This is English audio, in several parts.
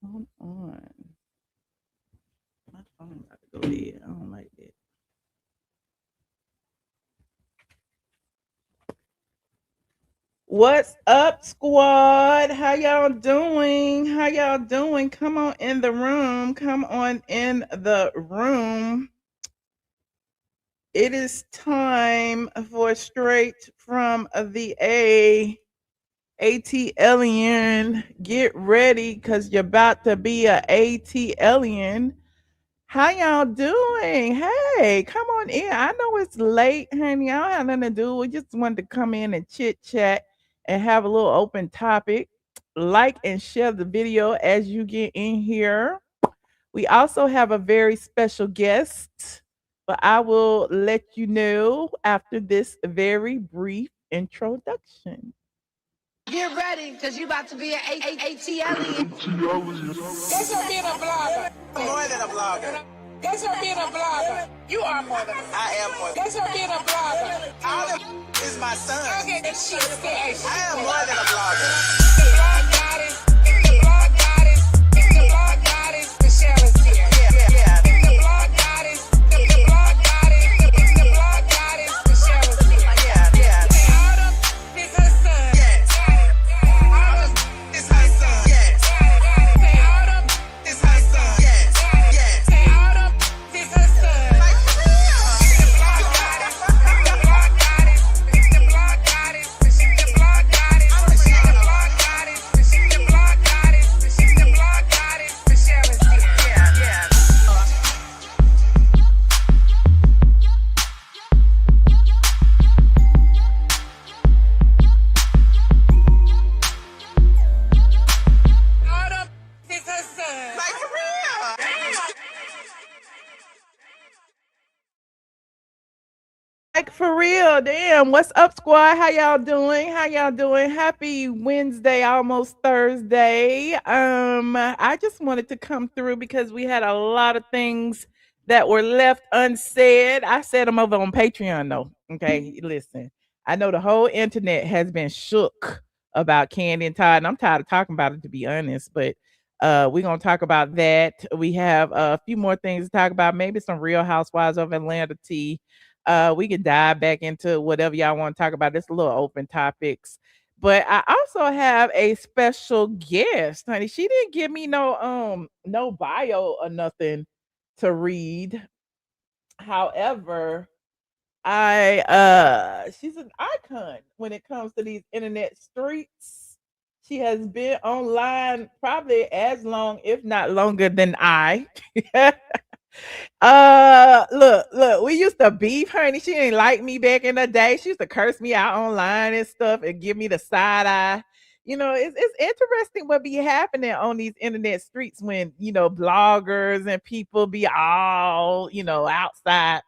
Hold on. My phone about to go dead. I don't like that. What's up, squad? How y'all doing? How y'all doing? Come on in the room. Come on in the room. It is time for straight from the ATLian. Get ready because you're about to be a ATLian. How y'all doing? Hey, come on in. I know it's late, honey. I don't have nothing to do. We just wanted to come in and chit chat and have a little open topic. Like and share the video as you get in here. We also have a very special guest, but I will let you know after this very brief introduction. Get ready, because you about to be an ATLian. Guess what being a blogger? More than a blogger. Guess what being a blogger? You are more than a blogger. I am more than Guess what being a blogger? all of is my son. Okay, that shit scares you. I am more than a blogger. The blog goddess, the blog goddess, the blog goddess, Michelle is here. Yeah. The blog goddess, the blog goddess, the blog goddess, Michelle is here. Yeah. Say all them is her son. Yes. All them It's her son. Yes. say all them It's her son. Yes. Yes. say all them is her son. Like for real. The blog goddess, the blog goddess, the blog goddess, the blog goddess, the blog goddess, the blog goddess, the blog goddess, Michelle is here. Yeah. All them is her son. Like for real. Like for real, damn. What's up, squad? How y'all doing? How y'all doing? Happy Wednesday, almost Thursday. I just wanted to come through because we had a lot of things that were left unsaid. I said them over on Patreon though. Okay, listen. I know the whole internet has been shook about Kandi and Todd, and I'm tired of talking about it to be honest, but we're gonna talk about that. We have a few more things to talk about, maybe some Real Housewives of Atlanta tea. We can dive back into whatever y'all want to talk about. It's a little open topics. But I also have a special guest, honey. She didn't give me no bio or nothing to read. However, I she's an icon when it comes to these internet streets. She has been online probably as long, if not longer than I. Look, we used to beef, honey. She didn't like me back in the day. She used to curse me out online and stuff and give me the side eye. It's interesting what be happening on these internet streets when bloggers and people be all outside.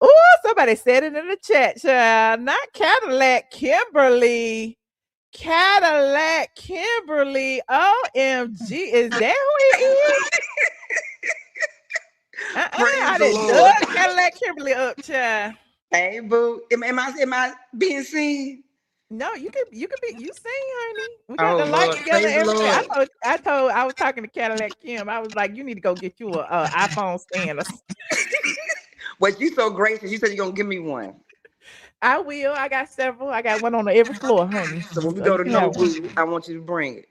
Oh, somebody said it in the chat, child. Not Cadillac Kimberly. Cadillac Kimberly. OMG. Is that who it is? I Praise the didn't Lord. dug Cadillac Kimberly up, child. Hey, boo. Am I being seen? No, you can be you sing, honey. We got Oh, the light Lord. together, Praise the everything. Lord. I was talking to Cadillac Kim. I was like, you need to go get you a iPhone stand. Well, you so gracious. You said you're going to give me one. I will. I got several. I got one on every floor, honey. So when we So go you to can have one. Nobu, I want you to bring it.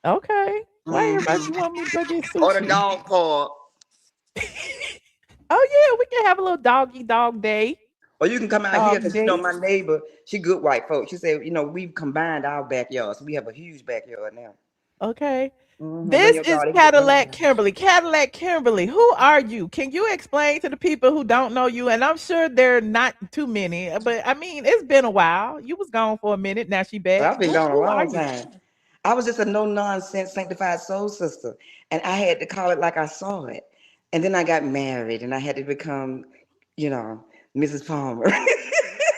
Okay. Why everybody Mhm. you want me to go get Or the sushi? dog park. Oh yeah, we can have a little doggy dog day. Or you can come out here Dog because, day. my neighbor, she good white folks. She said, we've combined our backyards. So we have a huge backyard now. Okay. Bring This your is dog. They can get Cadillac one. Kimberly. Cadillac Kimberly, who are you? Can you explain to the people who don't know you? And I'm sure there are not too many, but I mean, it's been a while. You was gone for a minute. Now she back. I've been gone a Who are long you? time. I was just a no nonsense sanctified soul sister, and I had to call it like I saw it. And then I got married, and I had to become, you know, Mrs. Palmer.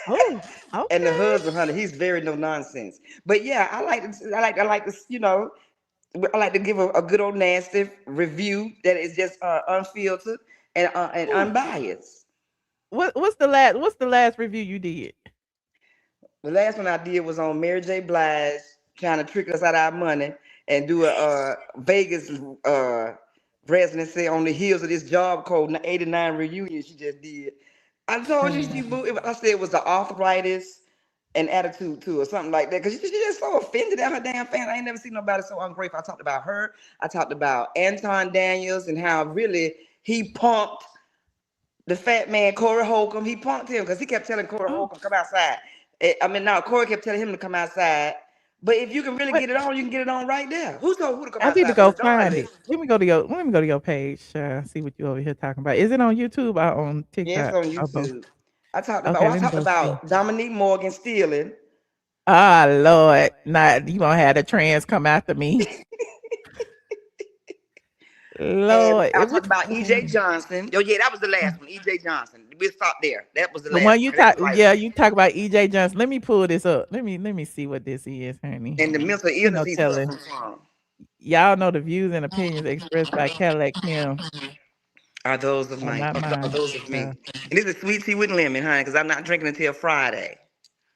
Oh, And the okay. husband, honey, he's very no nonsense. But yeah, I like to give a good old nasty review that is just unfiltered and Ooh. unbiased. What's the last review you did? The last one I did was on Mary J. Blige trying to trick us out of our money and do a Vegas residency on the heels of this Job Code '89 reunion she just did. I told you she moved. I said it was the arthritis and attitude to or something like that. Because she just so offended at her damn fan. I ain't never seen nobody so ungrateful. I talked about her. I talked about Anton Daniels and how really he punked the fat man Corey Holcomb. He punked him because he kept telling Corey Holcomb, come outside. I mean, now Corey kept telling him to come outside. But if you can really What? get it on, you can get it on right there. Who told who to come I need to outside? The go majority find did. it. Let me go to your page. See what you over here talking about. Is it on YouTube or on Yes, TikTok on or both? YouTube. Okay, I let me talked go see. about Dominique Morgan stealing. Ah, Lord, not you gonna have the trans come after me, And Lord. I Which talked about EJ Johnson. Oh, yeah, that was the last one. EJ Johnson. We'll stop there. That was the the last one you one. That's talk? the right Yeah, one. you talk about EJ Johnson. Let me pull this up. Let me see what this is, honey. And the mental You illness know, he's telling suffering from y'all know the views and opinions expressed by Cadillac Kim are those of are my not are mine. those of me. Uh, And this is sweet tea with lemon, honey, because I'm not drinking until Friday.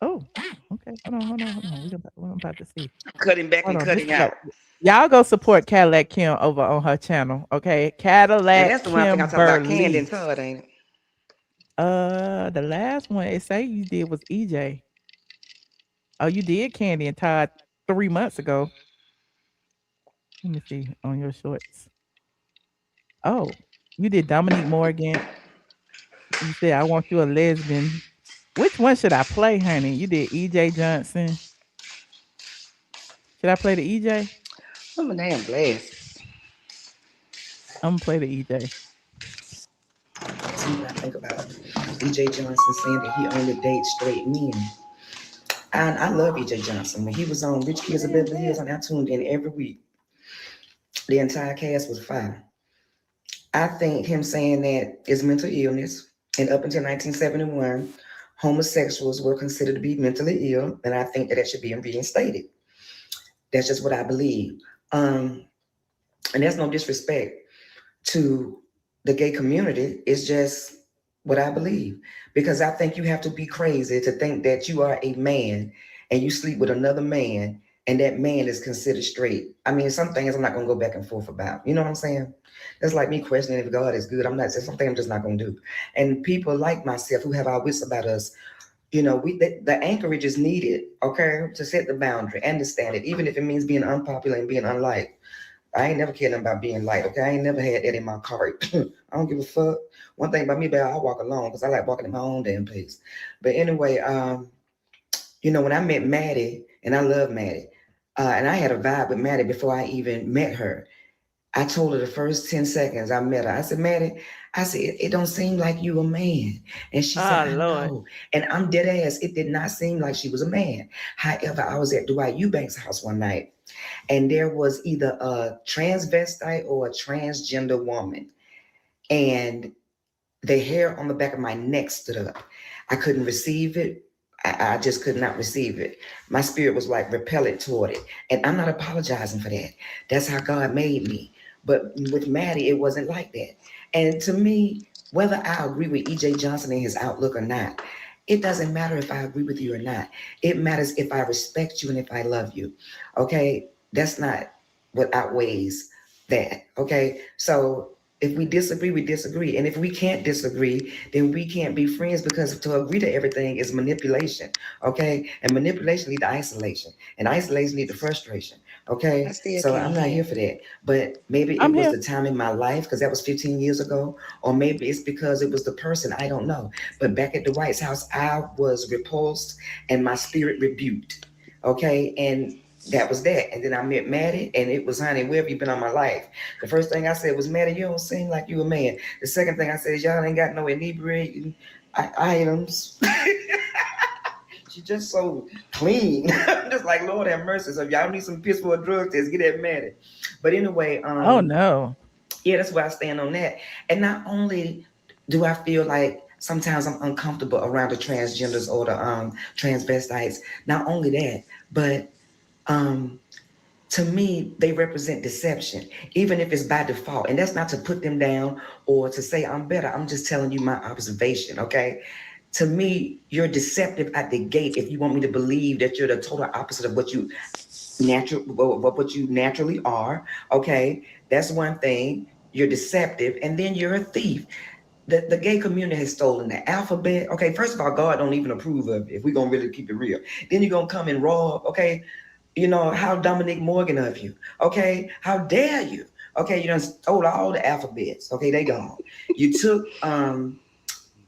oh, okay. Hold on. We're about to see. Cutting back Hold and on. This cutting is out. y'all go support Cadillac Kim over on her channel, okay? And that's Cadillac the one I think I talked about Kandi and Kimberly. Todd, ain't it? The last one it say you did was EJ. Oh, you did Kandi and Todd 3 months ago. Let me see on your shorts. Oh, you did Dominique Morgan. You said I want you a lesbian. Which one should I play, honey? You did EJ Johnson. Should I play the EJ? Oh, my damn glasses. I'm gonna play the EJ. See what I think about EJ Johnson saying that he only dates straight men. And I love EJ Johnson. When he was on Rich Kids of Beverly Hills, and I tuned in every week. The entire cast was fire. I think him saying that is mental illness. And up until 1971, homosexuals were considered to be mentally ill. And I think that that should be reinstated. That's just what I believe. And there's no disrespect to the gay community. It's just what I believe. Because I think you have to be crazy to think that you are a man and you sleep with another man and that man is considered straight. I mean, some things I'm not going to go back and forth about. You know what I'm saying? That's like me questioning if God is good. That's something I'm just not going to do. And people like myself who have our wits about us, the anchorage is needed, okay, to set the boundary, understand it, even if it means being unpopular and being unliked. I ain't never cared about being light, okay? I ain't never had that in my cart. I don't give a fuck. One thing about me, babe, I walk alone because I like walking at my own damn pace. But anyway, when I met Maddie, and I love Maddie, and I had a vibe with Maddie before I even met her. I told her the first 10 seconds I met her, I said, Maddie, I said, it don't seem like you a man. And she said, Ah, I Lord. know. And I'm dead ass. It did not seem like she was a man. However, I was at Dwight Eubanks' house one night, and there was either a transvestite or a transgender woman. And the hair on the back of my neck stood up. I couldn't receive it. I just could not receive it. My spirit was like repellent toward it. And I'm not apologizing for that. That's how God made me. But with Maddie, it wasn't like that. And to me, whether I agree with EJ Johnson and his outlook or not, it doesn't matter if I agree with you or not. It matters if I respect you and if I love you. Okay? That's not what outweighs that. Okay? So if we disagree, we disagree. And if we can't disagree, then we can't be friends, because to agree to everything is manipulation. Okay? And manipulation leads to isolation. And isolation leads to frustration. Okay? So I'm not here for that. But maybe I'm it was here. the time in my life, because that was 15 years ago. Or maybe it's because it was the person. I don't know. But back at the White's house, I was repulsed and my spirit rebuked. Okay? And that was that. And then I met Maddie, and it was, honey, where have you been all my life? The first thing I said was, Maddie, you don't seem like you a man. The second thing I said is, y'all ain't got no inebriating items. She's just so clean. I'm just like, Lord have mercy. So if y'all need some piss for a drug test, get that Maddie. But anyway, Oh no. yeah, that's where I stand on that. And not only do I feel like sometimes I'm uncomfortable around the transgenders or the transvestites, not only that, but to me, they represent deception, even if it's by default. And that's not to put them down or to say I'm better. I'm just telling you my observation, okay? To me, you're deceptive at the gate if you want me to believe that you're the total opposite of what you natural, what you naturally are. Okay, that's one thing. You're deceptive, and then you're a thief. The gay community has stolen the alphabet. Okay, first of all, God don't even approve of it if we're gonna really keep it real. Then you're gonna come and rob, okay? You know, how Dominic Morgan of you. Okay, how dare you? Okay, you done stole all the alphabets. Okay, they gone. You took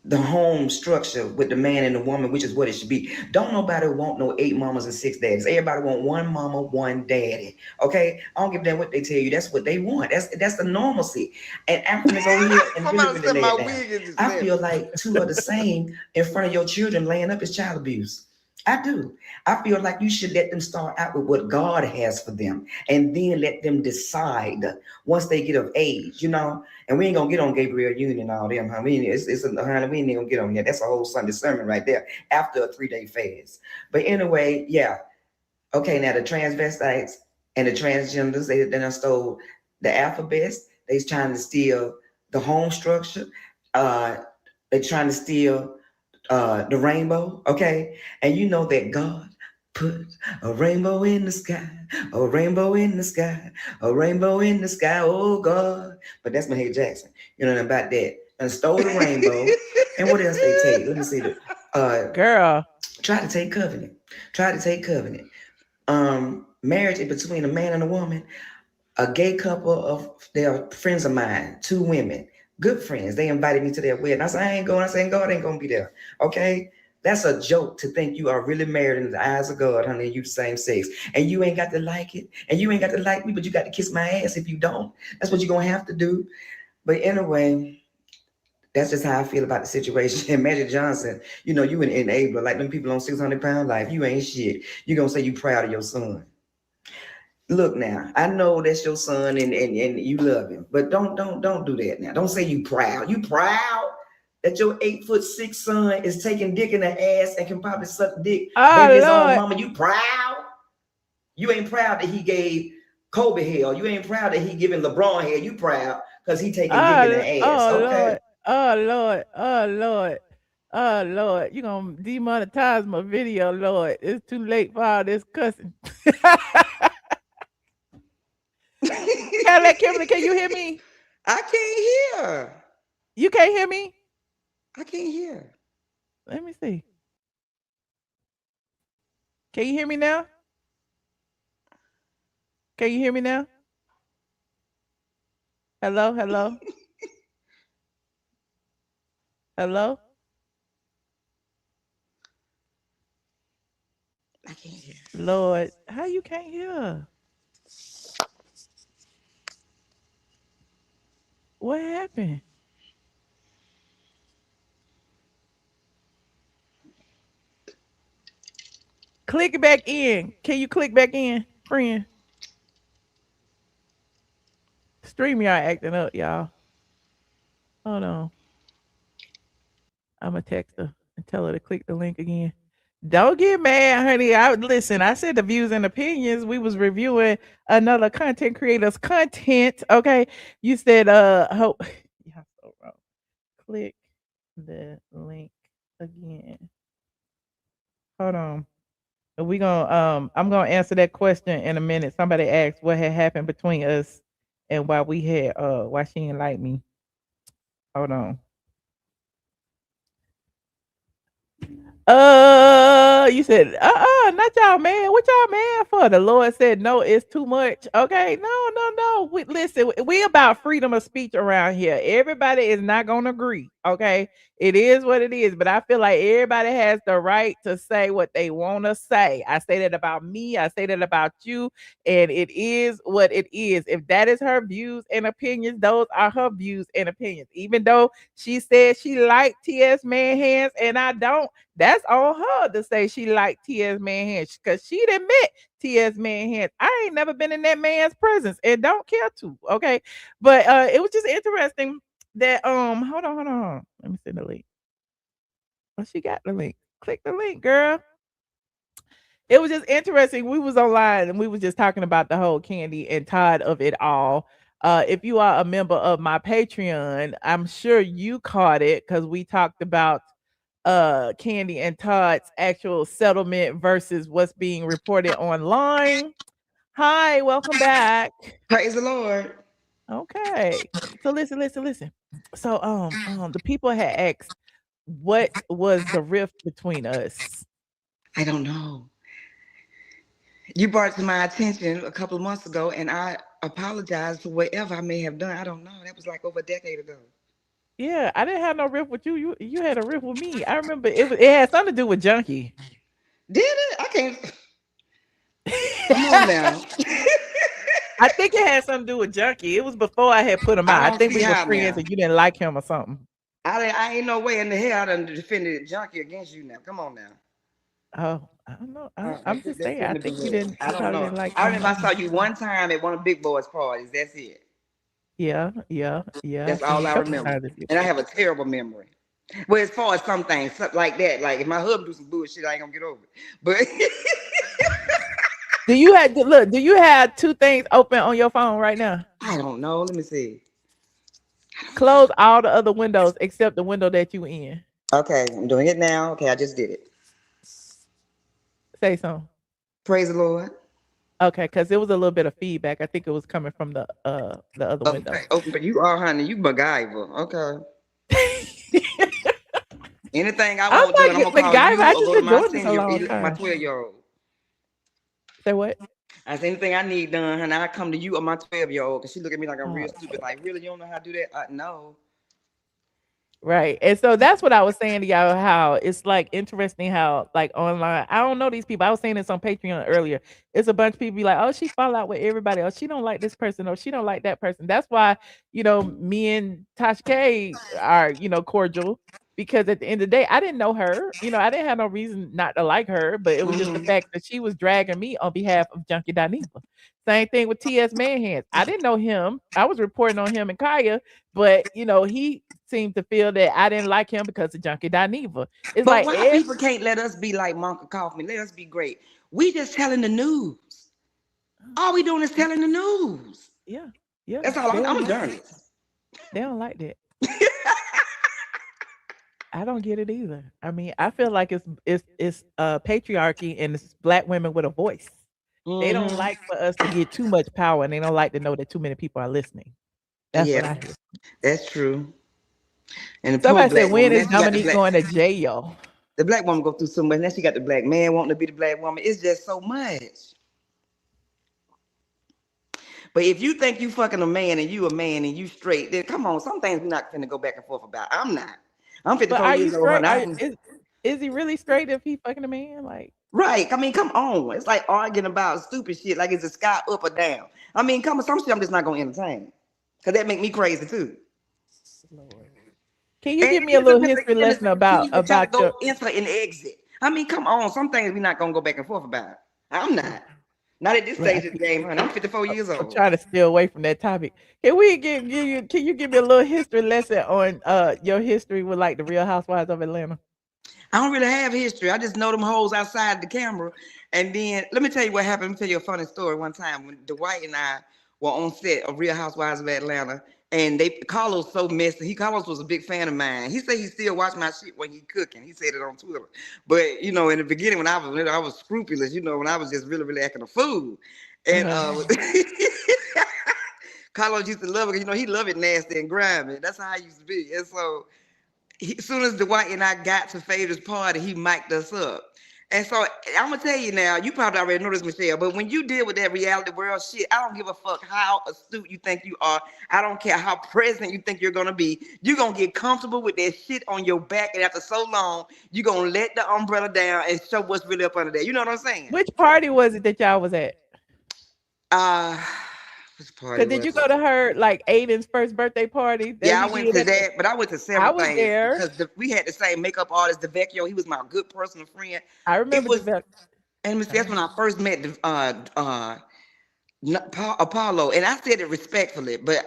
the home structure with the man and the woman, which is what it should be. Don't nobody want no 8 mamas and 6 daddies. Everybody want one mama, one daddy. Okay, I don't give a damn what they tell you. That's what they want. That's the normalcy. And Africans over here and I'm really, about to really say lay my it down. wig is just I left. feel like two are the same in front of your children laying up is child abuse. I do. I feel like you should let them start out with what God has for them and then let them decide once they get of age, you know. And we ain't gonna get on Gabriel Union and all them. I mean, honey, we ain't gonna get on yet. That's a whole Sunday sermon right there after a 3-day fast. But anyway, yeah. Okay, now the transvestites and the transgenders, they done stole the alphabets. They's trying to steal the home structure. Uh, they're trying to steal the rainbow, okay? And you know that God put a rainbow in the sky, a rainbow in the sky, a rainbow in the sky, oh God. But that's Mahalia Jackson. You know about that. And stole the rainbow. And what else they take? Let me see. Girl. Try to take covenant. Try to take covenant. Marriage is between a man and a woman. A gay couple of their friends of mine, 2 women, good friends. They invited me to their wedding. I said, I ain't going. I said, God ain't gonna be there. Okay. That's a joke to think you are really married in the eyes of God, honey. You the same sex. And you ain't got to like it. And you ain't got to like me, but you got to kiss my ass if you don't. That's what you're gonna have to do. But anyway, that's just how I feel about the situation. And Magic Johnson, you know, you an enabler, like them people on 600-pound life. You ain't shit. You gonna say you proud of your son. Look now, I know that's your son and you love him, but don't do that now. Don't say you proud. You proud that your 8'6" son is taking dick in the ass and can probably suck dick, Oh baby his own Lord. mama. You proud? You ain't proud that he gave Kobe hell. You ain't proud that he giving LeBron hell. You proud because he taking dick in the ass. Oh Okay. Lord. Oh Lord. Oh Lord. Oh Lord. You gonna demonetize my video, Lord. It's too late for all this cussing. Cadillac Kimberly, can you hear me? I can't hear. You can't hear me? I can't hear. Let me see. Can you hear me now? Can you hear me now? Hello, hello, hello. I can't hear. Lord, how you can't hear? What happened? Click back in. Can you click back in, friend? StreamYard acting up, y'all. Hold on. I'ma text her and tell her to click the link again. Don't get mad, honey. Listen. I said the views and opinions. We was reviewing another content creator's content. Okay, you said hope. Yeah, so wrong. Click the link again. Hold on. We gonna I'm gonna answer that question in a minute. Somebody asked what had happened between us and why we had why she didn't like me. Hold on. You said, not y'all man. What y'all man for? The Lord said, no, it's too much. Okay, no, no, no. Listen, we about freedom of speech around here. Everybody is not gonna agree. Okay, it is what it is. But I feel like everybody has the right to say what they want to say. I say that about me. I say that about you, and it is what it is. If that is her views and opinions, those are her views and opinions. Even though she said she liked T.S. Man hands, and I don't. That's on her to say she liked T.S. Man hands because she'd admit T.S. Man hands. I ain't never been in that man's presence and don't care to. Okay, but it was just interesting that hold on. Let me send the link. Oh, she got the link. Click the link, girl. It was just interesting. We was online and we was just talking about the whole Kandi and Todd of it all. If you are a member of my Patreon, I'm sure you caught it because we talked about Kandi and Todd's actual settlement versus what's being reported online. Hi, welcome back. Praise the Lord. Okay. So listen. So the people had asked what was the rift between us. I don't know. You brought it to my attention a couple of months ago, and I apologize for whatever I may have done. I don't know. That was like over a decade ago. Yeah, I didn't have no rift with you. You had a rift with me. I remember it had something to do with Junkie. Did it? I can't. Come on now. I think it had something to do with Junkie. It was before I had put him I out. I don't think see we were how friends now. and you didn't like him or something. I ain't no way in the hell I done defended Junkie against you now. Come on now. Oh, I don't know. That, I'm just that saying. I couldn't have think been it. I you don't probably know. didn't like I him. remember I saw you one time at one of Big Boy's parties. That's it. Yeah. I That's seen all you a I couple remember. times. And I have a terrible memory. Well, as far as some things, something like that, like if my husband do some bullshit, I ain't gonna get over it. But Do you have two things open on your phone right now? I don't know. Let me see. Close all the other windows except the window that you in. Okay, I'm doing it now. Okay, I just did it. Say something. Praise the Lord. Okay, because it was a little bit of feedback. I think it was coming from the other window. Okay, open, but you are, honey. You MacGyver. Okay. Anything I I'm want to do, and I'm like gonna call MacGyver. you I or just go to been my doing this a long my time. 12-year-old. Say what? I say anything I need done, honey, I come to you or my 12-year-old because she look at me like I'm real Oh, stupid. Like, really, you don't know how to do that? No. right. And so that's what I was saying to y'all, how it's like interesting how like online, I don't know these people. I was saying this on Patreon earlier. It's a bunch of people be like, oh, she fall out with everybody, or she don't like this person, or she don't like that person. That's why, me and Tasha K are, cordial. Because at the end of the day, I didn't know her. I didn't have no reason not to like her, but it was just the Mm-hmm. fact that she was dragging me on behalf of Junkie Dineva. Same thing with T.S. Manhands. I didn't know him. I was reporting on him and Kaya, but he seemed to feel that I didn't like him because of Junkie Dineva. It's But like why people can't let us be like Monka Kaufman? Let us be great. We just telling the news. All we doing is telling the news. yeah, yeah. That's all. I'm a journalist. They don't like that. I don't get it either. I mean, I feel like it's patriarchy and it's black women with a voice. They don't Mm-hmm. like for us to get too much power, and they don't like to know that too many people are listening. That's what Yeah, I hear. that's true. And the poor Somebody said, black "When woman, is now she got Dominique going to jail?" the black woman go through so much. Now she got the black man wanting to be the black woman. It's just so much. But if you think you fucking a man and you a man and you straight, then come on. Some things we're not finna go back and forth about. I'm not. I'm But 54 are you years old, straight? honey. Is he really straight if he fucking a man? Like, Right. I mean, come on. It's like arguing about stupid shit, like it's a sky up or down. I mean, come on, some shit I'm just not gonna entertain. Cause that make me crazy too. Lord. Can you And give me a little history in the lesson same about keys that y'all your? go enter and exit. I mean, come on, some things we're not gonna go back and forth about. I'm not. Not at this Right, stage of the game, honey. I'm 54 years I'm old. trying to stay away from that topic. Can you give me a little history lesson on your history with like the Real Housewives of Atlanta? I don't really have history. I just know them hoes outside the camera. And then let me tell you what happened. Let me tell you a funny story. One time when Dwight and I were on set of Real Housewives of Atlanta, and Carlos so messy. Carlos was a big fan of mine. He said he still watch my shit when he cooking. He said it on Twitter. But in the beginning when I was scrupulous, when I was just really, really acting a fool. And Uh-huh. Carlos used to love it. He loved it nasty and grimy. That's how I used to be. And so as soon as Dwight and I got to Phaedra's party, he mic'd us up. And so I'm gonna tell you now, you probably already know this, Michelle, but when you deal with that reality world shit, I don't give a fuck how astute you think you are. I don't care how present you think you're gonna be. You're gonna get comfortable with that shit on your back, and after so long, you're gonna let the umbrella down and show what's really up under there. You know what I'm saying? Which party was it that y'all was at? Uh which party Cause did you was go it? to her like Aiden's first birthday party that Yeah, I he went did to at the? that, but I went to I several was things there. because we had the same makeup artist, DeVecchio. He was my good personal friend. I It remember was, the. and I that's when I first met Apollo, and I said it respectfully, but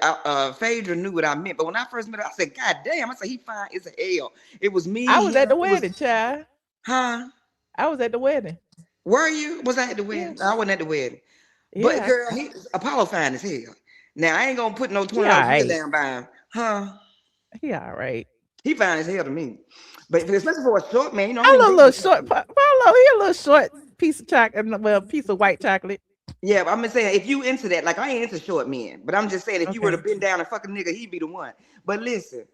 Phaedra knew what I meant. But when I first met her, I said, "God damn!" I said, "He fine as hell." It was I me, was at him. the It was, wedding, child. huh? I was at the wedding. Were you? Was I at the Yeah, wedding? I wasn't at the wedding. But yeah. girl, Apollo fine as hell. Now I ain't gonna put no He $20 bill alright. down by him, huh? He alright. He fine as hell to me. But especially for a short man, I'm I only a dating little a couple short. years. He a little short piece of chocolate. Well, piece of white chocolate. Yeah, but I'm just saying if you into that, like I ain't into short men, but I'm just saying if you were to Okay. bend down and fuck a nigga, he'd be the one. But listen,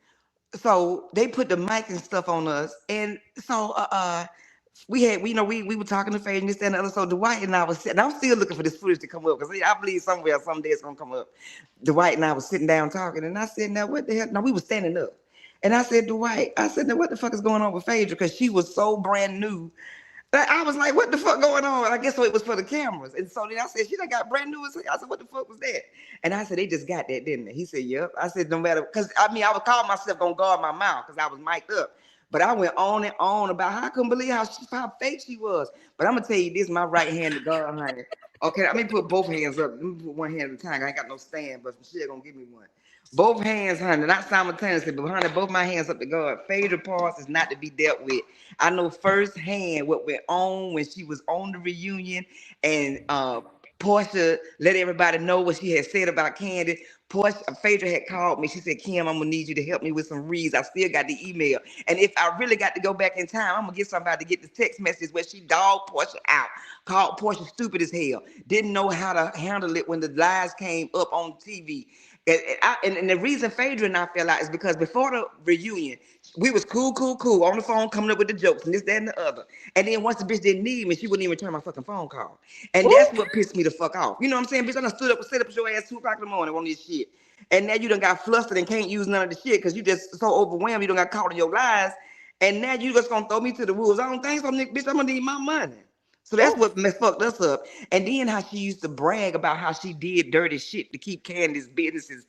so they put the mic and stuff on us, and so we were talking to Faye and this that, and the other. So Dwight and I was sitting. I'm still looking for this footage to come up because I believe somewhere someday it's gonna come up. Dwight and I was sitting down talking, and I said, "Now what the hell?" Now we were standing up, and I said, "Dwight," I said, "Now what the fuck is going on with Phaedra?" Because she was so brand new. I was like, "What the fuck going on?" I guess so it was for the cameras, and so then I said, "She done got brand new." I said, "What the fuck was that?" And I said, "They just got that, didn't they?" He said, "Yep." I said, "No matter," because I mean, I was calling myself gonna guard my mouth because I was mic'd up. But I went on and on about how I couldn't believe how fake she was. But I'm gonna tell you this: my right hand to God, honey. Okay, let me put both hands up. Let me put one hand at a time. I ain't got no stand, but she gonna give me one. Both hands, honey, not simultaneously, but honey, both my hands up to God. Phaedra Parks is not to be dealt with. I know firsthand what went on when she was on the reunion, and Porsha let everybody know what she had said about Kandi. Phaedra had called me. She said, "Kim, I'm gonna need you to help me with some reads." I still got the email, and if I really got to go back in time, I'm gonna get somebody to get the text message where she dogged Porsha out, called Porsha stupid as hell, didn't know how to handle it when the lies came up on TV. And the reason Phaedra and I fell out is because before the reunion, we was cool on the phone coming up with the jokes and this, that, and the other. And then once the bitch didn't need me, she wouldn't even return my fucking phone call. And Ooh. that's what pissed me the fuck off. You know what I'm saying? Bitch, I done stood up and set up your ass 2 o'clock in the morning on this shit. And now you done got flustered and can't use none of the shit because you just so overwhelmed, you done got caught in your lies. And now you just gonna throw me to the wolves. I don't think so, Nick, bitch. I'm gonna need my money. So that's Ooh. what fucked us up. And then how she used to brag about how she did dirty shit to keep Candy's businesses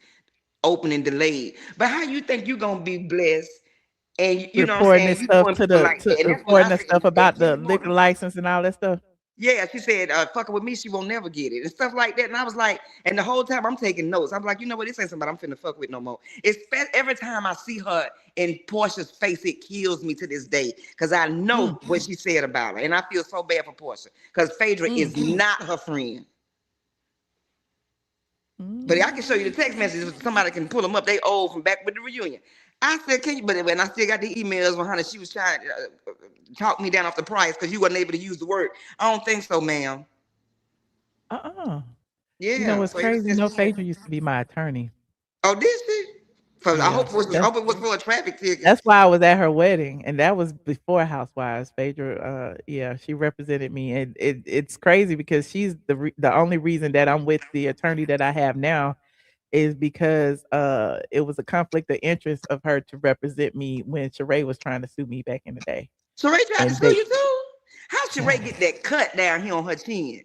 open and delayed. But how you think you gonna be blessed? And you know what I'm Reporting saying? this You stuff doing to people the like to that. And that's what reporting I the said. stuff They about the keep wanting liquor to. license and all that stuff. Yeah, she said, fucking with me, she won't never get it. And stuff like that. And I was like, and the whole time I'm taking notes. I'm like, you know what? This ain't somebody I'm finna fuck with no more. It's every time I see her in Portia's face, it kills me to this day. Cause I know Mm, what she said about her. And I feel so bad for Porsha. Cause Phaedra is mm, not her friend. But I can show you the text mm. messages. Somebody can pull them up. They old from back with the reunion. I said, "Can you?" But when I still got the emails when honey, she was trying to talk me down off the price because you wasn't able to use the word. I don't think so, ma'am. Uh-uh. You know Yeah. what's So ever crazy? since No, then, Phaedra used to be my attorney. oh, this shit. For I Yeah, hope I that's hope it was for a traffic ticket. that's why I was at her wedding, and that was before Housewives. Phaedra, yeah, she represented me, and it's crazy because she's the only reason that I'm with the attorney that I have now is because it was a conflict of interest of her to represent me when Sheree was trying to sue me back in the day, Sheree tried to and sue they, you too. How Sheree child, get that cut down here on her chin?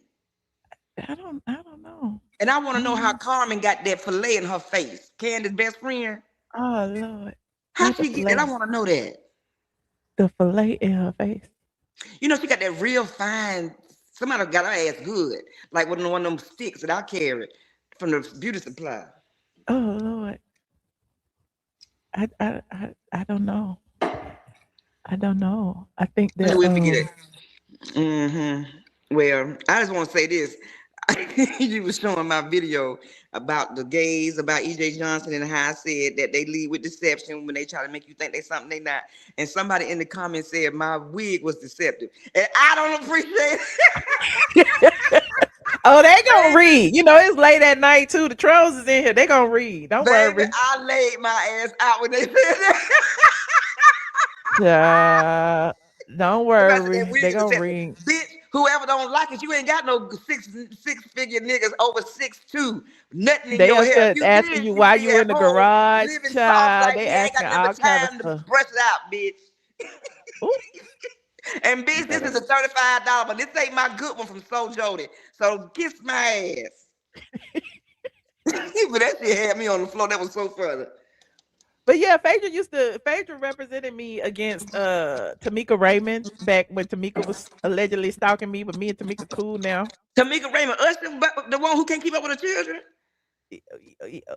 I don't know, And I want I to know don't how know. Carmen got that fillet in her face. Candace's best friend. Oh Lord, How not the she get that? I fillet, want to know that. the fillet in her face. You know, she got that real fine. Somebody got her ass good, like one of them sticks that I carry from the beauty supply. Oh Lord, I don't know. I don't know. I think Maybe that we'll forget it. Well, I just want to say this. You was showing my video about the gays, about EJ Johnson, and how I said that they lead with deception when they try to make you think they something they not. And somebody in the comments said my wig was deceptive, and I don't appreciate it. Oh, they gonna Baby, read. You know, it's late at night too. The trolls is in here. They gonna read. Don't baby, worry. I laid my ass out when they said that. Uh, don't Everybody said worry. that They wig is gonna deceptive. read. Bitch, whoever don't like it, you ain't got no six figure niggas over 6'2", nothing in They your up hair. If there you asking did, you you why be you at in the home garage, living soft child. like They me. I ain't asking got never all kind of time to stuff. brush it out, bitch. Ooh, And you bitch, this is better. a $35, but this ain't my good one from Soul Jody. So kiss my ass. But that shit had me on the floor. That was so funny. But yeah, Phaedra represented me against Tamika Raymond back when Tamika was allegedly stalking me, but me and Tamika cool now. Tamika Raymond, Usher, the one who can't keep up with her children.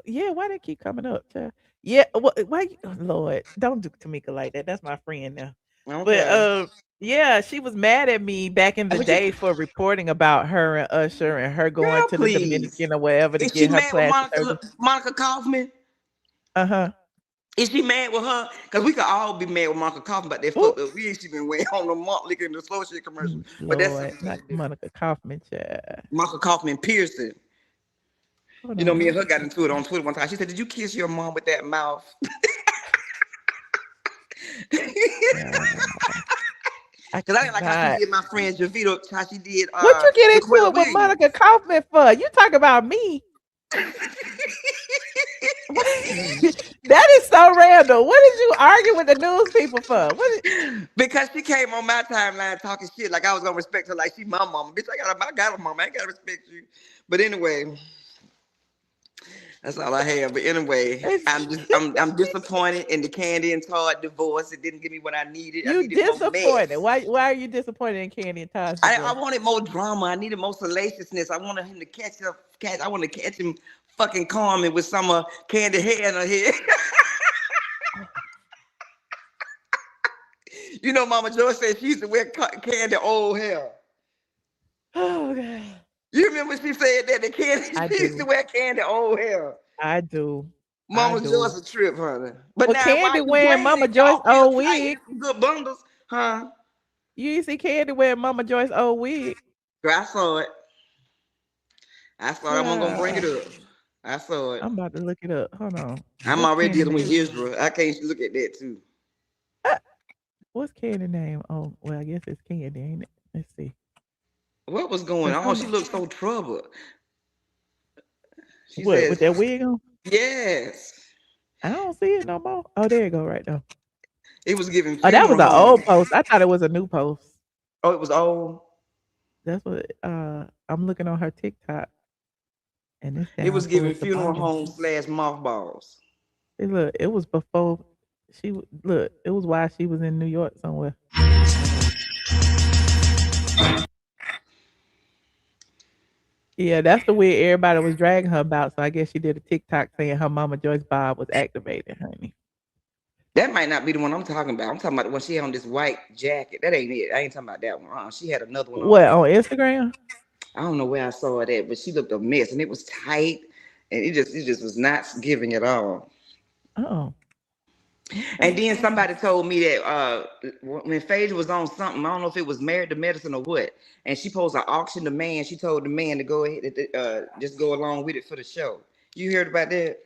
Yeah, why they keep coming up? Child? Yeah, why? Oh, Lord, don't do Tamika like that. That's my friend now. But Okay. yeah, she was mad at me back in the But you, day for reporting about her and Usher and her going girl, to the please. Dominican or wherever to Is she get her mad with plastic surgery. Monica Kaufman? Uh huh. Is she mad with her? Because we could all be mad with Monica Kaufman about that Ooh, fucked up wig she been wearing on the month looking in the social commercial. But that's Lord, something not totally different. Monica Kaufman, child. Monica Kaufman piercing. Hold You know, on, me let and me her got see. into it on Twitter one time. She said, "Did you kiss your mom with that mouth?" I Because I didn't like how she cannot. did my friend Javita, how she did What you get into Laquella it with Williams. Monica Kaufman for? You talk about me. That is so random. What did you argue with the news people for? Because she came on my timeline talking shit like I was gonna respect her like she my mama. Bitch, I got a mama. I ain't gotta respect you. But anyway, that's all I have. But anyway, I'm disappointed in the Kandi and Todd divorce. It didn't give me what I needed. I You needed more disappointed. mess. Why are you disappointed in Kandi and Todd's I divorce? wanted more drama. I needed more salaciousness. I wanted him to catch. I want to catch him fucking Carmen with some candy hair in her head. You know, Mama Joy said she used to wear candy old hair. Oh God. You remember she said that the candy I she used to do. wear candy old hair. I do. I Mama do. Joy's a trip, honey. But Well, now Candy while you wearing braiding Mama it, Joyce y'all feel old tight, wig. hit some good bundles, huh? You see Candy wearing Mama Joyce old wig. Girl, I saw it. I thought I wasn't gonna bring it Yeah. up. I saw it. I'm about to look it up. Hold on. I'm What's already Candy dealing with name? Israel. I can't look at that too. Uh, What's Candy name? Oh, well, I guess it's Candy, ain't it? Let's see. What was going Cause on? She looked so troubled. She what with says, that wig on? yes. I don't see it no more. Oh, there you go, right there. It was giving Oh, that was funeral an home. old post. I thought it was a new post. Oh, it was old. That's what I'm looking on her TikTok, and it's It down was giving towards the funeral bottom. home / mothballs. See, look, it was before look. It was while she was in New York somewhere. Yeah, that's the way everybody was dragging her about. So I guess she did a TikTok saying her Mama Joyce Bob was activated, honey. That might not be the one I'm talking about. I'm talking about the one she had on this white jacket. That ain't it. I ain't talking about that one. She had another one on. What on Instagram? I don't know where I saw it at, but she looked a mess, and it was tight, and it just was not giving at all. Oh, And okay. then Hold on. somebody told me that when Phaedra was on something, I don't know if it was Married to Medicine or what, and she posed to auction the man. She told the man to go ahead and just go along with it for the show. You heard about that?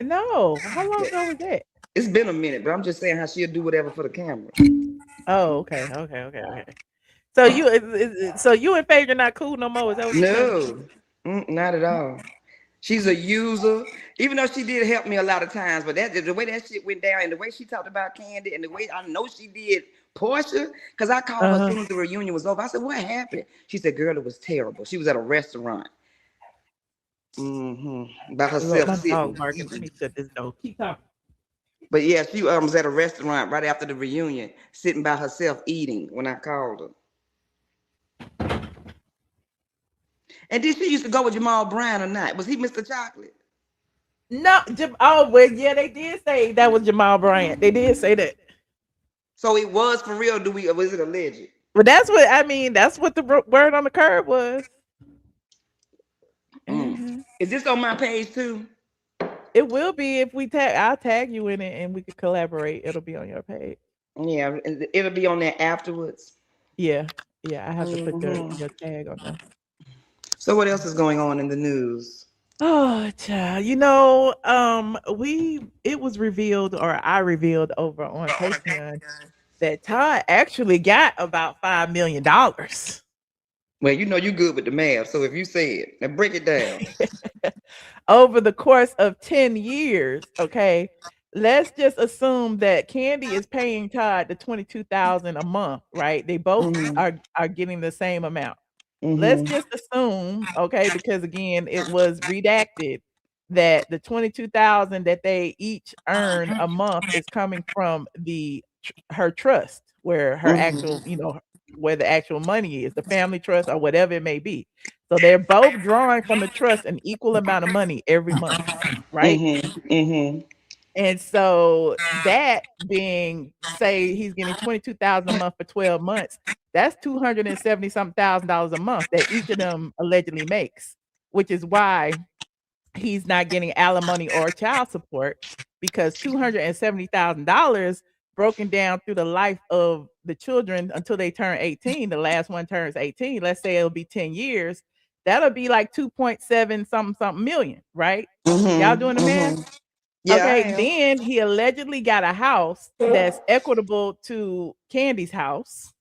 No, how long Yeah. ago was that? It's been a minute, but I'm just saying how she'll do whatever for the camera. Oh, okay. So so you and Phaedra not cool no more? Is that what you're saying? No, not at all. She's a user, even though she did help me a lot of times. But that the way that shit went down, and the way she talked about Kandi, and the way I know she did Porsha, because I called her as Uh-huh. soon as the reunion was over. I said, "What happened?" She said, "Girl, it was terrible. She was at a restaurant, by Look, herself my dog sitting barking. Let eating." me shut this door. Keep talking. But yeah, she was at a restaurant right after the reunion, sitting by herself eating when I called her. And then she used to go with Jamal Brown or not? Was he Mr. Chocolate? No, oh well, yeah, they did say that was Jamal Bryant. They did say that. So it was for real. Do we? Or was it alleged? But that's what I mean. That's what the word on the curb was. Mm. Mhm. Is this on my page too? It will be if we tag. I'll tag you in it, and we could collaborate. It'll be on your page. Yeah, it'll be on there afterwards. Yeah, yeah. I have to put hmm your tag on there. So what else is going on in the news? Oh, child. It was revealed, or I revealed over on Patreon that Todd actually got about $5 million. Well, you know you good with the math, so if you say it, now break it down. Over the course of 10 years, okay? Let's just assume that Kandi is paying Todd the 22,000 a month, right? They both hmm are getting the same amount. Let's hmm just assume, okay, because again, it was redacted that the 22,000 that they each earn a month is coming from her trust, where her actual, hmm where the actual money is, the family trust or whatever it may be. So they're both drawing from the trust an equal amount of money every month, right? hmm hmm And so that being, say he's getting 22,000 a month for 12 months, that's 270 something $1,000 a month that each of them allegedly makes, which is why he's not getting alimony or child support, because $270,000 broken down through the life of the children until they turn 18. The last one turns 18. Let's say it'll be 10 years. That'll be like 2.7 something million, right? Y'all doing the math? Yeah, I Okay, am. then he allegedly got a house that's equitable to Candy's house,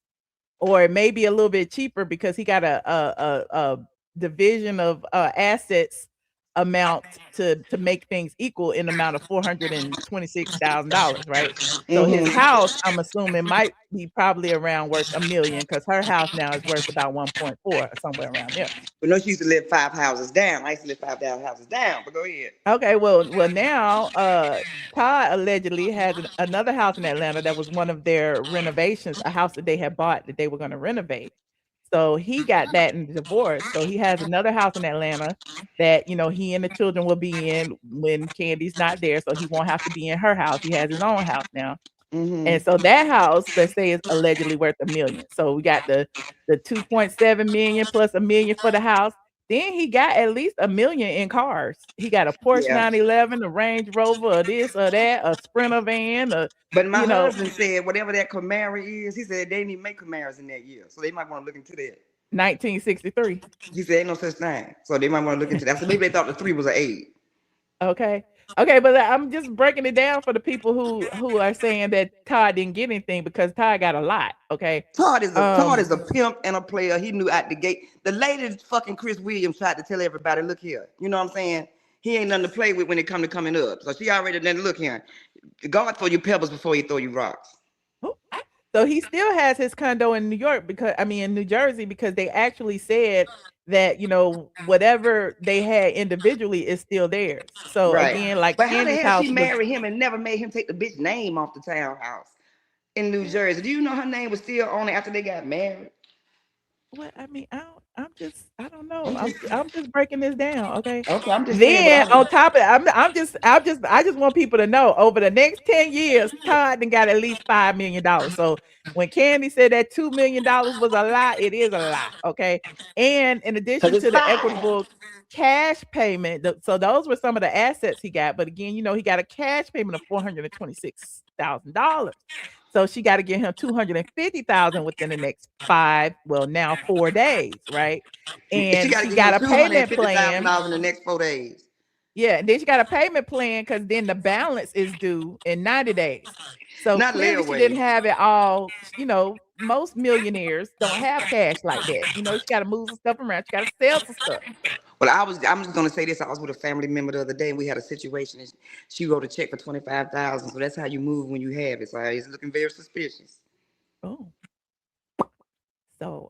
or maybe a little bit cheaper because he got a division of assets amount to make things equal in amount of $426,000, right? So his house, I'm assuming, might be probably around worth a million because her house now is worth about 1.4 or somewhere around there. But no, she used to live 5 houses down. I used to live 5 houses down. But go ahead. Okay, well now Todd allegedly has another house in Atlanta that was one of their renovations, a house that they had bought that they were going to renovate. So he got that in the divorce. So he has another house in Atlanta that, he and the children will be in when Candy's not there. So he won't have to be in her house. He has his own house now. And so that house, let's say, is allegedly worth a million. So we got the 2.7 million plus a million for the house. Then he got at least a million in cars. He got a Porsche 911, a Range Rover, or this or that, a Sprinter van. But my husband said whatever that Camaro is, he said they didn't even make Camaros in that year. So they might want to look into that. 1963. He said ain't no such thing. So they might want to look into that. So maybe they thought the 3 was an 8. Okay, but I'm just breaking it down for the people who are saying that Todd didn't get anything because Todd got a lot. Okay, Todd is a pimp and a player. He knew out the gate. The lady fucking Chris Williams tried to tell everybody, look here. You know what I'm saying? He ain't nothing to play with when it come to coming up. So she already done, look here. God throw you pebbles before he throw you rocks. So he still has his condo in New York in New Jersey, because they actually said that, whatever they had individually is still theirs. So again, like, but how the Candy's hell house she married him and never made him take the bitch name off the townhouse in New Jersey? Do you know her name was still on it after they got married? What I mean, I don't know. I'm just breaking this down, okay? Okay, I'm just Then saying. on top of it, I just want people to know, over the next 10 years, Todd then got at least $5 million. So when Kandi said that $2 million was a lot, it is a lot, okay? And in addition to the equitable cash payment, so those were some of the assets he got. But again, he got a cash payment of $426,000. So she got to get him $250,000 within the next 4 days, right? And she got a payment plan in the next 4 days. Yeah, and then she got a payment plan because then the balance is due in 90 days. So clearly she didn't have it all. Most millionaires don't have cash like that. She got to move some stuff around. She got to sell some stuff. Well, I'm just gonna say this. I was with a family member the other day, and we had a situation. And she wrote a check for $25,000. So that's how you move when you have it. So it's looking very suspicious. Oh. So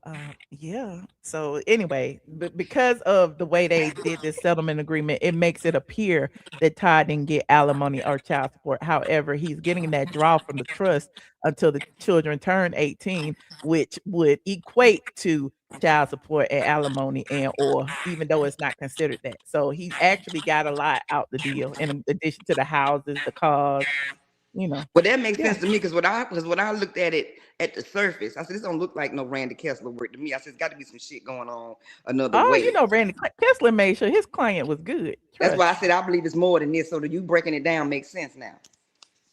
yeah. So anyway, because of the way they did this settlement agreement, it makes it appear that Todd didn't get alimony or child support. However, he's getting that draw from the trust until the children turn 18, which would equate to child support and alimony, or even though it's not considered that. So he actually got a lot out the deal, in addition to the houses, the cars. Well, that makes sense to me, because when I looked at it at the surface, I said, this don't look like no Randy Kessler work to me. I said, it's got to be some shit going on another way. Randy Kessler made sure his client was good. That's why I said I believe it's more than this. So that you breaking it down makes sense now.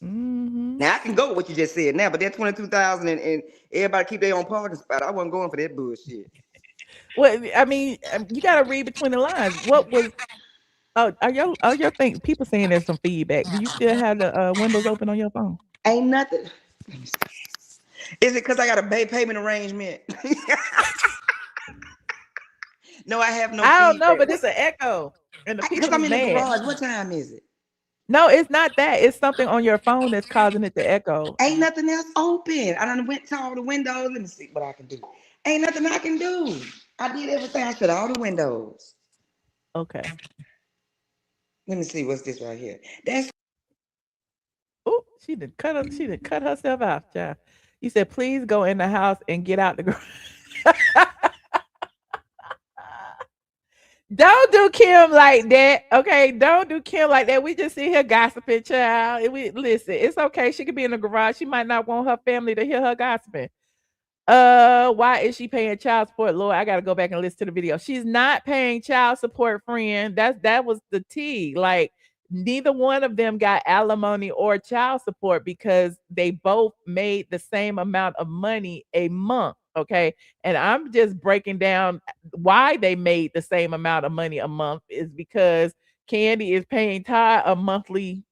Now I can go with what you just said now, but that 22,000 and everybody keep their own parking spot. I wasn't going for that bullshit. Well, I mean, you got to read between the lines. What was? Oh, are your thing? People saying there's some feedback. Do you still have the windows open on your phone? Ain't nothing. Is it because I got a payment arrangement? No, I have no. I don't know, but it's an echo. And because I'm in the garage. What time is it? No, it's not that. It's something on your phone that's causing it to echo. Ain't nothing else open. I done went to all the windows. Let me see what I can do. Ain't nothing I can do. I did everything. I shut all the windows. Okay. Let me see what's this right here. That's. Oh, she did cut herself off, child. You said, please go in the house and get out the garage. Don't do Kim like that, okay? Don't do Kim like that. We just sit here gossiping, child. Listen, it's okay. She could be in the garage. She might not want her family to hear her gossiping. Why is she paying child support? Lord, I gotta go back and listen to the video. She's not paying child support, friend. That was the tea. Like, neither one of them got alimony or child support because they both made the same amount of money a month. Okay. And I'm just breaking down why they made the same amount of money a month is because Kandi is paying Todd a monthly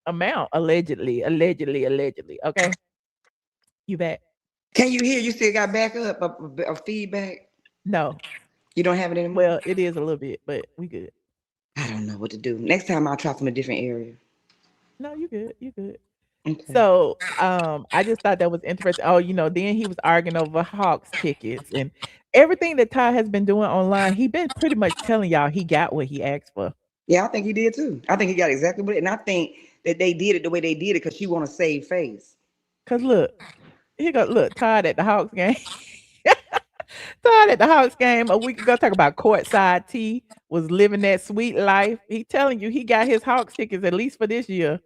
amount, allegedly, allegedly, allegedly. Okay. You bet. Can you hear? You still got backup of feedback? No. You don't have it anymore? Well, it is a little bit, but we good. I don't know what to do. Next time I'll try from a different area. No, you good. You good. Okay. So, I just thought that was interesting. Oh, then he was arguing over Hawks tickets and everything that Ty has been doing online. He been pretty much telling y'all he got what he asked for. Yeah, I think he did too. I think he got exactly what, and I think that they did it the way they did it because she want to save face. Cause look, he go look Todd at the Hawks game. Todd at the Hawks game a week ago talking about courtside T was living that sweet life. He telling you he got his Hawks tickets at least for this year.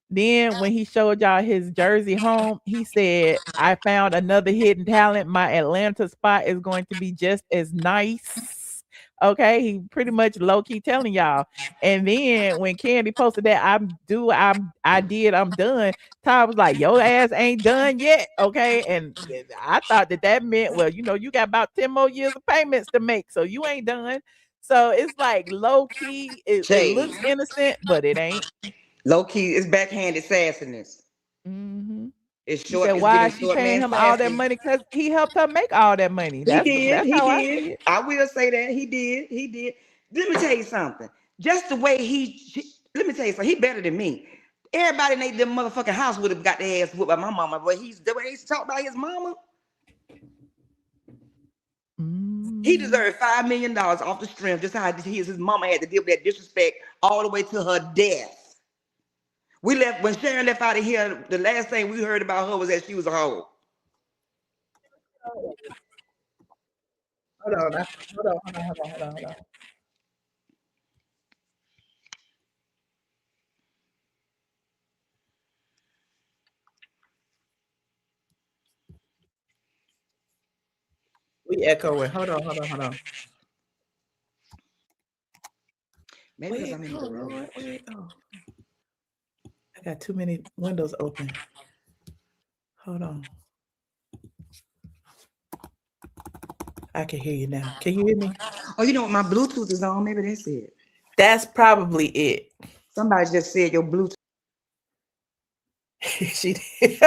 Then when he showed y'all his Jersey home, he said, "I found another hidden talent. My Atlanta spot is going to be just as nice." Okay, he pretty much low key telling y'all. And then when Kandi posted that I'm done. Todd was like, "Your ass ain't done yet." Okay, and I thought that meant, well, you got about 10 more years of payments to make, so you ain't done. So it's like low key. It Shade. looks innocent, but it ain't. Low key, it's backhanded sassiness. Hmm. It's He said, short. It's "Why giving is she short paying man him all that sassy. money? Because he helped her make all that money." He That's did. that's He how I see did. it. I will say that he did. He did. Let me tell you something. Just the way let me tell you something. He better than me. Everybody in their motherfucking house would have got their ass whooped by my mama, but he's the way he's talking about his mama. He Mm. deserved $5 million off the strength. Just how his mama had to deal with that disrespect all the way to her death. We left when Sharon left out of here. The last thing we heard about her was that she was a hoe. Hold on, hold on, hold on, hold on, hold on, hold on. We echoing. Hold on, hold on, hold on. Maybe because Wait, I'm in the oh garage. Lord, wait, oh. I got too many windows open. Hold on. I can hear you now. Can you hear me? Oh, you know what? My Bluetooth is on. Maybe that's it. That's probably it. Somebody just said your Bluetooth. she did.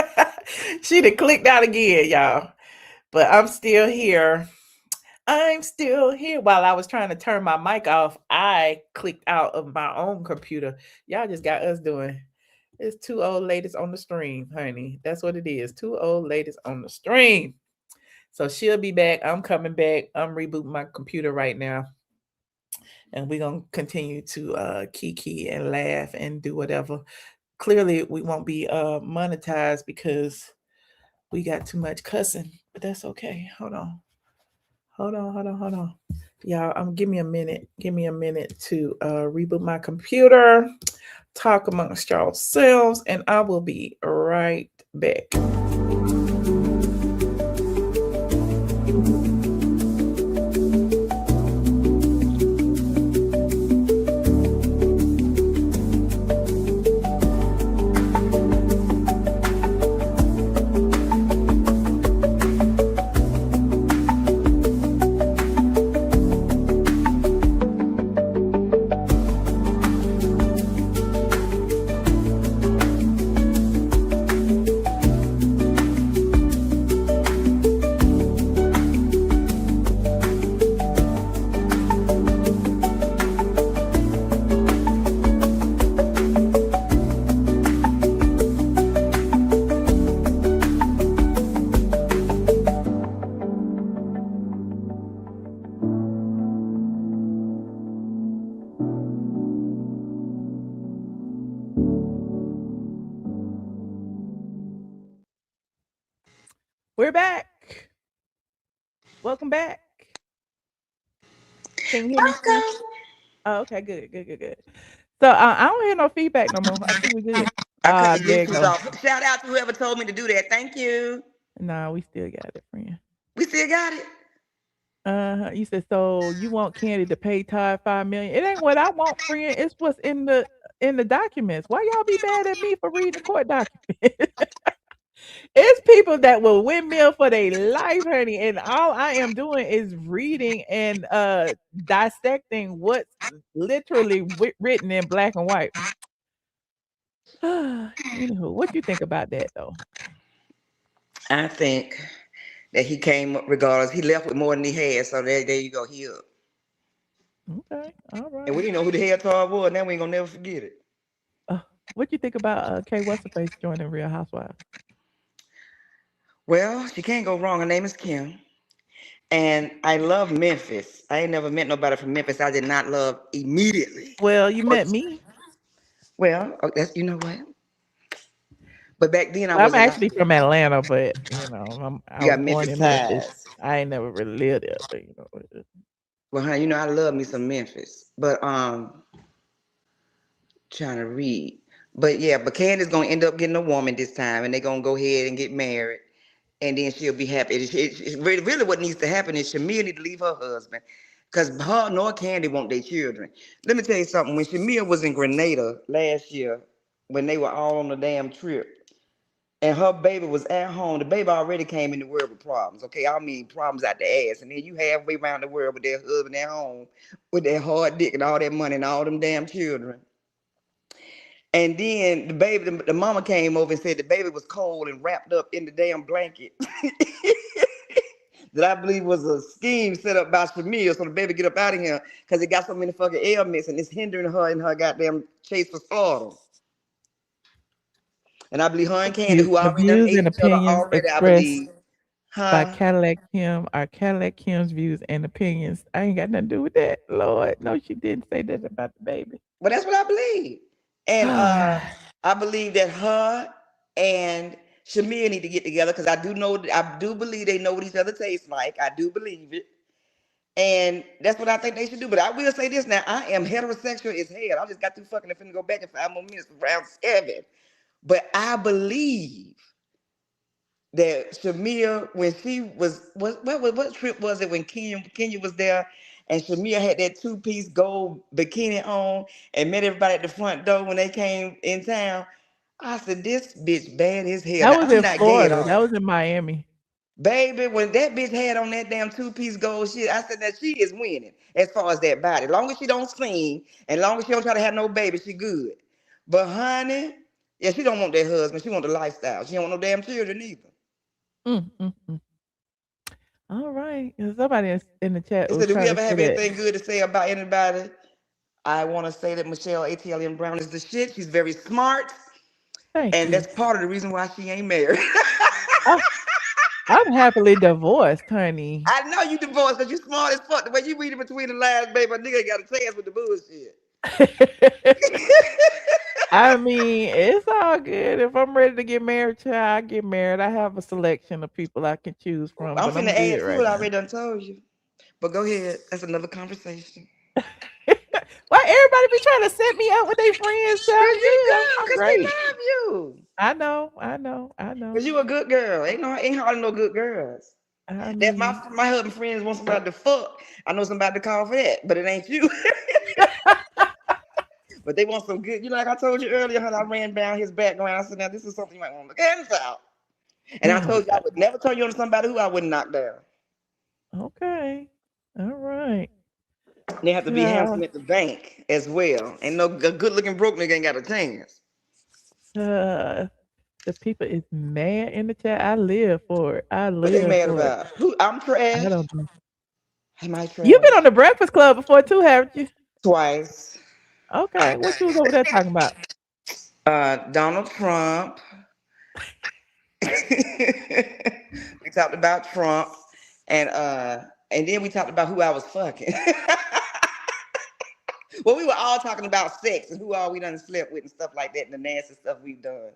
She done clicked out again, y'all. But I'm still here. I'm still here. While I was trying to turn my mic off, I clicked out of my own computer. Y'all just got us doing. It's two old ladies on the stream, honey. That's what it is. Two old ladies on the stream. So she'll be back. I'm coming back. I'm rebooting my computer right now. And we're going to continue to kiki and laugh and do whatever. Clearly, we won't be monetized because we got too much cussing. But that's okay. Hold on. Hold on, hold on, hold on. Y'all, give me a minute. Give me a minute to reboot my computer, talk amongst yourselves, and I will be right back. We're back. Welcome back. Can you hear me still? Welcome. Oh, okay, good, good, good, good. So I don't hear no feedback no more. I think we're good. I cut the There you Bluetooth go. off. Shout out to whoever told me to do that. Thank you. Nah, we still got it, friend. We still got it. You said so you want Kandi to pay Todd $5 million. It ain't what I want, friend. It's what's in the in the documents. Why y'all be mad at me for reading the court document? It's people that will windmill for their life, honey, and all I am doing is reading and dissecting what's literally written in black and white. Anywho, what you think about that though? I think that he came up regardless. He left with more than he had, so there you go. He up. Okay, all And we right. didn't know who the hell Todd was. Now we ain't gonna never forget it. What you think about Kay What's her face joining Real Housewives? Well, she can't go wrong. Her name is Kim. And I love Memphis. I ain't never met nobody from Memphis I did not love immediately. Well, you Or- met me. Well, that's you know what? But back then I I'm wasn't like actually that. from Atlanta, but I You was got born Memphis in Memphis. ties. I ain't never really lived there, but Well, honey, I love me some Memphis. But trying to read. But yeah, but Candace gonna end up getting a woman this time, and they're gonna go ahead and get married, and then she'll be happy. Really what needs to happen is Shamia need to leave her husband, because her nor Candy want their children. Let me tell you something. When Shamia was in Grenada last year, when they were all on the damn trip, and her baby was at home, the baby already came in the world with problems. Okay, I mean problems out the ass, and then you halfway around the world with their husband at home, with their hard dick and all that money and all them damn children. And then the baby, the mama came over and said the baby was cold and wrapped up in the damn blanket. That I believe was a scheme set up by Shamil so the baby get up out of here because it got so many fucking ailments and it's hindering her in her goddamn chase for stardom. And I believe her and Candy, who the already done views ate and each other opinions already, I expressed believe. by Huh? Cadillac Kim are Cadillac Kim's views and opinions. I ain't got nothing to do with that. Lord, no, she didn't say that about the baby. But that's what I believe. And I believe that her and Shamir need to get together because I do believe they know what each other tastes like. I do believe it. And that's what I think they should do. But I will say this now, I am heterosexual as hell. I just got through fucking and finna go back in 5 more minutes for round 7. But I believe that Shamia, when she was what trip was it when Kenya was there and Shamia had that two-piece gold bikini on and met everybody at the front door when they came in town. I said, this bitch bad as hell. that Now was I'm in not gay at Florida. That all. was in Miami. Baby, when that bitch had on that damn two-piece gold shit, I said that she is winning as far as that body. Long as she don't sing and long as she don't try to have no baby, she good. But honey, yeah, she don't want that husband. She want the lifestyle. She don't want no damn children either. Mm, mm, mm. All right. And somebody in the chat And was so, do we trying to ever say have that. anything good to say about anybody? I want to say that Michelle ATLM Brown is the shit. She's very smart, Thank and you. that's part of the reason why she ain't married. Oh, I'm happily divorced, honey. I know you divorced because you smart as fuck. The way you read it between the lines, baby, a nigga ain't got a chance with the bullshit. I mean, it's all good. If I'm ready to get married, child, I get married. I have a selection of people I can choose from, I'm but I'm finna good add to right it. I now. already done told you. But go ahead. That's another conversation. Why everybody be trying to set me up with their friends? Child, Cause I'm you good. good. I'm Cause we great. love you. I know. I know. I know. Cause you a good girl. Ain't hardly no good girls. I That mean, my husband friends want somebody to fuck. I know somebody to call for that, but it ain't you. But they want some good. You know, like I told you earlier, how I ran down his background. I said, now this is something you might want to look at out. And I oh told you I God. would never turn you on to somebody who I wouldn't knock down. Okay. All right. They have to be Yeah. handsome at the bank as well. And no good looking broke nigga ain't got a chance. Uh, the people is mad in the chat. I live for it. I What they live mad for it. about? Who I'm I trash? don't know. Am I You've been trash? on the Breakfast Club before too, haven't you? Twice. Okay. What you was over there talking about? Donald Trump. We talked about Trump, and then we talked about who I was fucking. Well, we were all talking about sex and who all we done slept with and stuff like that, and the nasty stuff we've done.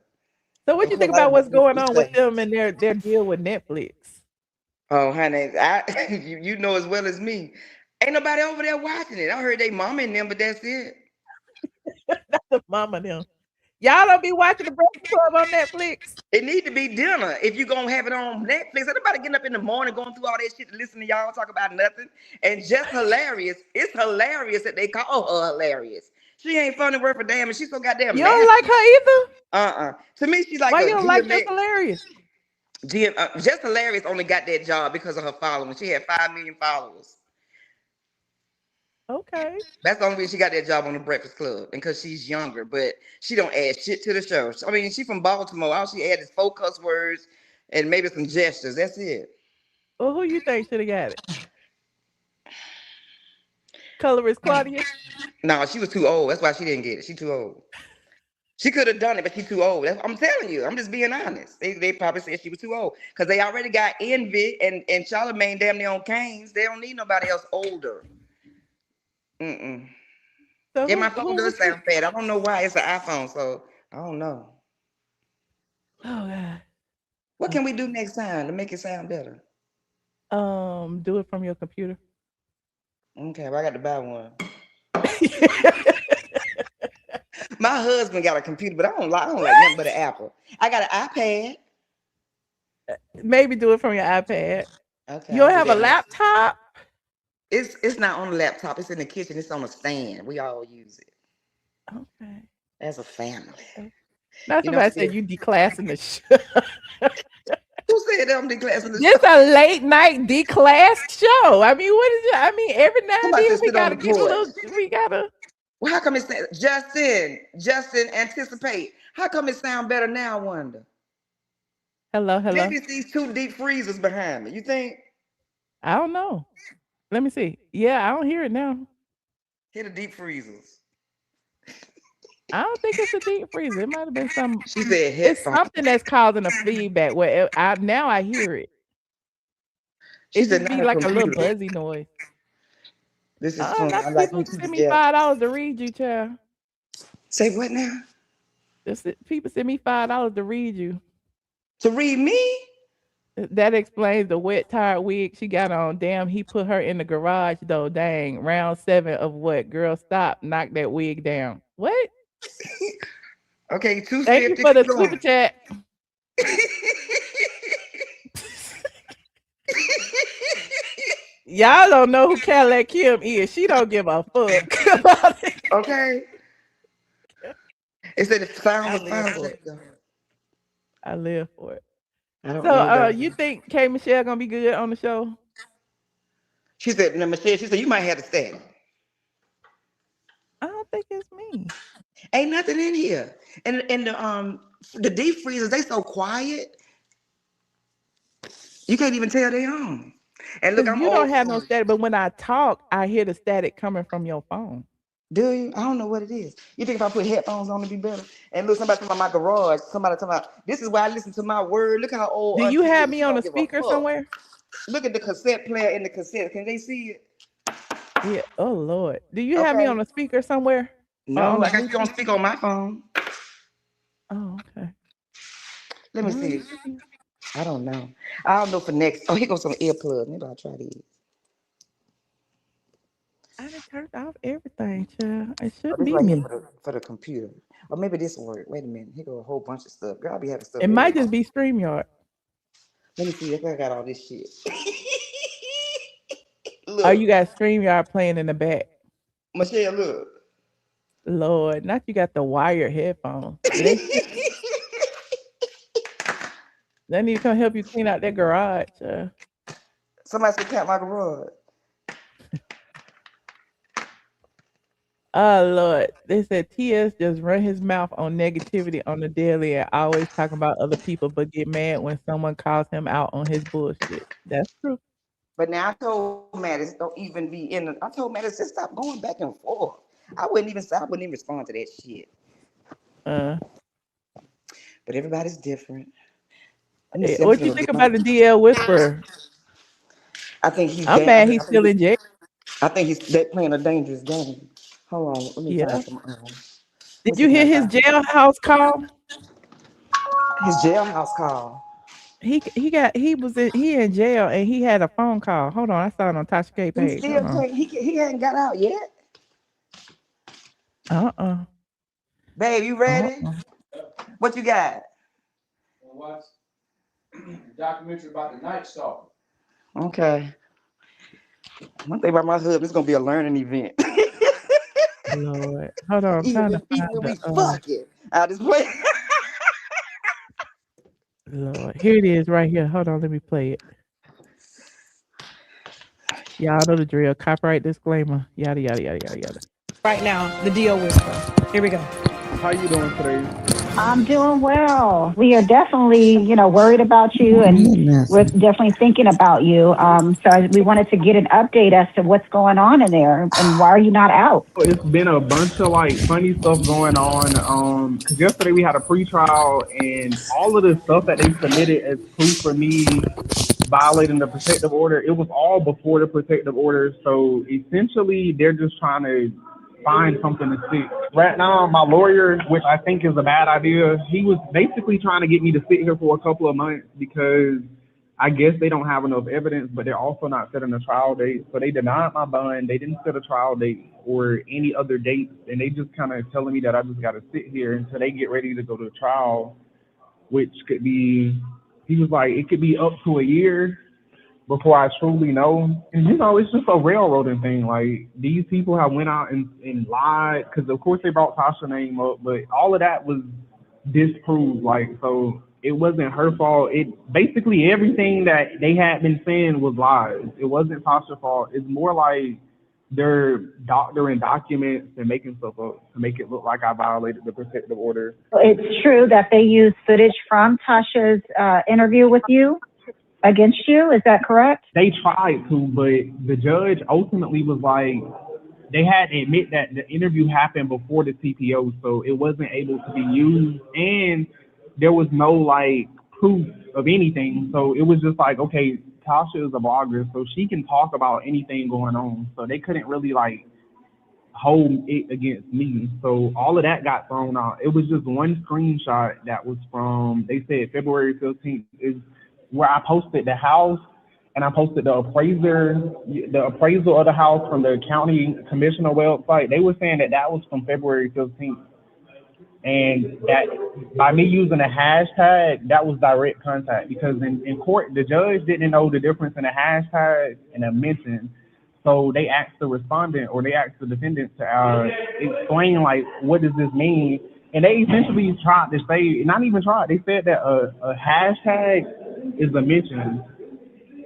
So what Of you course, think I about didn't have what's anything going to on with say. them and their deal with Netflix? Oh, honey, you know as well as me. Ain't nobody over there watching it. I heard they mama in them, but that's it. Not the mama them. Y'all don't be watching the Breakfast Club on Netflix. It need to be dinner if you gonna have it on Netflix. Ain't nobody getting up in the morning going through all that shit to listen to y'all talk about nothing. And just hilarious. It's hilarious that they call her hilarious. She ain't funny worth a damn, and she's so goddamn You don't nasty. like her either? To me, she's like Why you a don't like Just Hilarious? Just Hilarious only got that job because of her following. She had 5 million followers. Okay. That's the only reason she got that job on the Breakfast Club, and because she's younger, but she don't add shit to the show. I mean, she from Baltimore. All she added is 4 cuss words and maybe some gestures. That's it. Well, who you think should have got it? Colorist Claudia? No, she was too old. That's why she didn't get it. She too old. She could have done it, but she's too old. I'm telling you. I'm just being honest. They probably said she was too old because they already got Envy and Charlamagne damn near on Canes. They don't need nobody else older. Mm-mm. So Yeah, my phone who does was you? sound bad. I don't know why. It's an iPhone, so I don't know. Oh God. What can we do next time to make it sound better? Do it from your computer. Okay, well, I got to buy one. My husband got a computer, but I don't like nothing but an Apple. I got an iPad. Maybe do it from your iPad. Okay, You don't I'll have do a that. laptop? It's not on the laptop. It's in the kitchen. It's on a stand. We all use it Okay. as a family. Now You know, somebody said you declassing the show. who said that I'm declassing the This show? a late night declassed show. I mean, what is it? I mean, every now and Somebody then said we sit on gotta the get a porch. little. We gotta. Well, how come it sound, Justin, anticipate? How come it sound better now? I wonder. Hello. Maybe it's these 2 deep freezers behind me. You think? I don't know. Let me see. Yeah, I don't hear it now. Hit the deep freezers. I don't think it's a deep freezer. It might have been some. She said It's headphones. something that's causing a feedback. Where now I hear it. She It said just not be her like a little computer. buzzy noise. This is fun. Not I the like people when who people send me jealous. $5 to read you, child. Say what now? People send me $5 to read you. To read me? That explains the wet, tired wig she got on. Damn, he put her in the garage though. Dang, round 7 of what? Girl, stop, knock that wig down. What? Okay, Thank you 250. for the Keep super going. chat. Y'all don't know who Cadillac Kim is. She don't give a fuck about it. Okay. It said the sound I was live found. for it. I live for it. I don't So, know that. you think K Michelle gonna be good on the show? She said, no, Michelle, she said, you might have to stay. I don't think it's me. Ain't nothing in here. And the deep freezers, they so quiet. You can't even tell they on. And look, Because I'm you don't old have no school. static, but when I talk, I hear the static coming from your phone. Do you? I don't know what it is. You think if I put headphones on, it'd be better? And look, somebody talking about my garage. Somebody talking about this is why I listen to my word. Look how old Do you Auntie have is. me She on don't a give a speaker fuck. somewhere? Look at the cassette player in the cassette. Can they see it? Yeah. Oh Lord. Do you have me Okay. on a speaker somewhere? Or No, on a I got you on Bluetooth? speak on my phone. Oh, okay. Let me Well, see. I don't know. I don't know for next. Oh, here goes some earplugs. Maybe I'll try these. I done turned off everything, child. It Oh, shouldn't this be right here me. for the computer. Or maybe this will work. Wait a minute. Here go a whole bunch of stuff. Girl, I be having stuff It might everywhere. just be StreamYard. Let me see if I got all this shit. Oh, Look, you got StreamYard playing in the back. Michelle, look. Lord, not you got the wired headphones. They need to come help you clean out that garage. Somebody said count my garage. Oh Lord, they said TS just run his mouth on negativity on the daily and always talk about other people, but get mad when someone calls him out on his bullshit. That's true. But now I told Mattis don't even be in the, I told Mattis just stop going back and forth. I wouldn't even respond to that shit. Uh, But everybody's different. Let me hey, see. I'm what you gonna think get my. about the DL Whisperer? I think he's I'm down. mad he's still in jail. I think he's they playing a dangerous game. Hold on. Let me Yeah. find some. Let me Did see you if I hear can his find jailhouse call? his jailhouse call. He in jail and he had a phone call. Hold on, I saw it on Tasha K He page. still Hold on. can't. He hadn't got out yet. Uh-uh. Babe, you ready? Uh-uh. What you got? Watch documentary about the Night Stalker. Okay. One thing about my husband, it's gonna be a learning event. Lord. Hold on, I'm Even trying to with feet find when we the fucking. I just play. Lord. Here it is right here. Hold on, let me play it. Y'all know the drill. Copyright disclaimer. Yada yada yada yada yada. Right now, the deal whisper. Here we go. How you doing today? I'm doing well. We are definitely, worried about you, and Goodness. we're definitely thinking about you. We wanted to get an update as to what's going on in there and why are you not out? It's been a bunch of like funny stuff going on. Cause yesterday we had a pre-trial and all of the stuff that they submitted as proof for me violating the protective order, it was all before the protective order. So essentially they're just trying to find something to stick. Right now, my lawyer, which I think is a bad idea, he was basically trying to get me to sit here for a couple of months because I guess they don't have enough evidence, but they're also not setting a trial date. So they denied my bond. They didn't set a trial date or any other dates. And they just kind of telling me that I just got to sit here until they get ready to go to trial, which could be, he was like, it could be up to a year before I truly know. And it's just a railroading thing. Like, these people have went out and lied, because of course they brought Tasha's name up, but all of that was disproved. Like, so it wasn't her fault. It basically everything that they had been saying was lies. It wasn't Tasha's fault. It's more like they're doctoring documents and making stuff up to make it look like I violated the protective order. It's true that they used footage from Tasha's interview with you against you. Is that correct? They tried to, but the judge ultimately was like, they had to admit that the interview happened before the TPO, so it wasn't able to be used, and there was no like proof of anything. So it was just like, okay, Tasha is a blogger, so she can talk about anything going on. So they couldn't really like hold it against me. So all of that got thrown out. It was just one screenshot that was from, they said February 15th is where I posted the house, and I posted the appraisal of the house from the county commissioner website. They were saying that was from February 15th. And that by me using a hashtag, that was direct contact, because in court, the judge didn't know the difference in a hashtag and a mention. So they asked the respondent, or they asked the defendant to explain, like, what does this mean? And they essentially tried to say, not even tried, they said that a hashtag is a mention.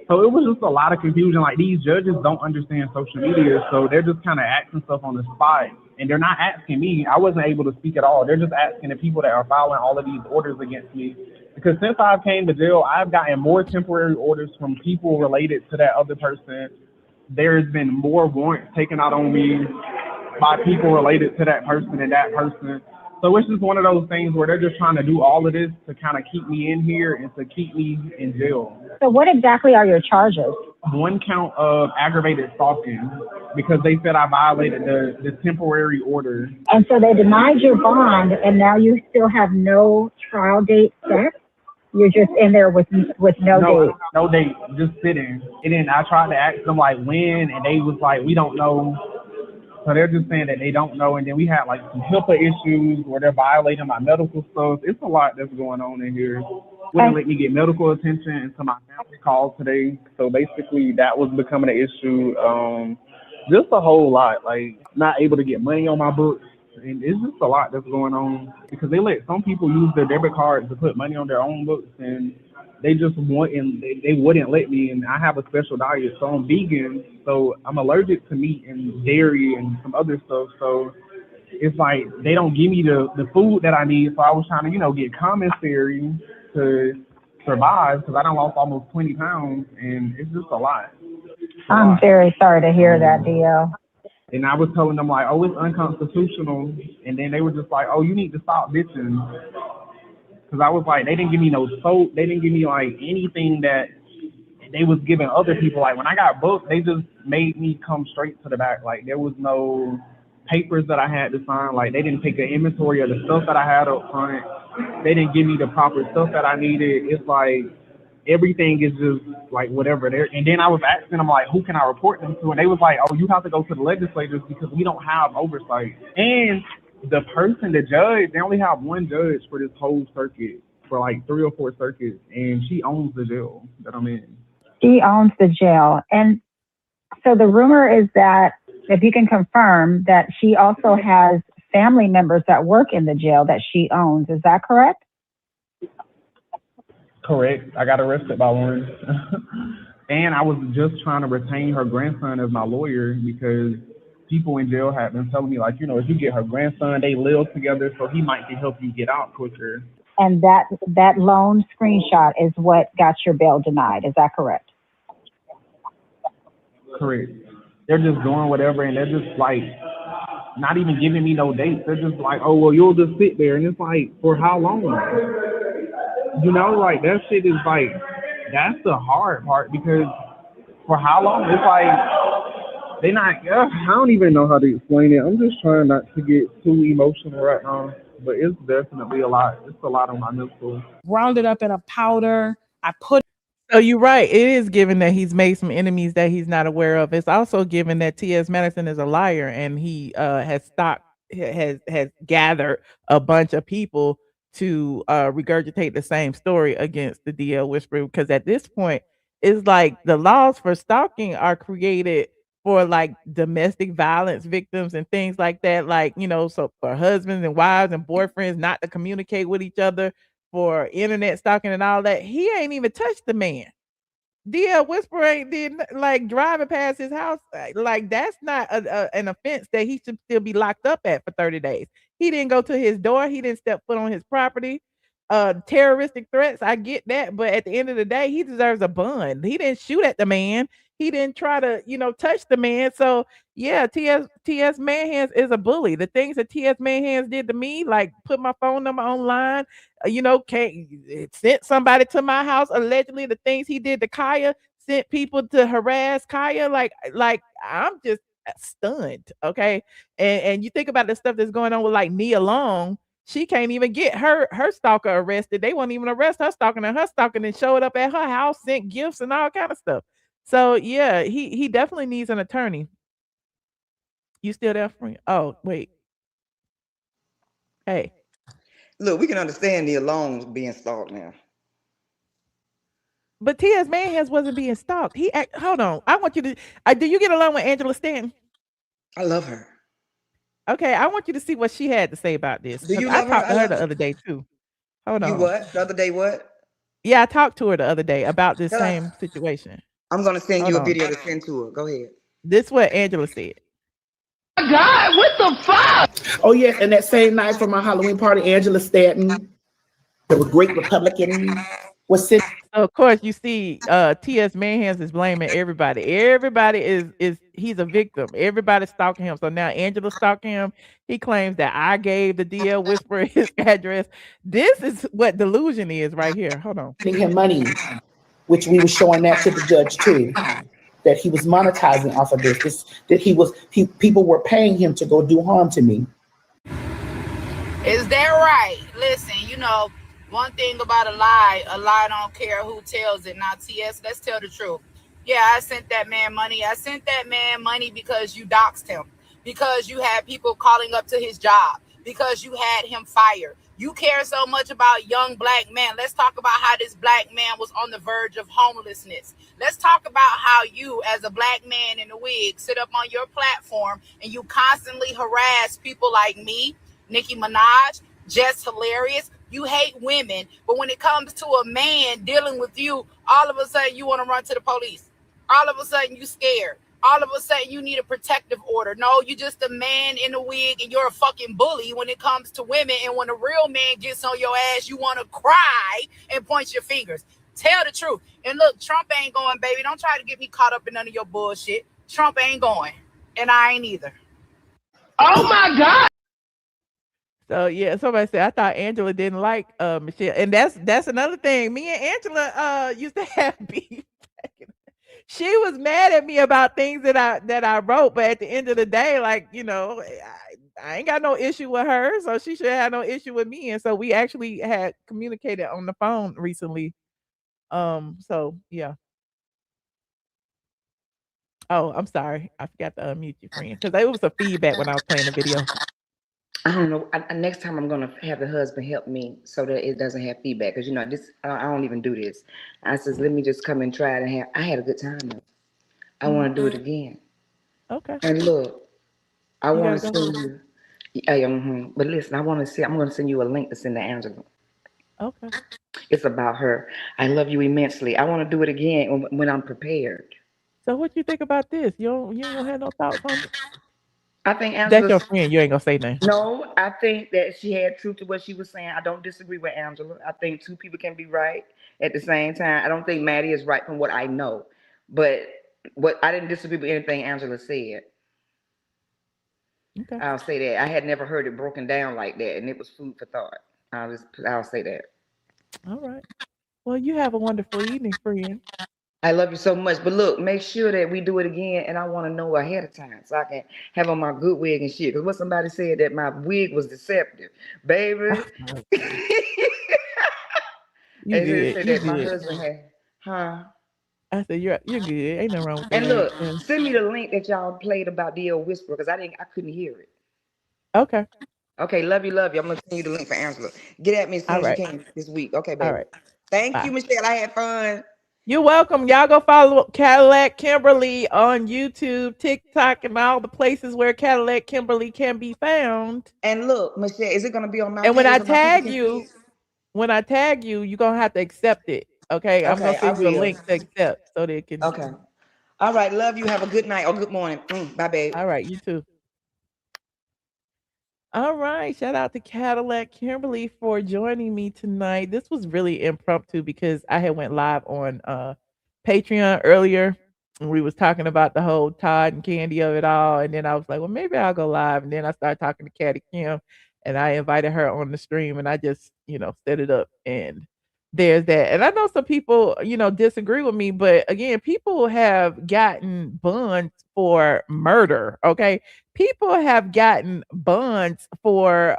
So it was just a lot of confusion. Like, these judges don't understand social media, so they're just kind of asking stuff on the spot. And they're not asking me. I wasn't able to speak at all. They're just asking the people that are filing all of these orders against me. Because since I came to jail, I've gotten more temporary orders from people related to that other person. There's been more warrants taken out on me by people related to that person and that person. So it's just one of those things where they're just trying to do all of this to kind of keep me in here and to keep me in jail. So what exactly are your charges? One count of aggravated stalking, because they said I violated the temporary order. And so they denied your bond, and now you still have no trial date set? You're just in there with no date? No date, just sitting. And then I tried to ask them, like, when, and they was like, we don't know. So they're just saying that they don't know. And then we had, like, some HIPAA issues where they're violating my medical stuff. It's a lot that's going on in here. Wouldn't let me get medical attention until my family called today. So basically that was becoming an issue. Just a whole lot, like not able to get money on my books. And it's just a lot that's going on, because they let some people use their debit cards to put money on their own books, and they just they wouldn't let me. And I have a special diet, so I'm vegan, so I'm allergic to meat and dairy and some other stuff. So it's like they don't give me the food that I need. So I was trying to, get commissary to survive, because I done lost almost 20 pounds, and it's just a lot. I'm very sorry to hear that, Dio. And I was telling them, like, oh, it's unconstitutional. And then they were just like, oh, you need to stop bitching. Because I was like, they didn't give me no soap. They didn't give me, like, anything that they was giving other people. Like, when I got booked, they just made me come straight to the back. Like, there was no papers that I had to sign. Like, they didn't take an inventory of the stuff that I had up front. They didn't give me the proper stuff that I needed. It's like everything is just like whatever there. And then I was asking them, like, who can I report them to? And they was like, oh, you have to go to the legislators because we don't have oversight. And the judge, they only have one judge for this whole circuit, for like 3 or 4 circuits, and she owns the jail that I'm in. She owns the jail. And so the rumor is that if you can confirm that she also has family members that work in the jail that she owns. Is that correct? Correct. I got arrested by one. And I was just trying to retain her grandson as my lawyer because people in jail had been telling me, like, you know, if you get her grandson, they live together, so he might can help you get out quicker. And that loan screenshot is what got your bail denied. Is that correct? Correct. They're just doing whatever, and they're just like not even giving me no dates. They're just like, oh, well, you'll just sit there, and it's like, for how long? You know, like that shit is like, that's the hard part because for how long? It's like they not. I don't even know how to explain it. I'm just trying not to get too emotional right now, but it's definitely a lot. It's a lot on my mental. Ground it up in a powder. I put. So you're right. It is given that he's made some enemies that he's not aware of. It's also given that T.S. Madison is a liar and he has gathered a bunch of people to regurgitate the same story against the DL Whisperer. Because at this point, it's like the laws for stalking are created for like domestic violence victims and things like that. Like, you know, so for husbands and wives and boyfriends not to communicate with each other, for internet stalking and all that. He ain't even touched the man. DL Whisper ain't like driving past his house. Like that's not an offense that he should still be locked up at for 30 days. He didn't go to his door. He didn't step foot on his property. Terroristic threats, I get that, but at the end of the day, he deserves a bond. He didn't shoot at the man. He didn't try to, touch the man. So yeah, TS Manhands is a bully. The things that TS Manhands did to me, like put my phone number online, it sent somebody to my house. Allegedly, the things he did to Kaya, sent people to harass Kaya. Like I'm just stunned. Okay, and you think about the stuff that's going on with like Nia Long. She can't even get her stalker arrested. They won't even arrest her stalking, and her stalking and showed up at her house, sent gifts and all kind of stuff. So yeah, he definitely needs an attorney. You still there, friend? Oh wait, hey. Look, we can understand the alone being stalked now. But T.S. Manhands wasn't being stalked. Hold on. I want you to. Do you get along with Angela Stanton? I love her. Okay, I want you to see what she had to say about this. Do you I love her? talked to I her love the her. other day too. Hold on. You what? The other day what? Yeah, I talked to her the other day about this Tell her. same situation. I'm gonna send Hold you a on. video to send to her. Go ahead. This is what Angela said. God, what the fuck? Oh yes, and that same night for my Halloween party, Angela Stanton, the great Republican, was sitting. So of course, you see, T.S. Manhands is blaming everybody. Everybody is he's a victim. Everybody's stalking him. So now Angela's stalking him. He claims that I gave the DL Whisperer his address. This is what delusion is right here. Hold on. Giving him money, which we were showing that to the judge too, that he was monetizing off of this. People were paying him to go do harm to me. Is that right? Listen, one thing about a lie don't care who tells it. Now, TS, let's tell the truth. Yeah, I sent that man money. I sent that man money because you doxed him, because you had people calling up to his job, because you had him fired. You care so much about young black men. Let's talk about how this black man was on the verge of homelessness. Let's talk about how you, as a black man in a wig, sit up on your platform and you constantly harass people like me, Nicki Minaj, Just Hilarious. You hate women, but when it comes to a man dealing with you, all of a sudden you want to run to the police. All of a sudden you scared. All of a sudden you need a protective order. No, you're just a man in a wig and you're a fucking bully when it comes to women. And when a real man gets on your ass, you want to cry and point your fingers. Tell the truth. And look, Trump ain't going, baby. Don't try to get me caught up in none of your bullshit. Trump ain't going. And I ain't either. Oh my God. So yeah, somebody said I thought Angela didn't like Michelle, and that's another thing. Me and Angela used to have beef. She was mad at me about things that I wrote, but at the end of the day, like I ain't got no issue with her, so she should have no issue with me. And so we actually had communicated on the phone recently. So yeah. Oh, I'm sorry, I forgot to unmute your friend because it was a feedback when I was playing the video. I don't know. Next time I'm gonna have the husband help me so that it doesn't have feedback. Because this, I don't even do this. I says, let me just come and try it. I had a good time though. I want to do it again. Okay. And look, I You want gotta to go. send you. But listen, I want to see. I'm going to send you a link to send to Angela. Okay. It's about her. I love you immensely. I want to do it again when I'm prepared. So what you think about this? You ain't gonna have no thoughts on it? I think That's Angela. your friend. You ain't gonna say nothing. No, I think that she had truth to what she was saying. I don't disagree with Angela. I think two people can be right at the same time. I don't think Maddie is right from what I know, but what I didn't disagree with anything Angela said. Okay. I'll say that I had never heard it broken down like that, and it was food for thought. I'll say that. All right. Well, you have a wonderful evening, friend. I love you so much, but look, make sure that we do it again, and I want to know ahead of time so I can have on my good wig and shit. Because what somebody said that my wig was deceptive, baby. You And they good. said You that my good. husband had, huh? I said you're good. Ain't nothing wrong with that And wig. look, Yeah. send me the link that y'all played about DL Whisper because I couldn't hear it. Okay. Okay, love you, love you. I'm gonna send you the link for Angela. Get at me as soon All as you right. can this week. Okay, All baby. right. Thank you, Bye. Michelle. I had fun. You're welcome. Y'all go follow Cadillac Kimberly on YouTube, TikTok, and all the places where Cadillac Kimberly can be found. And look, Michelle, is it gonna be on my And when page I so my people tag can see it? you, you're gonna have to accept it. Okay. I'm Okay, gonna I send you a will. link to accept so they can. Okay. All right, love you. Have a good night or good morning. Bye, babe. All right, you too. All right. Shout out to Cadillac Kimberly for joining me tonight. This was really impromptu because I had went live on Patreon earlier. And we was talking about the whole Todd and Kandi of it all. And then I was like, well, maybe I'll go live. And then I started talking to Caddy Kim and I invited her on the stream and I just, set it up and there's that. And I know some people, disagree with me, but again, people have gotten bonds for murder. Okay, people have gotten bonds for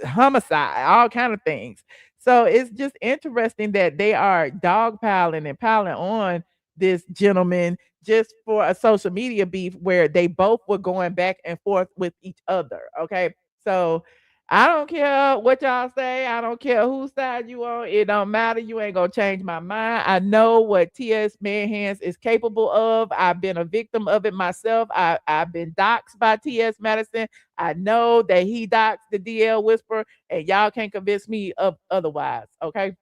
homicide, all kind of things. So it's just interesting that they are dogpiling and piling on this gentleman just for a social media beef where they both were going back and forth with each other. Okay, so I don't care what y'all say. I don't care whose side you on. It don't matter. You ain't gonna change my mind. I know what T.S. Manhands is capable of. I've been a victim of it myself. I've been doxxed by T.S. Madison. I know that he doxed the DL Whisper, and y'all can't convince me of otherwise. Okay.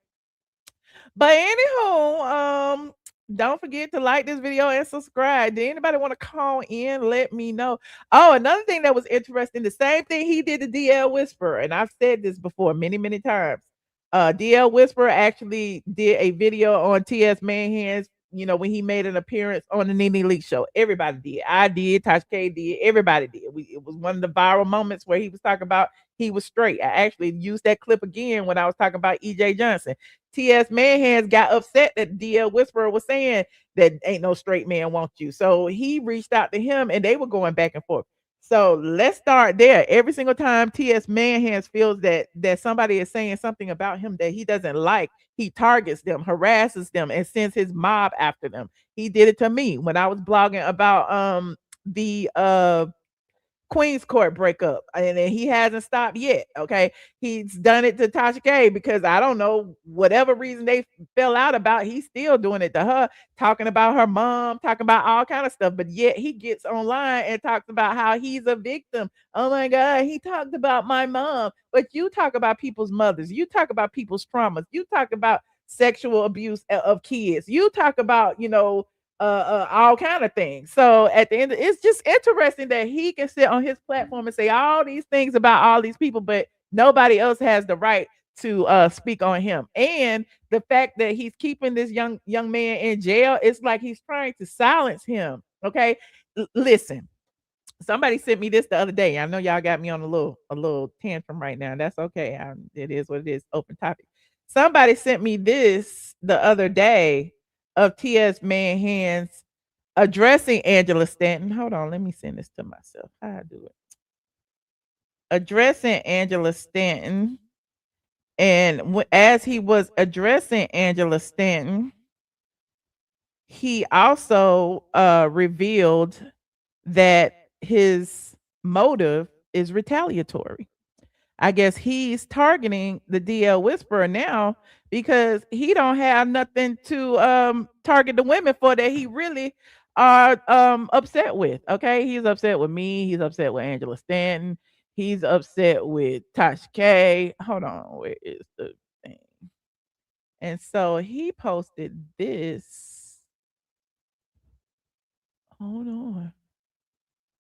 But anywho, don't forget to like this video and subscribe. Did anybody want to call in? Let me know. Oh, another thing that was interesting, the same thing he did to DL Whisper, and I've said this before many, many times. DL Whisper actually did a video on TS Manhands, when he made an appearance on the Nene Leakes show. Everybody did. I did, Tosh K did, everybody did. It was one of the viral moments where he was talking about he was straight. I actually used that clip again when I was talking about EJ Johnson. T.S. Manhands got upset that DL Whisperer was saying that ain't no straight man want you. So he reached out to him and they were going back and forth. So let's start there. Every single time T.S. Manhands feels that somebody is saying something about him that he doesn't like, he targets them, harasses them, and sends his mob after them. He did it to me when I was blogging about the Queen's Court breakup, and he hasn't stopped yet. Okay, he's done it to Tasha K because I don't know whatever reason they fell out about. He's still doing it to her, talking about her mom, talking about all kind of stuff. But yet he gets online and talks about how he's a victim. Oh my God, he talked about my mom. But you talk about people's mothers. You talk about people's traumas. You talk about sexual abuse of kids. You talk about all kind of things. So at the end, it's just interesting that he can sit on his platform and say all these things about all these people, but nobody else has the right to speak on him. And the fact that he's keeping this young man in jail, it's like he's trying to silence him. Okay, listen. Somebody sent me this the other day. I know y'all got me on a little tantrum right now. That's okay. It is what it is. Open topic. Somebody sent me this the other day of T.S. Manhands addressing Angela Stanton. Hold on, let me send this to myself. How I do it? Addressing Angela Stanton, and as he was addressing Angela Stanton, he also revealed that his motive is retaliatory. I guess he's targeting the DL Whisperer now because he don't have nothing to target the women for that he really are upset with. Okay, he's upset with me. He's upset with Angela Stanton. He's upset with Tasha K. Hold on, where is the thing? And so he posted this. Hold on.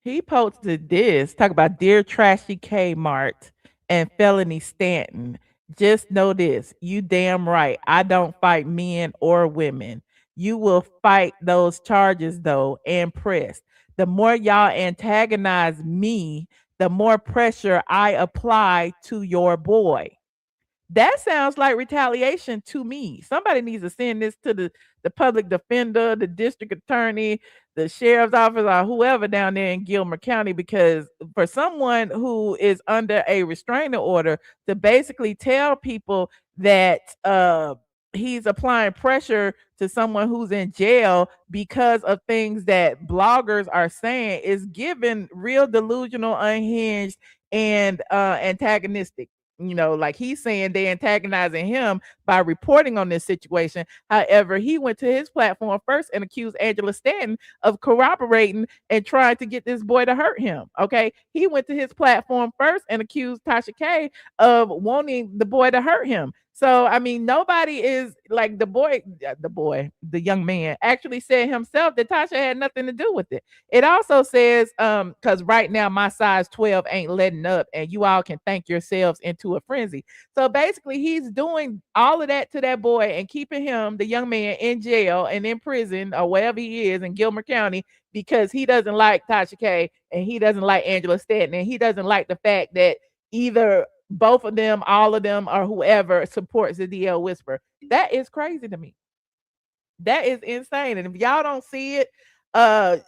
He posted this, talk about Dear Trashy Kmart and Felony Stanton. Just know this, you damn right. I don't fight men or women. You will fight those charges though and press. The more y'all antagonize me, the more pressure I apply to your boy. That sounds like retaliation to me. Somebody needs to send this to the public defender, the district attorney, the sheriff's office, or whoever down there in Gilmer County, because for someone who is under a restraining order to basically tell people that he's applying pressure to someone who's in jail because of things that bloggers are saying is given real delusional, unhinged, and antagonistic. Like he's saying they antagonizing him by reporting on this situation. However, he went to his platform first and accused Angela Stanton of corroborating and trying to get this boy to hurt him. Okay. He went to his platform first and accused Tasha K of wanting the boy to hurt him. So I mean, nobody is like the young man actually said himself that Tasha had nothing to do with it. It also says, because right now my size 12 ain't letting up, and you all can thank yourselves into a frenzy. So basically, he's doing all of that to that boy and keeping him, the young man, in jail and in prison or wherever he is in Gilmer County because he doesn't like Tasha K and he doesn't like Angela Stanton and he doesn't like the fact that either both of them, all of them, or whoever supports the DL Whisper. That is crazy to me. That is insane. And if y'all don't see it, uh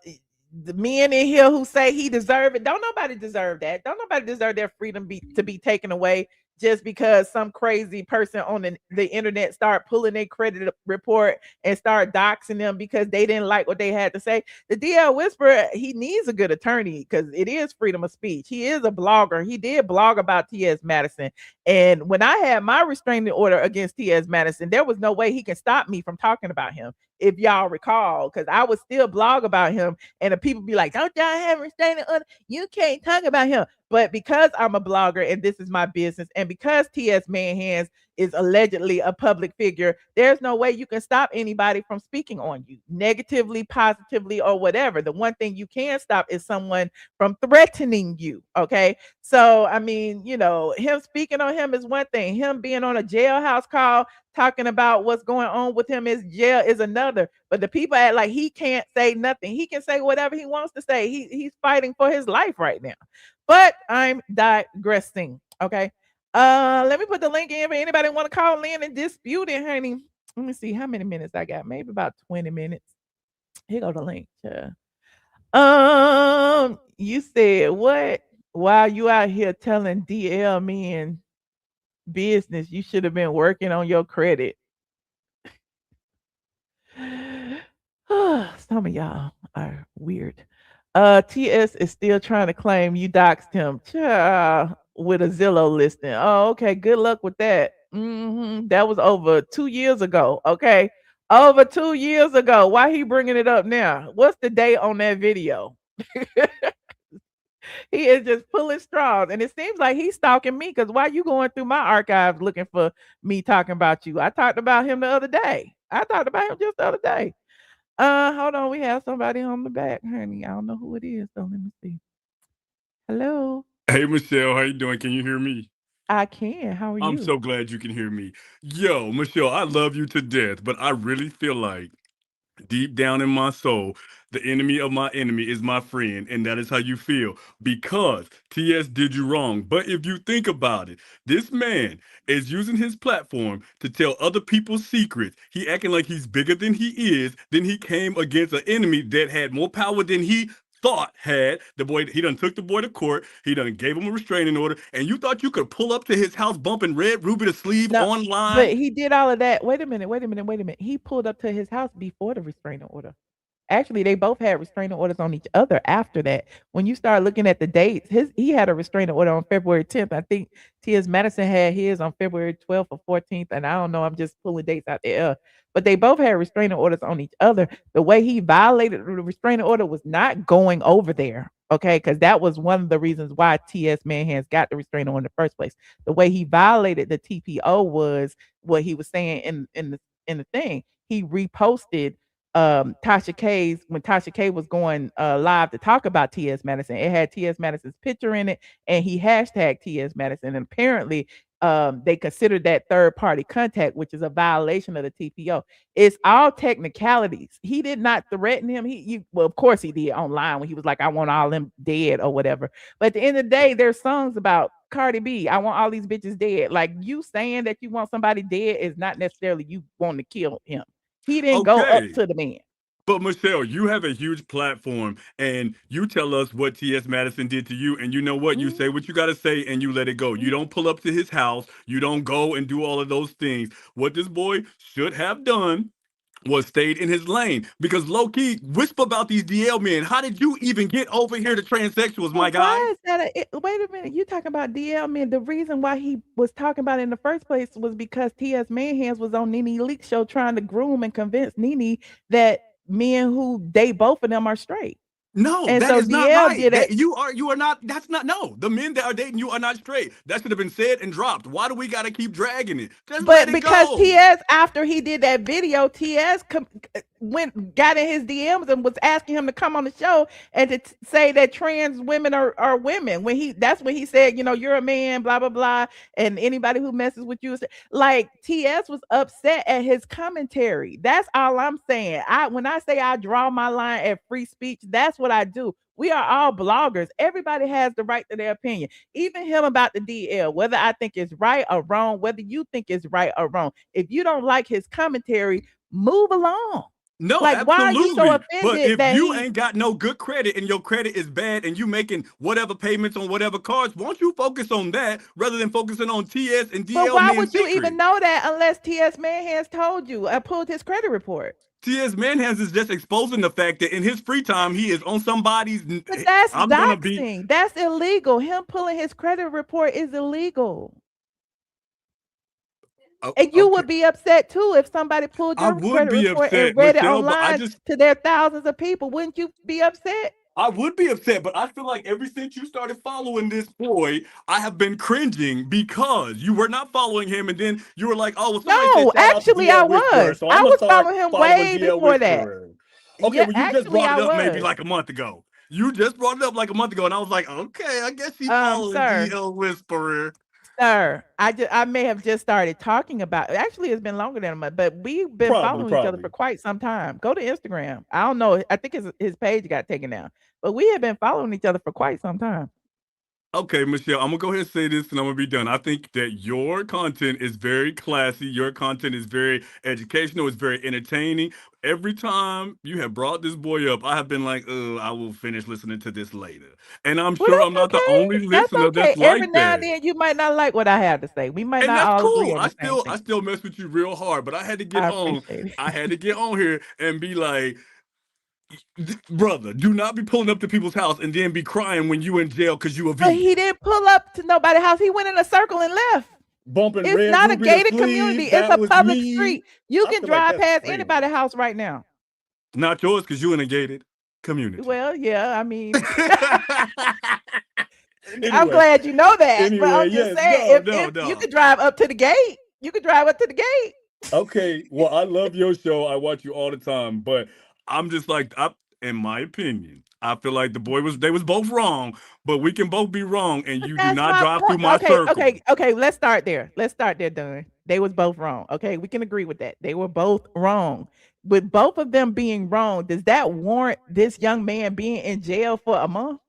the men in here who say he deserve it, don't nobody deserve that. Don't nobody deserve their freedom to be taken away just because some crazy person on the internet start pulling their credit report and start doxing them because they didn't like what they had to say. The DL Whisperer, he needs a good attorney because it is freedom of speech. He is a blogger. He did blog about T.S. Madison. And when I had my restraining order against T.S. Madison, there was no way he can stop me from talking about him, if y'all recall, because I would still blog about him and the people be like, don't y'all have restraining order? You can't talk about him. But because I'm a blogger and this is my business, and because T.S. Manhands is allegedly a public figure, there's no way you can stop anybody from speaking on you negatively, positively, or whatever. The one thing you can stop is someone from threatening you. Okay. So, I mean, him speaking on him is one thing. Him being on a jailhouse call talking about what's going on with him is jail is another. But the people act like he can't say nothing. He can say whatever he wants to say. He's fighting for his life right now. But I'm digressing. Okay. Let me put the link in for anybody want to call in and dispute it, honey. Let me see how many minutes I got. Maybe about 20 minutes. Here go the link. You said what? While you out here telling DL men business, you should have been working on your credit. Some of y'all are weird. TS is still trying to claim you doxed him. Child, with a Zillow listing. Oh, okay. Good luck with that. That was over 2 years ago. Okay. Over 2 years ago. Why he bringing it up now? What's the date on that video? He is just pulling straws. And it seems like he's stalking me because why you going through my archives looking for me talking about you? I talked about him the other day. I talked about him just the other day. Hold on. We have somebody on the back, honey. I don't know who it is, so let me see. Hello. Hey, Michelle, how you doing? Can you hear me? I can. How are I'm you? so glad you can hear me. Yo, Michelle, I love you to death, but I really feel like deep down in my soul, the enemy of my enemy is my friend, and that is how you feel because TS did you wrong. But if you think about it, this man is using his platform to tell other people's secrets. He acting like he's bigger than he is. Then he came against an enemy that had more power than he thought had. The boy, he done took the boy to court. He done gave him a restraining order, and you thought you could pull up to his house bumping Red Ruby to sleeve No, online. but he did all of that. Wait a minute. He pulled up to his house before the restraining order. Actually, they both had restraining orders on each other after that. When you start looking at the dates, he had a restraining order on February 10th. I think T.S. Madison had his on February 12th or 14th, and I don't know. I'm just pulling dates out there. But they both had restraining orders on each other. The way he violated the restraining order was not going over there. Okay, because that was one of the reasons why T.S. Manhands got the restraining order in the first place. The way he violated the TPO was what he was saying in the thing. He reposted Tasha K's when Tasha K was going live to talk about T.S. Madison. It had T.S. Madison's picture in it, and he hashtagged T.S. Madison. And apparently, they considered that third party contact, which is a violation of the TPO. It's all technicalities. He did not threaten him. Well, of course he did online when he was like, "I want all them dead" or whatever. But at the end of the day, there's songs about Cardi B. I want all these bitches dead. Like, you saying that you want somebody dead is not necessarily you wanting to kill him. He didn't go up Okay. to the man. But Michelle, you have a huge platform, and you tell us what T.S. Madison did to you, and you know what? You say what you got to say, and you let it go. You don't pull up to his house. You don't go and do all of those things. What this boy should have done was stayed in his lane, because low key whisper about these DL men. How did you even get over here to transsexuals, my guy? Why is that? Wait a minute. You talking about DL man? The reason why he was talking about it in the first place was because T.S. Manhands was on Nene Leak's show trying to groom and convince Nene that men who date both of them are straight. No, And that so is not DL right. did it. You are not. That's not. No, the men that are dating you are not straight. That should have been said and dropped. Why do we got to keep dragging it? Just let But it because go. T.S. after he did that video, T.S. got in his DMs and was asking him to come on the show and to say that trans women are women. That's when he said, you're a man, blah blah blah, and anybody who messes with you is like, T.S. was upset at his commentary. That's all I'm saying. When I say I draw my line at free speech, that's what I do. We are all bloggers. Everybody has the right to their opinion. Even him about the DL, whether I think it's right or wrong, whether you think it's right or wrong. If you don't like his commentary, move along. No, Like, why are you so absolutely. But offended if that you ain't got no good credit and your credit is bad and you making whatever payments on whatever cards, won't you focus on that rather than focusing on TS and But DL why men's would you secret? even know that unless T.S. Manhands told you? I pulled his credit report. T.S. Manhands is just exposing the fact that in his free time he is on somebody's. But that's I'm gonna be. doxing. That's illegal. Him pulling his credit report is illegal. And you would be upset too if somebody pulled I your would credit be report upset, and read it Michelle, but online to their thousands of people. Wouldn't you be upset? I would be upset, but I feel like ever since you started following this boy, I have been cringing because you were not following him, and then you were like, "Oh, well, somebody No, said shout out to actually, I DL Whisperer, was. so I I'm gonna was start following him following way DL before that. Whisperer." Okay, Yeah, well, you just actually, brought I it up maybe was. like a month ago. You just brought it up like a month ago, and I was like, "Okay, I guess he's following Sir, DL Whisperer." sir, I may have just started talking about. Actually, it's been longer than a month, but we've been following each other for quite some time. Go to Instagram. I don't know. I think his page got taken down, but we have been following each other for quite some time. Okay, Michelle, I'm gonna go ahead and say this and I'm gonna be done. I think that your content is very classy. Your content is very educational. It's very entertaining. Every time you have brought this boy up, I have been like, I will finish listening to this later. And I'm Well, sure I'm that's not the only okay. That's listener okay. that's Every like now and that. then, you might not like what I have to say. We might And not that's all agree cool. on I the same still thing. I still mess with you real hard, but I had to get I on. appreciate it. I had to get on here and be like, brother, do not be pulling up to people's house and then be crying when you in jail because you a But vegan. he didn't pull up to nobody's house. He went in a circle and left. Bumping It's Red not a Ruby to gated sleep. community. It's That a was public me. street. You I can feel like drive that's past crazy. anybody's house right now. Not yours, because you in a gated community. Well, yeah, I mean, I'm Anyway, glad you know that. But I'm just yes, saying, no, if you could drive up to the gate, you could drive up to the gate. Okay, well, I love your show. I watch you all the time, but I'm just like, in my opinion, I feel like they was both wrong, but we can both be wrong, and But you do that's not my drive through point. my Okay, circle. okay. Let's start there. Done. They was both wrong. Okay, we can agree with that. They were both wrong. With both of them being wrong, does that warrant this young man being in jail for a month?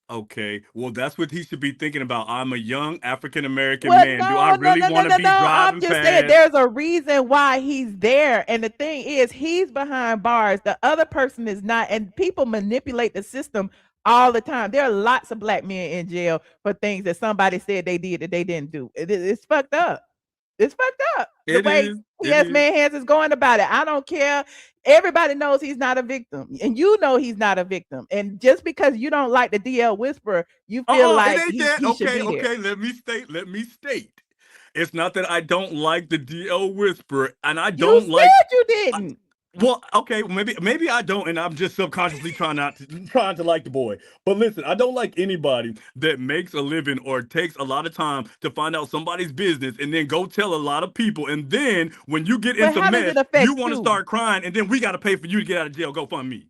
Okay, well, that's what he should be thinking about. I'm a young African American Well, man. Do I no, no, really no, no, want to no, be no. I'm driving just saying fast? there's a reason why he's there. And the thing is, he's behind bars. The other person is not. And people manipulate the system all the time. There are lots of black men in jail for things that somebody said they did that they didn't do. It's fucked up. It's fucked up. The It way is. It T.S. is. Manhands is going about it. I don't care. Everybody knows he's not a victim, and you know he's not a victim. And just because you don't like the DL Whisperer, you feel It like ain't he that. he should Okay, be there. okay. Let me state. It's not that I don't like the DL Whisperer, and I You don't like. said you I- didn't. Well, okay, maybe I don't, and I'm just subconsciously trying to like the boy. But listen, I don't like anybody that makes a living or takes a lot of time to find out somebody's business and then go tell a lot of people, and then when you get But into how does it mess, you affect want to you? start crying, and then we got to pay for you to get out of jail. Go fund me.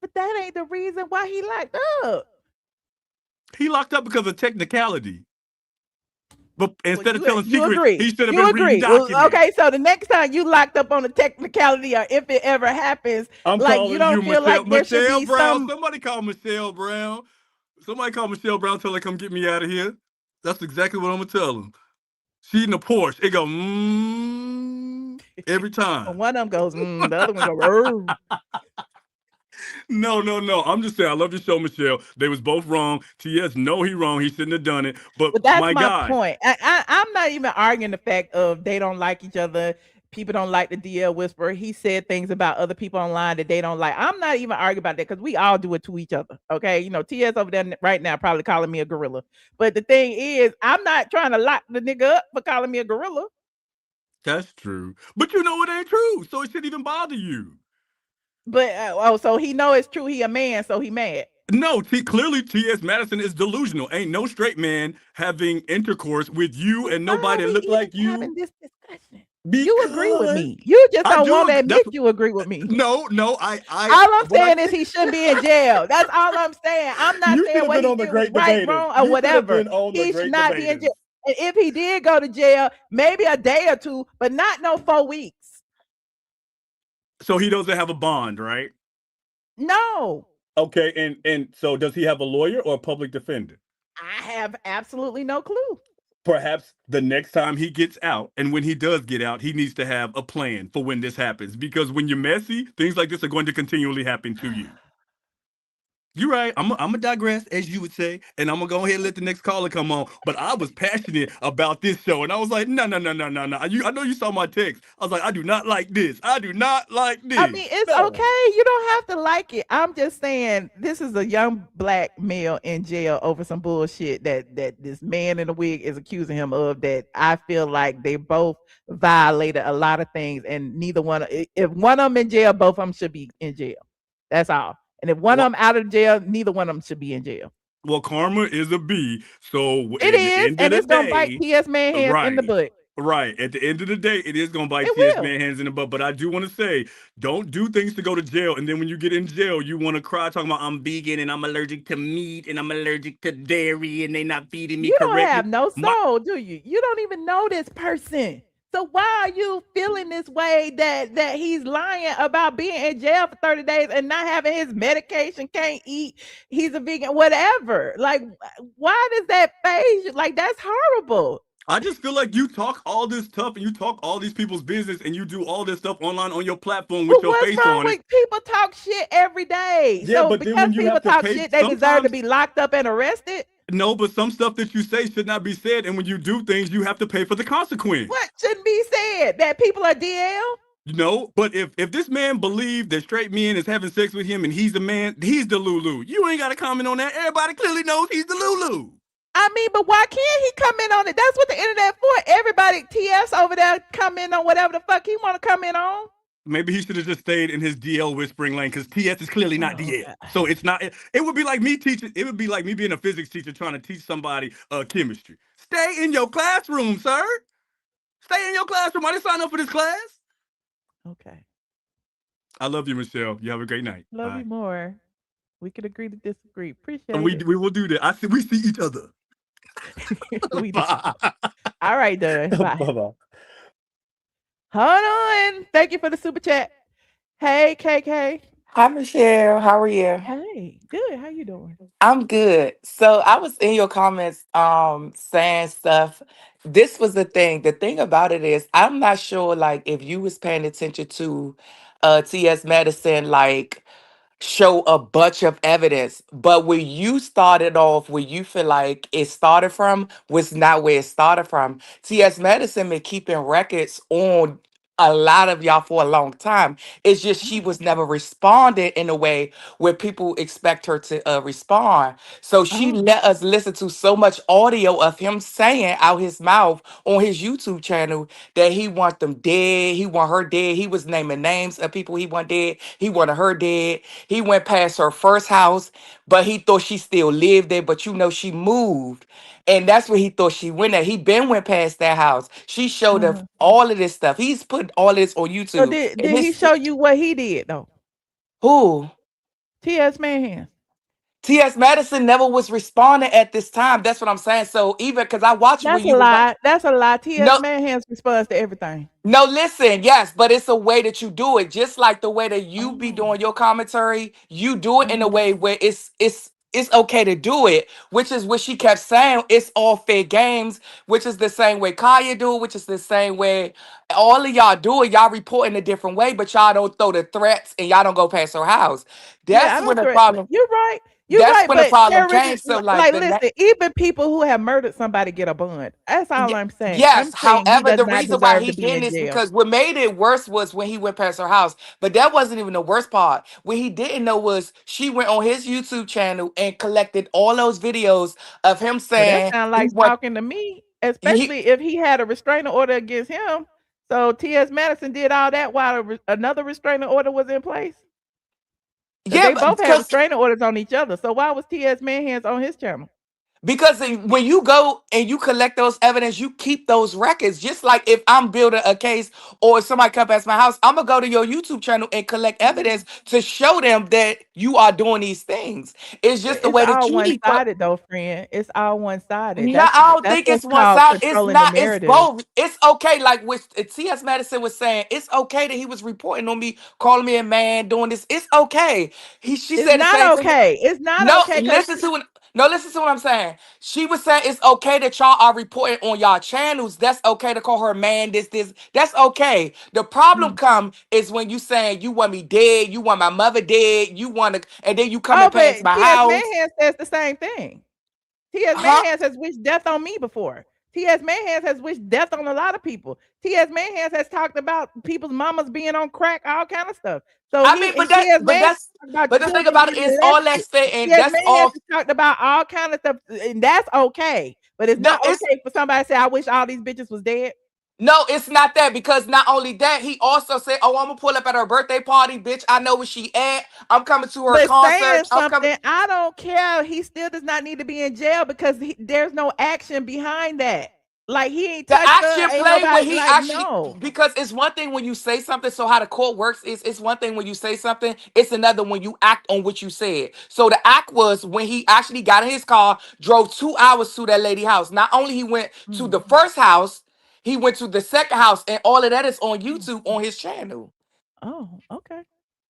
But that ain't the reason why he locked up. He locked up because of technicality. But Well, instead of telling you secrets, agree. he should have You been reading agree. Well, documents. okay, so the next time you locked up on a technicality, or if it ever happens, I'm like you calling don't you feel Michelle like there should Michelle be Brown. some. Somebody call Michelle Brown. Somebody call Michelle Brown. Tell her come get me out of here. That's exactly what I'm gonna tell them. She in the Porsche. It go every time. One of them goes, the other one goes, "Rrr." No, no, no. I'm just saying I love the show, Michelle. They was both wrong. TS, no, he wrong. He shouldn't have done it. But But that's my my guy, point. I'm not even arguing the fact of they don't like each other. People don't like the DL Whisperer. He said things about other people online that they don't like. I'm not even arguing about that because we all do it to each other. Okay. TS over there right now probably calling me a gorilla. But the thing is, I'm not trying to lock the nigga up for calling me a gorilla. that's true. But you know it ain't true. So it shouldn't even bother you. But so he know it's true. He a man, so he mad. No, clearly T.S. Madison is delusional. Ain't no straight man having intercourse with you and Why nobody are that we look even like you having this discussion? You agree with because me. You just I don't want do. to admit you agree with me. No. All I'm What I saying is he shouldn't be in jail. That's all I'm saying. I'm not you should saying have what been he on the did was Great right, Debaters. wrong, or You should have whatever. been on the He should Great not be in jail. Debaters. And if he did go to jail, maybe a day or two, but not no 4 weeks. So he doesn't have a bond, right? No, Okay, and so does he have a lawyer or a public defender? I have absolutely no clue. Perhaps the next time he gets out, and when he does get out, he needs to have a plan for when this happens. Because when you're messy, things like this are going to continually happen to you. You're right. I'm gonna digress, as you would say, and I'm gonna go ahead and let the next caller come on. But I was passionate about this show, and I was like, no, no, no, no, no, no. I know you saw my text. I was like, I do not like this. I do not like I this. mean, it's No. okay. You don't have to like it. I'm just saying this is a young black male in jail over some bullshit that this man in the wig is accusing him of, that I feel like they both violated a lot of things, and neither one, if one of them in jail, both of them should be in jail. That's all. And if one of Well, them out of jail, neither one of them should be in jail. well, karma is a B. So It at the is, end of and the it's gonna bite day, TS man hands in the right. butt. Right. At the end of the day, it is gonna bite It TS will. man hands in the butt. But I do want to say, don't do things to go to jail. And then when you get in jail, you want to cry talking about I'm vegan and I'm allergic to meat and I'm allergic to dairy and they not feeding me You don't have correctly. no My soul, do you? You don't even know this person. So why are you feeling this way that he's lying about being in jail for 30 days and not having his medication, can't eat, he's a vegan, whatever. Like, why does that phase you? Like, that's horrible. I just feel like you talk all this stuff and you talk all these people's business and you do all this stuff online on your platform with But your what's face wrong on it. with people talk shit every day? Yeah, So but then because when you people have to talk pay, shit, they deserve to sometimes be locked up and arrested? no, but some stuff that you say should not be said. And when you do things, you have to pay for the consequence. What shouldn't be said? That people are DL? But if this man believed that straight men is having sex with him and he's the man, he's the Lulu. You ain't got to comment on that. Everybody clearly knows he's the Lulu. I mean, but why can't he come in on it? That's what the internet for. Everybody, TS over there, come in on whatever the fuck he want to come in on. Maybe he should have just stayed in his DL whispering lane because TS is clearly not Oh, DL. God. So it's not. It would be like me teaching. It would be like me being a physics teacher trying to teach somebody chemistry. Stay in your classroom, sir. Stay in your classroom. I didn't sign up for this class. Okay. I love you, Michelle. You have a great night. Love you Bye. more. We could agree to disagree. And Appreciate it. we will do that. We see each other. We do. Bye. All right, done. Bye. Bye. Hold on. Thank you for the super chat. Hey, KK. Hi, Michelle. How are you? Hey, good. How you doing? I'm good. So I was in your comments saying stuff. This was the thing. The thing about it is I'm not sure like if you was paying attention to TS Medicine like show a bunch of evidence, but where you started off, where you feel like it started from was not where it started from. TS Medicine been keeping records on a lot of y'all for a long time. It's just she was never responded in a way where people expect her to respond. So she Oh, let us listen to so much audio of him saying out his mouth on his YouTube channel that he want them dead, he want her dead. He was naming names of people he want dead. He wanted her dead. He went past her first house, but he thought she still lived there. But you know she moved. And that's where he thought she went at. He been went past that house. She showed up uh-huh. all of this stuff. He's put all this on So YouTube. did And did he this show you what he did though? who? T.S. Manhans. T.S. Madison never was responding at this time. That's what I'm saying. So even because I watched when That's a you was like, lie. That's a lie. T.S. no, Manhans responds to everything. no, listen, yes, but it's a way that you do it. Just like the way that you be Oh. doing your commentary, you do it in a Uh-huh. way where it's okay to do it, which is what she kept saying. It's all fair games, which is the same way Kaya do it, which is the same way all of y'all do it. Y'all report in a different way, but y'all don't throw the threats and y'all don't go past her house. Yeah, That's I when don't the threaten. problem. You're right. You're That's right. when the But problem terrorism, came. So like like, the listen, even people who have murdered somebody get a bond. That's all I'm saying. Yes, I'm saying he however, does the not reason why deserve he to be did in this jail. because what made it worse was when he went past her house. But that wasn't even the worst part. What he didn't know was she went on his YouTube channel and collected all those videos of him Well, that saying sounds he like want talking to me, he especially if he had a restraining order against him. So T.S. Madison did all that while another restraining order was in place. Because yeah, they both had because restraining orders on each other. So why was T.S. Manhans on his channel? when you go and you collect those evidence, you keep those records. Just like if I'm building a case or if somebody come past my house, I'm gonna go to your YouTube channel and collect evidence to show them that you are doing these things. It's just the It's way that all you one be. sided though, friend. It's all one sided. No, I don't That's think it's what's one called side. It's controlling the not. It's narrative. both. It's okay. Like what T.S. Madison was saying, it's okay that he was reporting on me, calling me a man, doing this. It's okay. She It's said the not same thing. okay. It's not No, okay because listen to what. No, listen to what I'm saying. She was saying it's okay that y'all are reporting on y'all channels. That's okay to call her man. This. That's okay. The problem come is when you saying you want me dead, you want my mother dead, you want to, and then you coming oh, past but my T.S. house, Manhans says the same thing. T.S. huh? Manhans has wished death on me before. T.S. Manhans has wished death on a lot of people. T.S. Manhans has talked about people's mamas being on crack, all kind of stuff. So I he mean, and T.S. Manhans talked about but the thing children about it getting is all that molested. saying T.S. that's Manhans all. has talked about all kind of stuff, and that's okay. But it's No, not okay for somebody to say, "I wish all these bitches was dead." it's not that because not only that, he also said, "Oh, I'm gonna pull up at her birthday party, bitch. I know where she at. I'm coming to her But concert. saying I'm coming." something, I don't care. He still does not need to be in jail because there's no action behind that. Like he ain't The touched her. action Ain't play when nobody he like actually no. because it's one thing when you say something. So how the court works is it's one thing when you say something. It's another when you act on what you said. So the act was when he actually got in his car, drove 2 hours to that lady house. Not only he went to the Mm. first house, he went to the second house, and all of that is on YouTube on his channel. Oh, okay.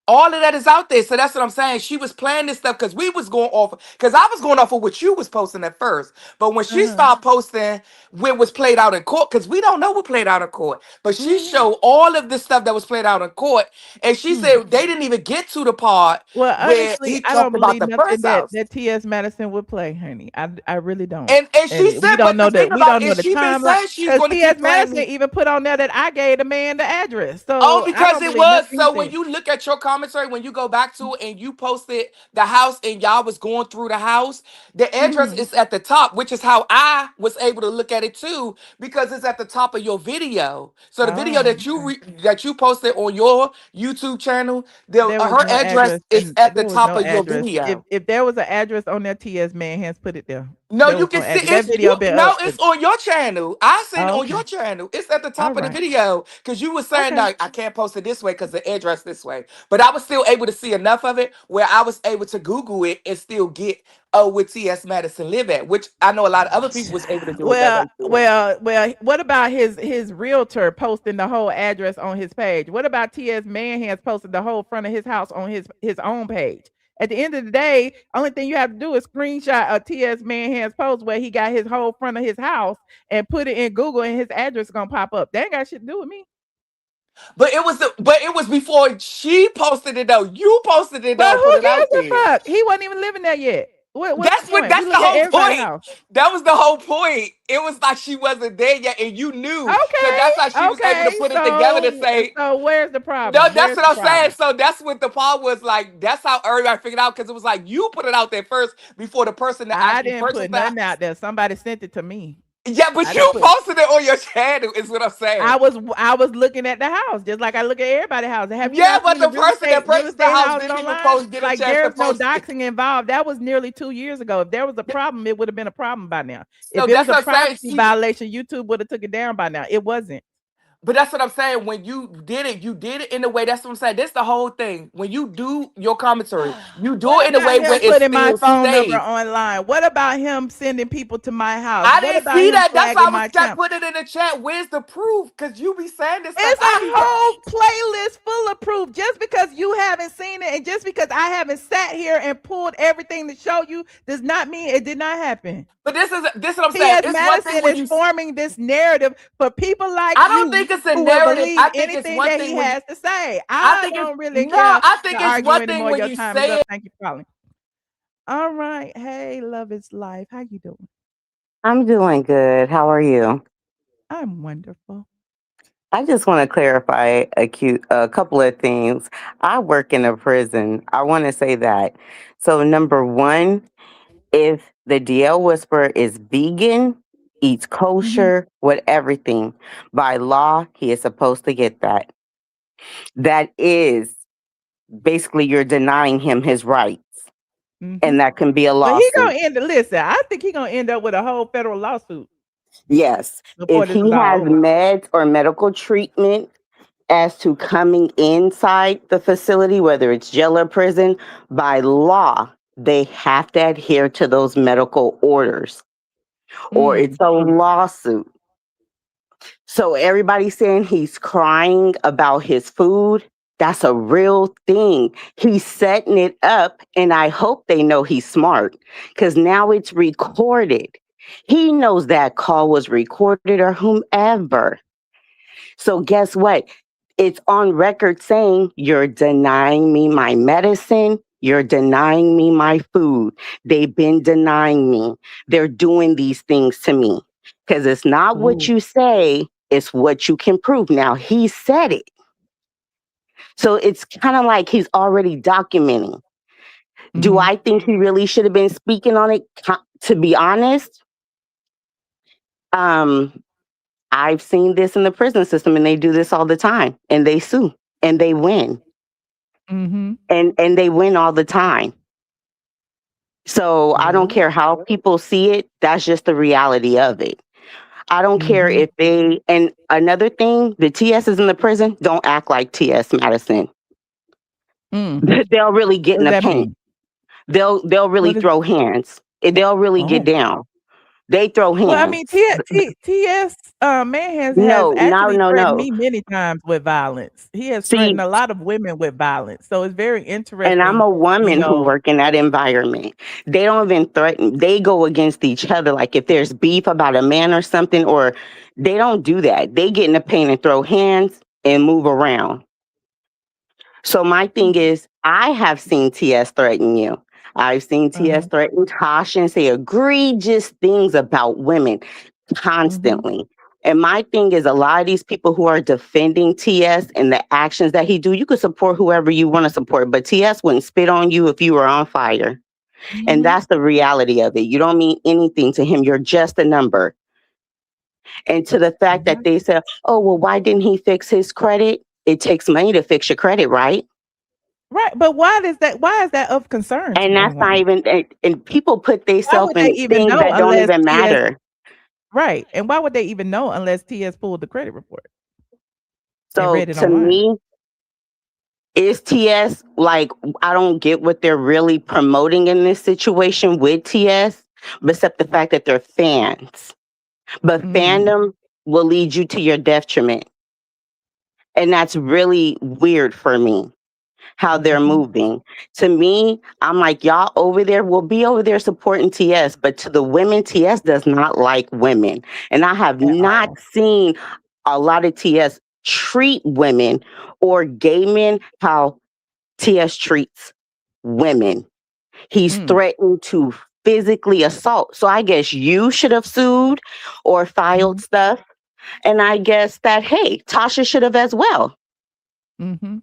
All of that is out there. So that's what I'm saying. She was playing this stuff because we was going off because I was going off of what you was posting at first. But when she Uh-huh. started posting what was played out in court, because we don't know what played out in court. But she Mhm. showed all of this stuff that was played out in court. And she Hmm. said they didn't even get to the part Well, where honestly, he I don't talked about believe the nothing first that house. T.S. Madison would play, honey. I really don't. And she And we said, don't but know the that thing we about don't it know is the she been timeline saying she's because going to T.S. keep Madison playing. even put on there that I gave the man the address. Oh, So I because don't it believe was. nothing he So when said. you look at your commentary, when you go back to it and you posted the house and y'all was going through the house, the address Mhm. is at the top, which is how I was able to look at it too, because it's at the top of your video. So the video Oh, that you okay. that you posted on your YouTube channel, There was her no address address is and at the there was top no of your address. If video. if there was an address on there, T.S. Manhans put it there. No, There you was can no see address. That video been no, up for it's on your channel. I seen it oh, on your okay. channel. It's at the All top of the right. video because you were saying Okay. like I can't post it this way because the address this way. But I was still able to see enough of it where I was able to Google it and still get where T.S. Madison live at, which I know a lot of other people was able to do it that Well, way too. well. What about his realtor posting the whole address on his page? What about T.S. Manhans posting the whole front of his house on his own page? At the end of the day, only thing you have to do is screenshot a T.S. Manhans post where he got his whole front of his house and put it in Google, and his address is gonna pop up. That ain't got shit to do with me. But it was before she posted it though. You posted it But though, put who it out gives a there. fuck? He wasn't even living there yet. What's the point? We That's the look at whole everybody's point. house. That was the whole point. It was like she wasn't there yet, and you knew. So Okay, that's how she was able to okay. put it together to say, So where's the no, problem? that's Where's what the I'm saying. problem? So that's what the part was like. That's how everybody figured out because it was like you put it out there first before the person that I actually didn't purchased put the nothing house. out there. Somebody sent it to me. Yeah, but I didn't you put. posted it on your channel, is what I'm saying. I was looking at the house just like I look at everybody's house. Have you Yeah, not but seen the the person that real purchased the estate house houses didn't even online? get a Like chance to there's no post it. doxing involved. That was nearly 2 years ago. If there was a problem, it would have been a problem by now. So If it was that's a what I'm saying. privacy violation, YouTube would have took it down by now. It wasn't. But that's what I'm saying. When you did it in a way. That's what I'm saying. This the whole thing. When you do your commentary, you do What it in a about way him where it putting my feels phone number safe. online? What about him sending people to my house? I What didn't about see him that. That's why flagging I my was kept account? putting it in the chat. Where's the proof? Because you be saying this stuff It's a everywhere. whole playlist full of proof. Just because you haven't seen it and just because I haven't sat here and pulled everything to show you does not mean it did not happen. But this is what I'm saying. T.S. It's one thing Madison when is you. forming this narrative for people like I don't you think it's a who will narrative. believe I think it's anything one that thing he when you. has to say. I I think it's don't really no. care I to think it's argue one thing anymore. when Your you time is say up. it. Thank you for calling. All right. Hey, love is life. How you doing? I'm doing good. How are you? I'm wonderful. I just want to clarify a couple of things. I work in a prison. I want to say that. So, number one, if the DL Whisperer is vegan, eats Hmm. kosher, with everything, by law, he is supposed to get that. That is basically you're denying him his rights, Hmm. and that can be a But he lawsuit. gonna end. Listen, I think he gonna end up with a whole federal lawsuit Yes, before if this he is all has over. meds or medical treatment as to coming inside the facility, whether it's jail or prison, by law, they have to adhere to those medical orders or it's Mm. a lawsuit. So everybody's saying he's crying about his food. That's a real thing. He's setting it up, and I hope they know he's smart because now it's recorded. He knows that call was recorded or whomever. So guess what? It's on record saying you're denying me my medicine. You're denying me my food. They've been denying me. They're doing these things to me because it's not what Ooh. you say, it's what you can prove. Now, he said it. So it's kind of like he's already documenting. Do Hmm. I think he really should have been speaking on it? To be honest, um, I've seen this in the prison system and they do this all the time and they sue and they win. Hmm. And they win all the time. So I don't Ooh. care how people see it, that's just the reality of it. I don't care Hmm. if they and another thing, the TSs in the prison don't act like TS Madison. Mm. They'll really get What in does the that paint. mean? They'll really What is? throw hands. They'll really get Oh. down. They throw Well, I mean, hands. TS man has No, no, actually no, threatened no. me many times with violence. He has threatened See, a lot of women with violence. So it's very and I'm interesting, a you woman who know. work in that environment. They don't even threaten. They go against each other. Like if there's beef about a man or something, or they don't do that. They get in the paint and throw hands and move around. So my thing is, I have seen TS threaten you. I've seen TS Uh-huh. threaten Tasha and say egregious things about women Mhm. constantly. And my thing is, a lot of these people who are defending TS and the actions that he do, you could support whoever you want to support, but TS wouldn't spit on you if you were on fire. And Mhm. that's the reality of it. You don't mean anything to him. You're just a number. And to the fact that Mhm. they say, oh, well, why didn't he fix his credit? It takes money to fix your credit, right? Right, but why is that of concern And to that's not anyone? even, and people put Why themselves would they in even things know that don't unless even TS matter. right, and why would they even know unless TS pulled the credit report and So read it to online? me, is TS like, I don't get what they're really promoting in this situation with TS, except the fact that they're fans. But Mm. fandom will lead you to your detriment. And that's really weird for me, how they're Mhm. moving. To me, I'm like, y'all over there will be over there supporting TS, but to the women, TS does not like women. And I have At not all. seen a lot of TS treat women or gay men how TS treats women. He's Mm. threatened to physically assault. So I guess you should have sued or filed Mhm. stuff. And I guess that, hey, Tasha should have as well. Mhm.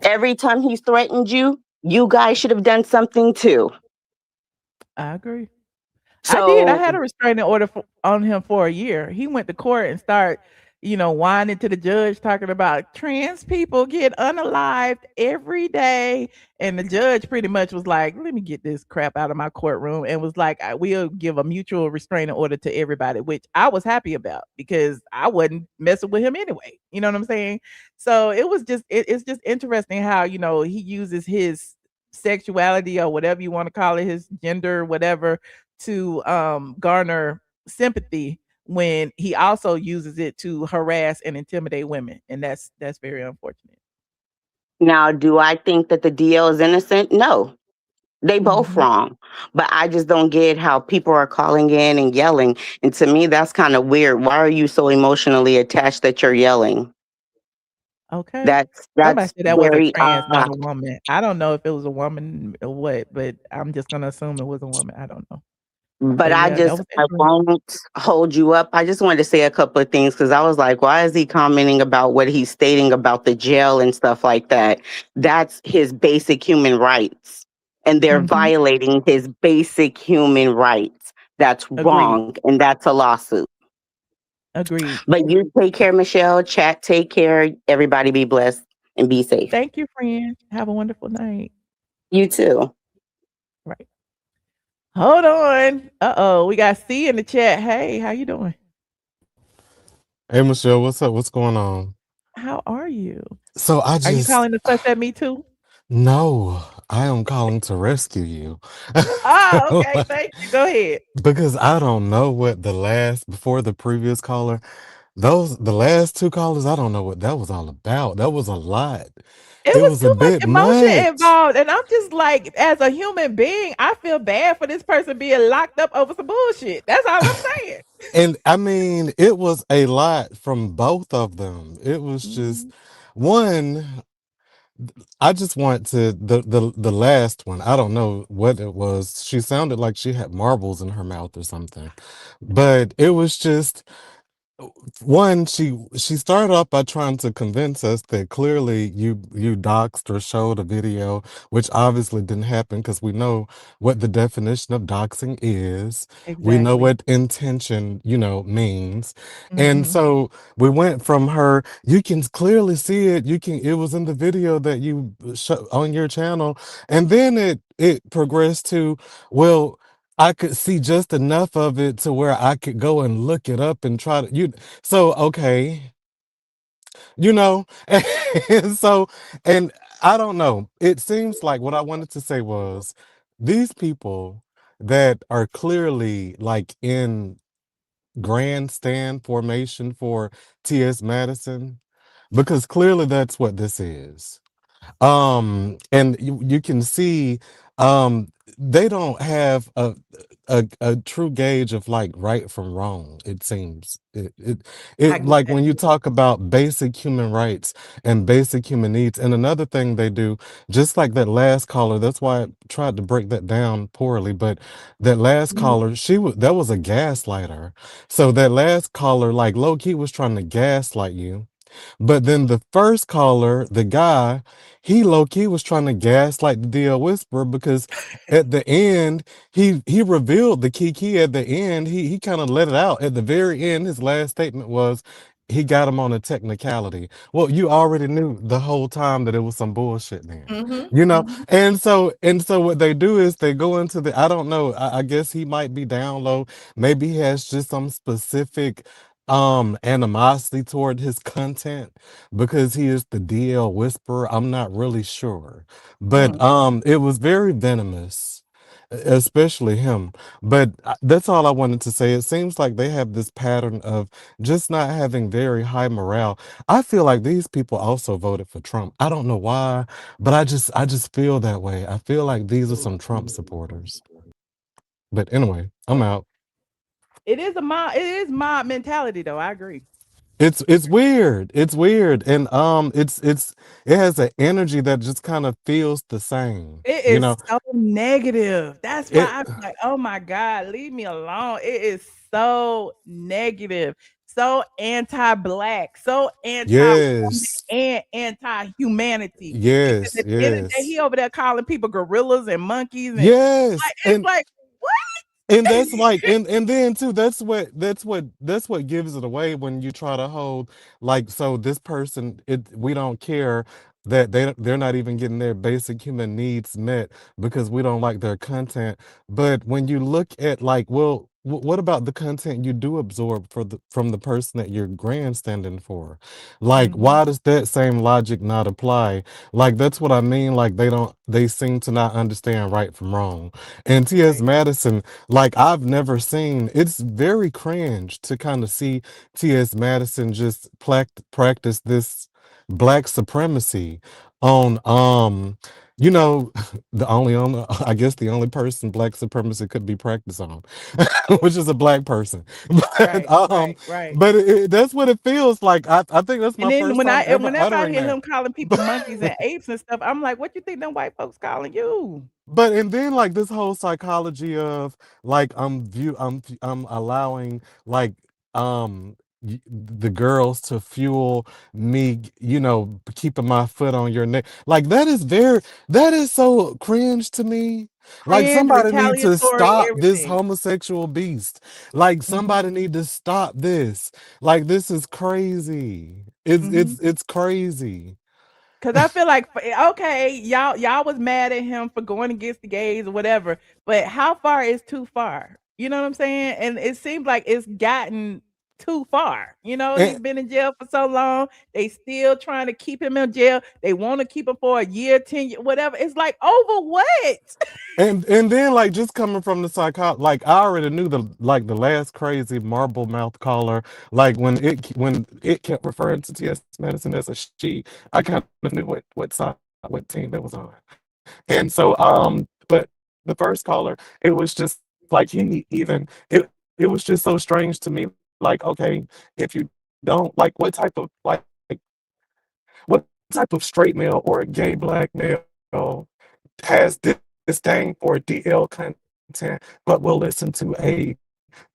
Every time he's threatened you, you guys should have done something too. I agree. I did. I So had a restraining order on him for a year. He went to court and started, whining to the judge, talking about trans people get unalived every day. And the judge pretty much was like, let me get this crap out of my courtroom. And was like, we'll give a mutual restraining order to everybody, which I was happy about because I wasn't messing with him anyway. You know what I'm saying? So it was just, it's just interesting how, he uses his sexuality or whatever you want to call it, his gender, whatever, to garner sympathy when he also uses it to harass and intimidate women, and that's very unfortunate. now, do I think that the DL is innocent? No. They both Mhm. wrong. But I just don't get how people are calling in and yelling. And to me, that's kind of weird. Why are you so emotionally attached that you're yelling? Okay. Somebody That's said that was a very trans, not odd. a woman. I don't know if it was a woman or what, but I'm just gonna assume it was a woman. I don't know. But But I yeah, that just was I interesting. won't hold you up. I just wanted to say a couple of things because I was like, why is he commenting about what he's stating about the jail and stuff like that? That's his basic human rights. And they're Mhm. violating his basic human rights. That's Agreed. wrong. And that's a lawsuit. Agreed. But you take care, Michelle. Chat, take care. Everybody be blessed and be safe. Thank you, friend. Have a wonderful night. You too. Right. Hold on. Uh-oh. We got C in the chat. Hey, how you doing? Hey Michelle, what's up? What's going on? How are you? So I Are you just calling to fuss at me too? no, I am calling to rescue you. Ah, So, okay. Thank you. Go ahead. because I don't know what before the previous caller, the last two callers, I don't know what that was all about. That was a lot. It It was was a too much bit emotion much. involved, and I'm just like, as a human being, I feel bad for this person being locked up over some bullshit. That's all I'm saying. And I mean, it was a lot from both of them. It was just Mhm. one. I just want to the last one. I don't know what it was. She sounded like she had marbles in her mouth or something. But it was just one, she started off by trying to convince us that clearly you doxed or showed a video, which obviously didn't happen because we know what the definition of doxing is. We know Exactly. what intention, means. And Mhm. so we went from her, you can clearly see it, it was in the video that you on your channel, and then it progressed to, well, I could see just enough of it to where I could go and look it up and try to so okay, you know, and so and I don't know. It seems like what I wanted to say was these people that are clearly like in grandstand formation for T.S. Madison, because clearly that's what this is. And you can see they don't have a true gauge of like right from wrong. It seems I it get like that when you too. talk about basic human rights and basic human needs. And another thing they do, just like that last caller, that's why I tried to break that down poorly, but that last Mhm. caller, that was a gaslighter. So that last caller, like low key, was trying to gaslight you, but then the first caller, the guy, he low key was trying to gaslight the DL Whisperer because at the end, he revealed the key at the end. He kind of let it out at the very end. His last statement was he got him on a technicality. Well, you already knew the whole time that it was some bullshit then. Mhm. You know, Mhm. and so what they do is they go into I don't know, I guess he might be down low. Maybe he has just some specific animosity toward his content because he is the DL whisperer. I'm not really sure, but Mm. it was very venomous, especially him. But that's all I wanted to say. It seems like they have this pattern of just not having very high morale. I feel like these people also voted for Trump. I don't know why, but I just feel that way. I feel like these are some Trump supporters. But anyway, I'm out. It is mob mentality though. I agree. It's weird. It's weird. And it has an energy that just kind of feels the same. It You is know, so negative. That's why it I'm like, "Oh my god, leave me alone." It is so negative, so anti-black, so anti-woman, yes. and anti-humanity, because Yes, at the end of the day, yes. he over there calling people gorillas and monkeys, and Yes. like, it's like, And "What?" that's like and then too that's what gives it away when you try to hold like so this person we don't care that they're not even getting their basic human needs met because we don't like their content. But when you look at like, well, what about the content you do absorb from the person that you're grandstanding for? Like, Mhm. why does that same logic not apply? Like, that's what I mean. Like, they seem to not understand right from wrong. And T.S. Right. Madison, like I've never seen, it's very cringe to kind of see T.S. Madison just practice this black supremacy on you know the only on I guess the only person black supremacy could be practiced on, which is a black person. but Right, um right, right. but that's what it feels like. I think that's And my then first time ever whenever I uttering hear that. him calling people monkeys and apes and stuff, I'm like, "What you think them white folks calling you?" But and then like this whole psychology of like I'm allowing like the girls to fuel me, keeping my foot on your neck. Like that is so cringe to me. Like Cringe, somebody need to retaliatory, stop this everything. homosexual beast. Like Mhm, somebody need to stop this. Like this is crazy. It's mhm. it's it's crazy. 'Cause I feel like, okay, y'all was mad at him for going against the gays or whatever, but how far is too far? You know what I'm saying? And it seems like it's gotten too far. He's And, been in jail for so long. They still trying to keep him in jail. They want to keep him for a year, 10 years, whatever. It's like, over what? and then like just coming from the like I already knew the last crazy marble mouth caller, like when it kept referring to T.S. Madison as a she, I kind of knew what team that was on. And so but the first caller, it was just like he even it was just so strange to me. Like, okay, if you don't like what type of straight male or a gay black male has disdain for DL content, but will listen to a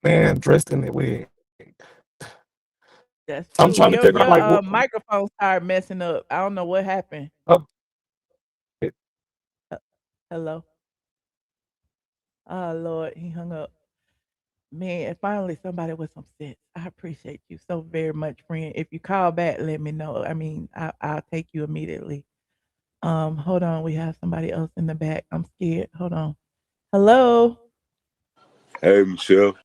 man dressed in a wig. That's I'm true. trying to Your figure out your like microphone started messing up. I don't know what happened. uh, Uh, Hello. Oh Lord, he hung up. Man, finally somebody with some sense. I appreciate you so very much, friend. If you call back, let me know. I mean, I'll take you immediately. Hold on. We have somebody else in the back. I'm scared. Hold on. Hello. Hey, Michelle.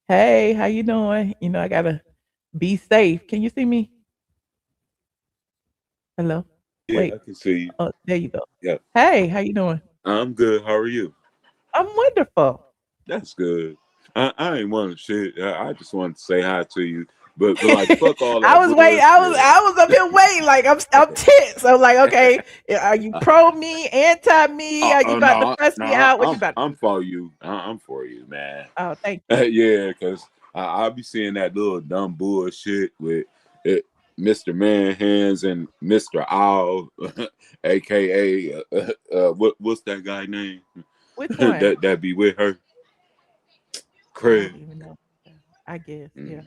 Hey, how you doing? I gotta be safe. Can you see me? Hello. Yeah, Wait. I can see you. Oh, there you go. Yeah, Hey, how you doing? I'm good. How are you? I'm wonderful. That's good. I ain't want to shit. I just wanted to say hi to you. But like, fuck all I that was waiting. I was bullshit. I was up here waiting. Like I'm tense. I'm like, okay, are you pro me, anti me? Are you about to No, press me no, out? What you I'm about to I'm do? for you. I'm for you, man. Oh, thank you. Yeah, cause I be seeing that little dumb bullshit with it, Mr. Man Hands and Mr. Owl, aka what's that guy name? Which one? that be with her, I don't Craig. even know. I guess, yeah.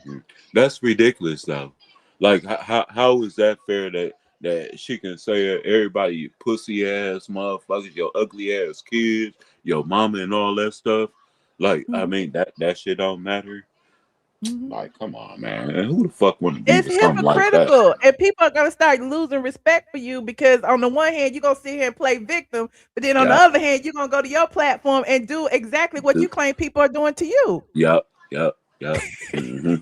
That's ridiculous, though. Like, how is that fair that she can say everybody you pussy ass motherfuckers, your ugly ass kids, your mama, and all that stuff? Like, I Mhm, mean that shit don't matter. mhm. Like, come on, man. Who the fuck want to be It's with something like that? hypocritical, and people are gonna start losing respect for you because on the one hand, you're gonna sit here and play victim, but then on the Yeah. other hand, you're gonna go to your platform and do exactly what you claim people are doing to you. Yup. Yup. Yup.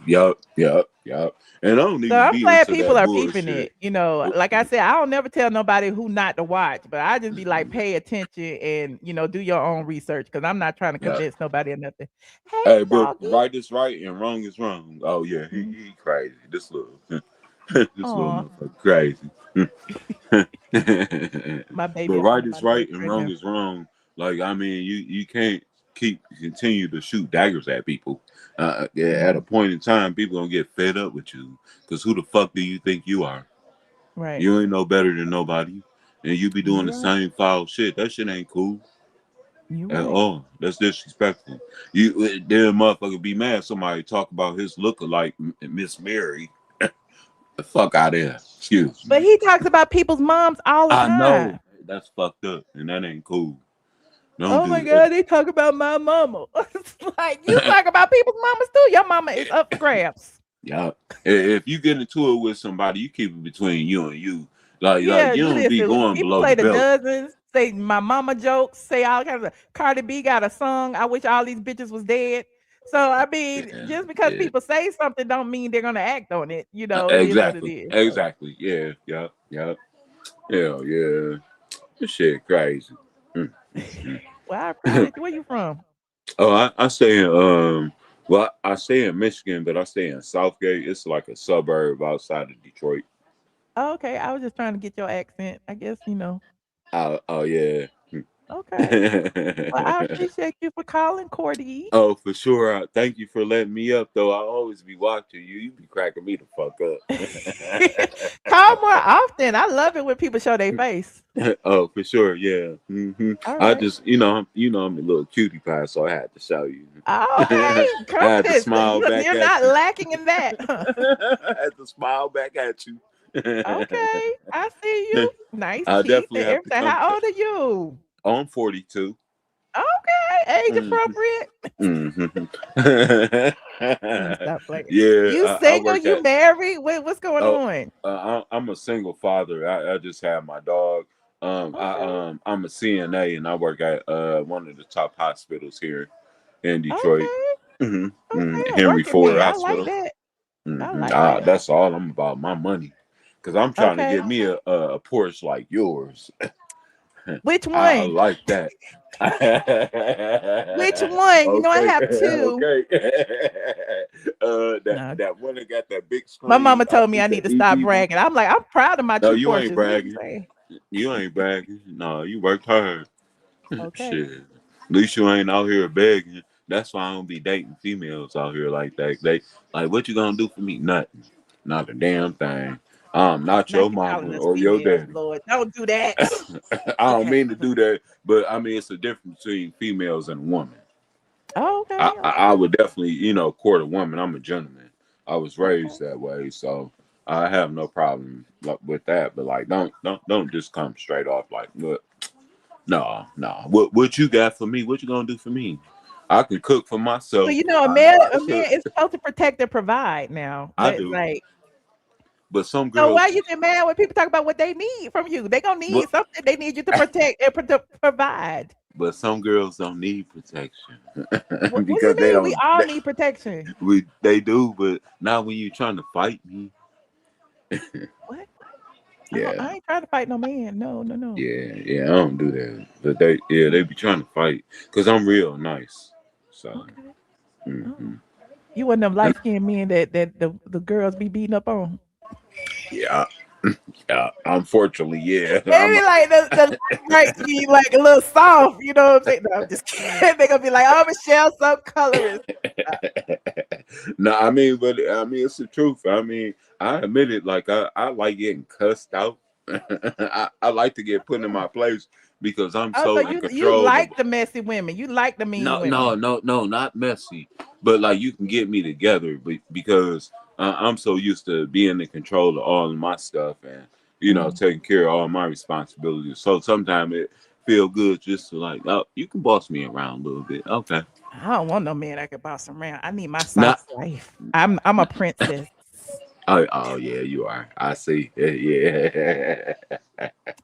Yup. Yup. Yup. And I don't So even I'm be glad into people that are peeping bullshit. it. Like I said, I don't never tell nobody who not to watch, but I just be like, pay attention and do your own research because I'm not trying to Yeah. convince nobody or nothing. Hey, Hey, but doggy. right is right and wrong is wrong. Oh yeah, Mhm. he crazy. This little this little Aw. motherfucker crazy. My But baby, I think right I'm is about to go right and trade wrong him. is wrong. Like I mean, you can't continue to shoot daggers at people. At a point in time, people gonna get fed up with you because who the fuck do you think you are? Right. You ain't no better than nobody, and you be doing You the right. same foul shit. That shit ain't cool You at right. all. That's disrespectful. You then motherfucker be mad somebody talk about his lookalike Miss Mary. The fuck out of there. Excuse But me. he talks about people's moms all the I know time. that's fucked up, and that ain't cool. Don't Oh my do that. God, they talk about my mama. It's like you talk about people's mamas too. Your mama is up for grabs. Yeah. If you get into it with somebody, you keep it between you and you. Like Yeah, you don't be listen, going people below the play the belt. dozens, say my mama jokes, say all kinds of Cardi B got a song. I wish all these bitches was dead. So I mean, Yeah, just because yeah. people say something don't mean they're gonna act on it. You know, it is what it Exactly. is. So. Exactly. Yeah. Yeah. Yeah. Hell yeah. This shit crazy. Mm. Well, I appreciate you. Where you from? Oh, I stay in well, I stay in Michigan, but I stay in Southgate. It's like a suburb outside of Detroit. Oh, okay, I was just trying to get your accent. I guess you know. Oh yeah. Okay. Well, I appreciate you for calling, Cordy. Oh, for sure. Thank you for letting me up, though. I always be watching you. You be cracking me the fuck Call up. more often. I love it when people show their face. Oh, for sure. Yeah. All I right. just, I'm a little cutie pie, so I had to show you. Oh, hey, I had to confidence. smile back You're at not you. lacking in that. I had to smile back at you. Okay, I see you. Nice I teeth definitely and have to everything. come. How old are you? Oh, I'm 42. Okay, age Mhm. appropriate. Let me Mhm. stop playing. Yeah, You I single? work You at. married? What's going Oh, on? I'm a single father. I just have my dog. Okay, I'm a CNA and I work at one of the top hospitals here in Detroit. okay, okay. A Henry working Ford man. I like Hospital. that. I like that. That's all I'm about, my money. Cause I'm trying to Okay, get me a Porsche like yours. which I one? like that. Which one? You know, I Okay, have two. okay. That No, that one that got that big my screen. mama told me Is I that need to stop EV one? bragging. I'm like, I'm proud of my No, two you ain't Porsches. What are you bragging. saying? You ain't bragging. No, you worked hard. Okay. Shit. At least you ain't out here begging. That's why I don't be dating females out here like that. They like, what you gonna do for me? Nothing. Not a damn thing. I'm not Now your you calling mama us or your females, daddy. Lord. Don't do that. I don't Okay. mean to do that, but I mean it's a difference between females and women. Oh, okay, I okay, would definitely, court a woman. I'm a gentleman. I was okay. raised that way, so I have no problem with that. But like, don't just come straight off like, look, no. What you got for me? What you gonna do for me? I can cook for Well, myself. you know, I know how to a cook. man is supposed to protect and provide now. I That's do, like, but some so why girls, you get mad when people talk about what they need from you? They gonna but, need something. They need you to protect and provide. but some girls don't need protection What do you because they mean? We don't. all need protection. They do, but not when you trying to fight me. What? Yeah. I ain't trying to fight no man. No, no, no. Yeah, I don't do that. But they be trying to fight because I'm real nice. So, Okay. Oh. hmm You one of them light skinned men that the girls be beating up on. yeah, yeah. Unfortunately, yeah. They be like the right be like a little soft, you know what I'm saying? No, I'm just kidding. They gonna be like, oh, Michelle, some colorist. No, I mean, it's the truth. I mean, I admit it. Like, I like getting cussed out. I like to get put in my place because I'm Oh, so so in you control of. like the messy women. You like the mean No, women. no, no, no, not messy. But like you can get me together, because I'm so used to being in control of all of my stuff and Mhm. taking care of all my responsibilities. So sometimes it feel good just to like, oh, you can boss me around a little bit, okay? I don't want no man that can boss around. I need my Not, soft life. I'm a princess. oh yeah, you are. I see. Yeah.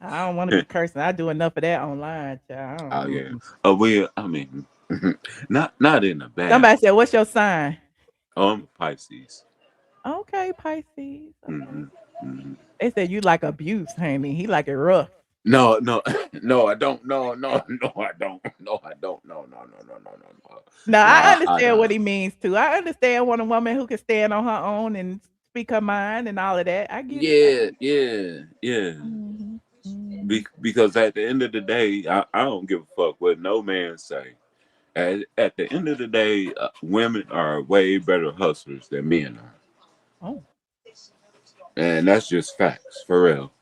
I don't want to be cursing. I do enough of that online, child. Oh yeah. Oh well, I mean, not in a bad Somebody way. said, "What's your sign?" Oh, I'm a Pisces. Okay, Pisces. Okay. hmm hmm They said you like abuse, honey. He like it rough. No, no, no, I don't. No, I don't. No, I don't. No. No, No, I I understand what don't. he means too. I understand want a woman who can stand on her own and speak her mind and all of that. I get it. I Yeah, get it. yeah. Mhm, mhm. Because at the end of the day, I don't give a fuck what no man say. At the end of the day, women are way better hustlers than men are, Oh, and that's just facts for real.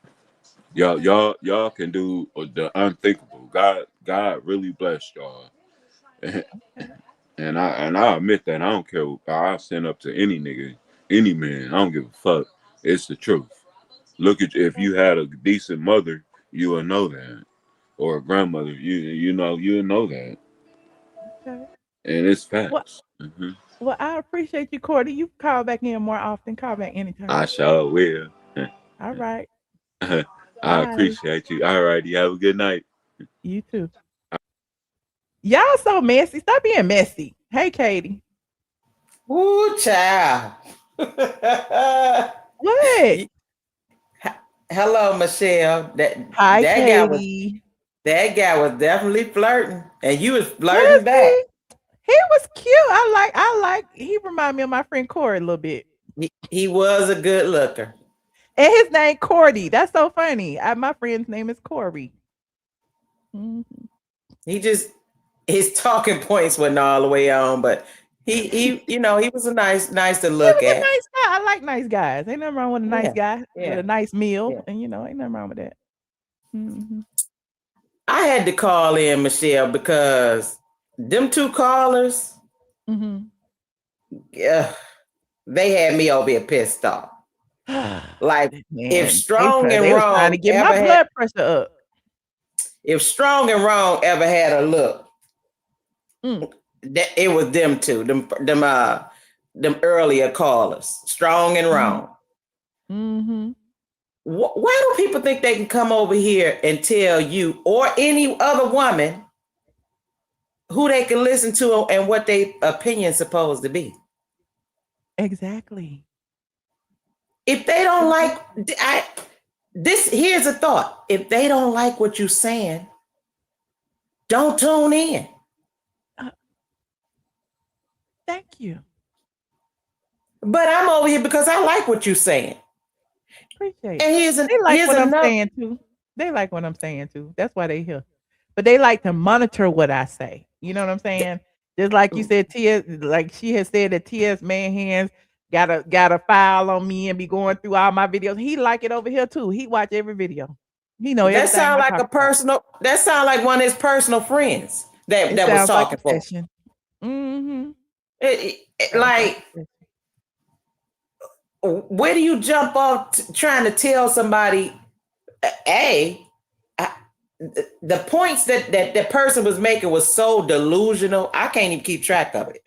Y'all can do the unthinkable. God really blessed y'all, okay. and I admit that. I don't care. I stand up to any nigga, any man. I don't give a fuck. It's the truth. Look at if you had a decent mother, you will know that, or a grandmother, you know that, Okay. and it's Well, facts. Hmm. well, I appreciate you, Cordy. You call back in more often. Call back I anytime. sure will. All right. I Bye. appreciate you. All righty, have a good night. You too. Y'all so messy. Stop being messy. Hey, Katie. Ooh, child. What? Hello, Michelle. Hi, That guy was Katie. definitely flirting, and you was Was flirting back. he? He was cute. I like. He remind me of my friend Corey a little bit. He was a good looker. And his name Cordy. That's so funny. My friend's name is Corey. Mhm. He just his talking points wasn't all the way on, but he was a nice to He look was a at. nice guy. I like nice guys. Ain't nothing wrong with a nice Yeah, guy with yeah, a nice meal, yeah. and ain't nothing wrong with that. Hmm. I had to call in Michelle because them two callers, Hmm. yeah, they had me over here pissed off. Like if Man, strong and they was trying to wrong get my ever had blood pressure up. if strong and wrong ever had a look, Mm. that it was them two, them earlier callers, strong and Hmm. wrong. Hmm. Why do people think they can come over here and tell you or any other woman who they can listen to and what their opinion's supposed to be? Exactly. If they don't like, Exactly. here's a thought. If they don't like what you're saying, don't tune in. Uh, Thank you. But I'm over here because I like what you're saying. Appreciate And it. They like here's what I'm another. saying too. They like what I'm saying too. That's why they here. But they like to monitor what I say. You know what I'm saying? Just like you said, TS, like she has said that TS man hands got a file on me and be going through all my videos. He like it over here too. He watch every video. He know That everything sound I like talk a about. personal. That sound like one of his personal friends that It that was sounds like talking a for him. session. Mm-hmm. Sounds like Like, a session. where do you jump off trying to tell somebody? A, I, the points that person was making was so delusional. I can't even keep track of it.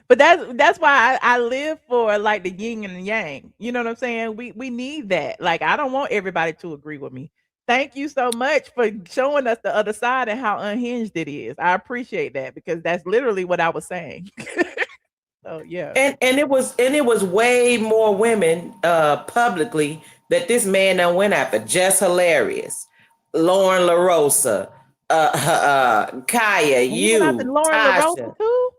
But that's why I live for like the yin and the yang. You know what I'm saying? We need that. Like I don't want everybody to agree with me. Thank you so much for showing us the other side and how unhinged it is. I appreciate that because that's literally what I was saying. So yeah. And it was way more women publicly that this man done went after. Just hilarious. Lauren LaRosa, Kaya, And he went after you, Lauren LaRosa Tasha. too.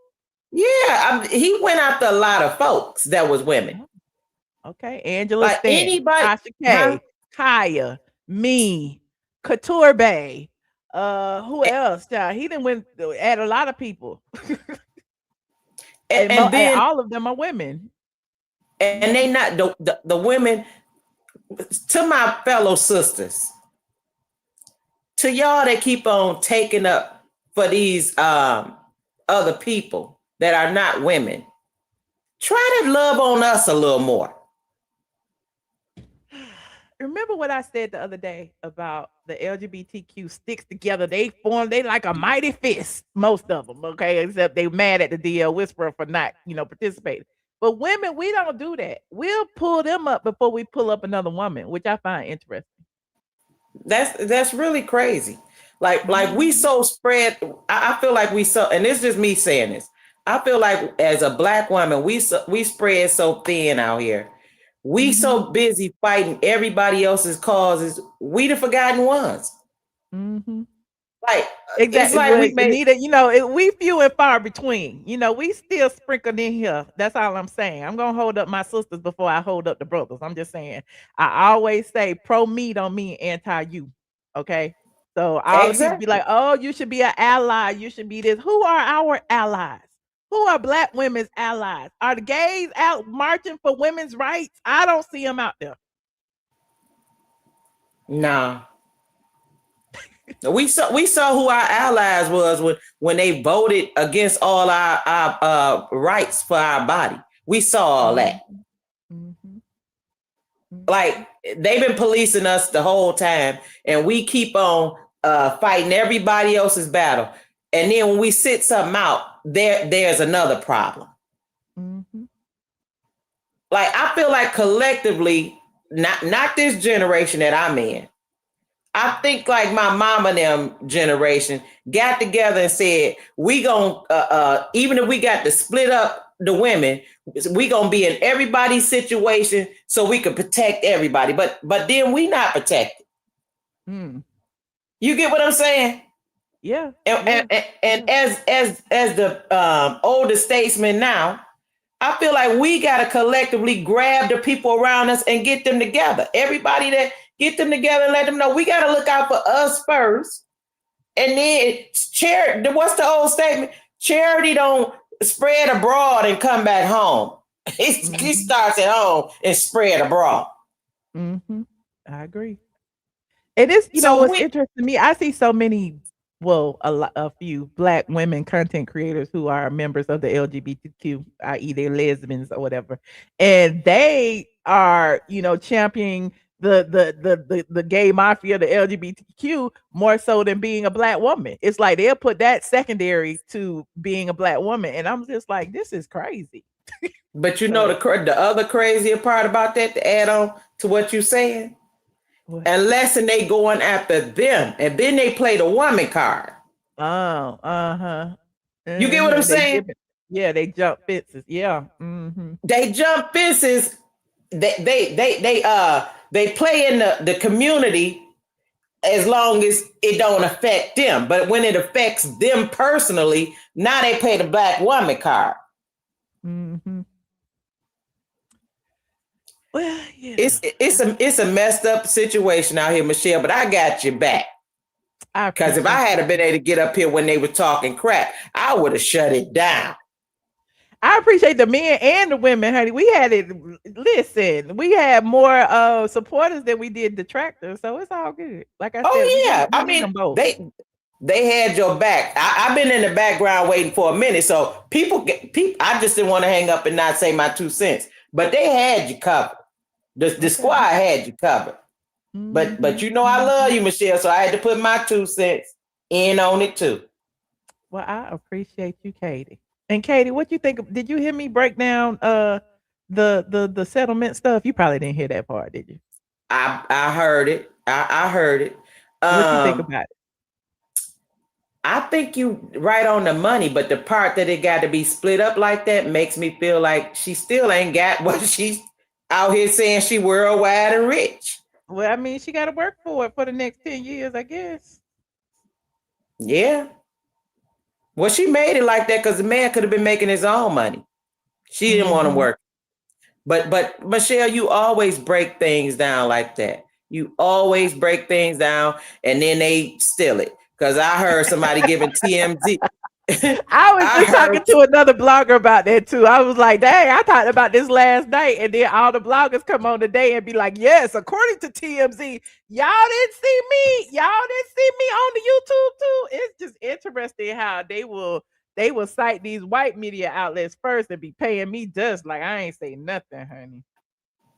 Yeah, he went after a lot of folks that was women. Oh, okay. Angela Like Stanton, anybody, Tasha huh? K, Kaya, me, Couture Bay. Who else? Child? He didn't win at a lot of people. And, And and then all of them are women. and Mhm. they not the women, to my fellow sisters, to y'all that keep on taking up for these other people that are not women. Try to love on us a little more. Remember what I said the other day about the LGBTQ sticks together. They like a mighty fist, most of them, okay? Except they mad at the DL Whisperer for not, participating. But women, we don't do that. We'll pull them up before we pull up another woman, which I find interesting. That's really crazy. Like we Mhm. so spread. I feel like we so, and it's just me saying this. I feel like as a black woman, we spread so thin out here. We Mhm. so busy fighting everybody else's causes. We the forgotten ones. Mhm. Like it's Exactly. like Well, we made. Anita, we few and far between. We still sprinkled in here. That's all I'm saying. I'm gonna hold up my sisters before I hold up the brothers. I'm just saying. I always say pro me don't mean anti you. Okay. So all the people be Exactly. like, "Oh, you should be an ally. You should be this." Who are our allies? Who are Black women's allies? Are the gays out marching for women's rights? I don't see them out there. Nah. We saw who our allies was when they voted against all our rights for our body. We saw all that. Mm-hmm. Like they've been policing us the whole time, and we keep on fighting everybody else's battle. And then when we sit something out, there's another problem. Mm-hmm. Like I feel like collectively, not this generation that I'm in. I think like my mama and them generation got together and said, we gonna even if we got to split up the women, we gonna be in everybody's situation so we can protect everybody. But then we not protected. Mm. You get what I'm saying? Yeah. And as the older statesman now, I feel like we gotta collectively grab the people around us and get them together. Everybody that get them together and let them know we gotta look out for us first. And then charity, what's the old statement? Charity don't spread abroad and come back home. It starts at home and spread abroad. Mm-hmm. I agree. It is, what's interesting to me, I see so many, a few Black women content creators who are members of the LGBTQ, i.e. they're lesbians or whatever. And they are, championing the gay mafia, the LGBTQ, more so than being a Black woman. It's like they'll put that secondary to being a Black woman. And I'm just like, this is crazy. But the other crazier part about that, to add on to what you're saying, unless they going after them, and then they play the woman card. Oh, uh-huh. You get what I'm saying? They jump fences. Yeah. Mm-hmm. They jump fences. They play in the community as long as it don't affect them. But when it affects them personally, now they play the Black woman card. Mm-hmm. Well, yeah. It's a messed up situation out here, Michelle, but I got your back. Because if I had been able to get up here when they were talking crap, I would have shut it down. I appreciate the men and the women, honey. We had it. Listen, we had more supporters than we did detractors, so it's all good. Like I said, I mean, they had your back. I've been in the background waiting for a minute, so people. I just didn't want to hang up and not say my 2 cents, but they had you covered. The squad had you covered. Mm-hmm. But I love you, Michelle, so I had to put my 2 cents in on it too. Well, I appreciate you, Katie. And Katie, what you think? Did you hear me break down the settlement stuff? You probably didn't hear that part, did you? I heard it. I heard it. What you think about it? I think you right on the money, but the part that it got to be split up like that makes me feel like she still ain't got what she's out here saying she worldwide and rich. Well, I mean, she got to work for it for the next 10 years, I guess. Yeah. Well, she made it like that because the man could have been making his own money. She didn't want to work. But Michelle, you always break things down like that. You always break things down and then they steal it. Because I heard somebody giving TMZ. I was just talking to another blogger about that too. I was like, dang, I talked about this last night. And then all the bloggers come on today and be like, yes, according to TMZ, y'all didn't see me. Y'all didn't see me on the YouTube too. It's just interesting how they will cite these white media outlets first and be paying me just like I ain't say nothing, honey.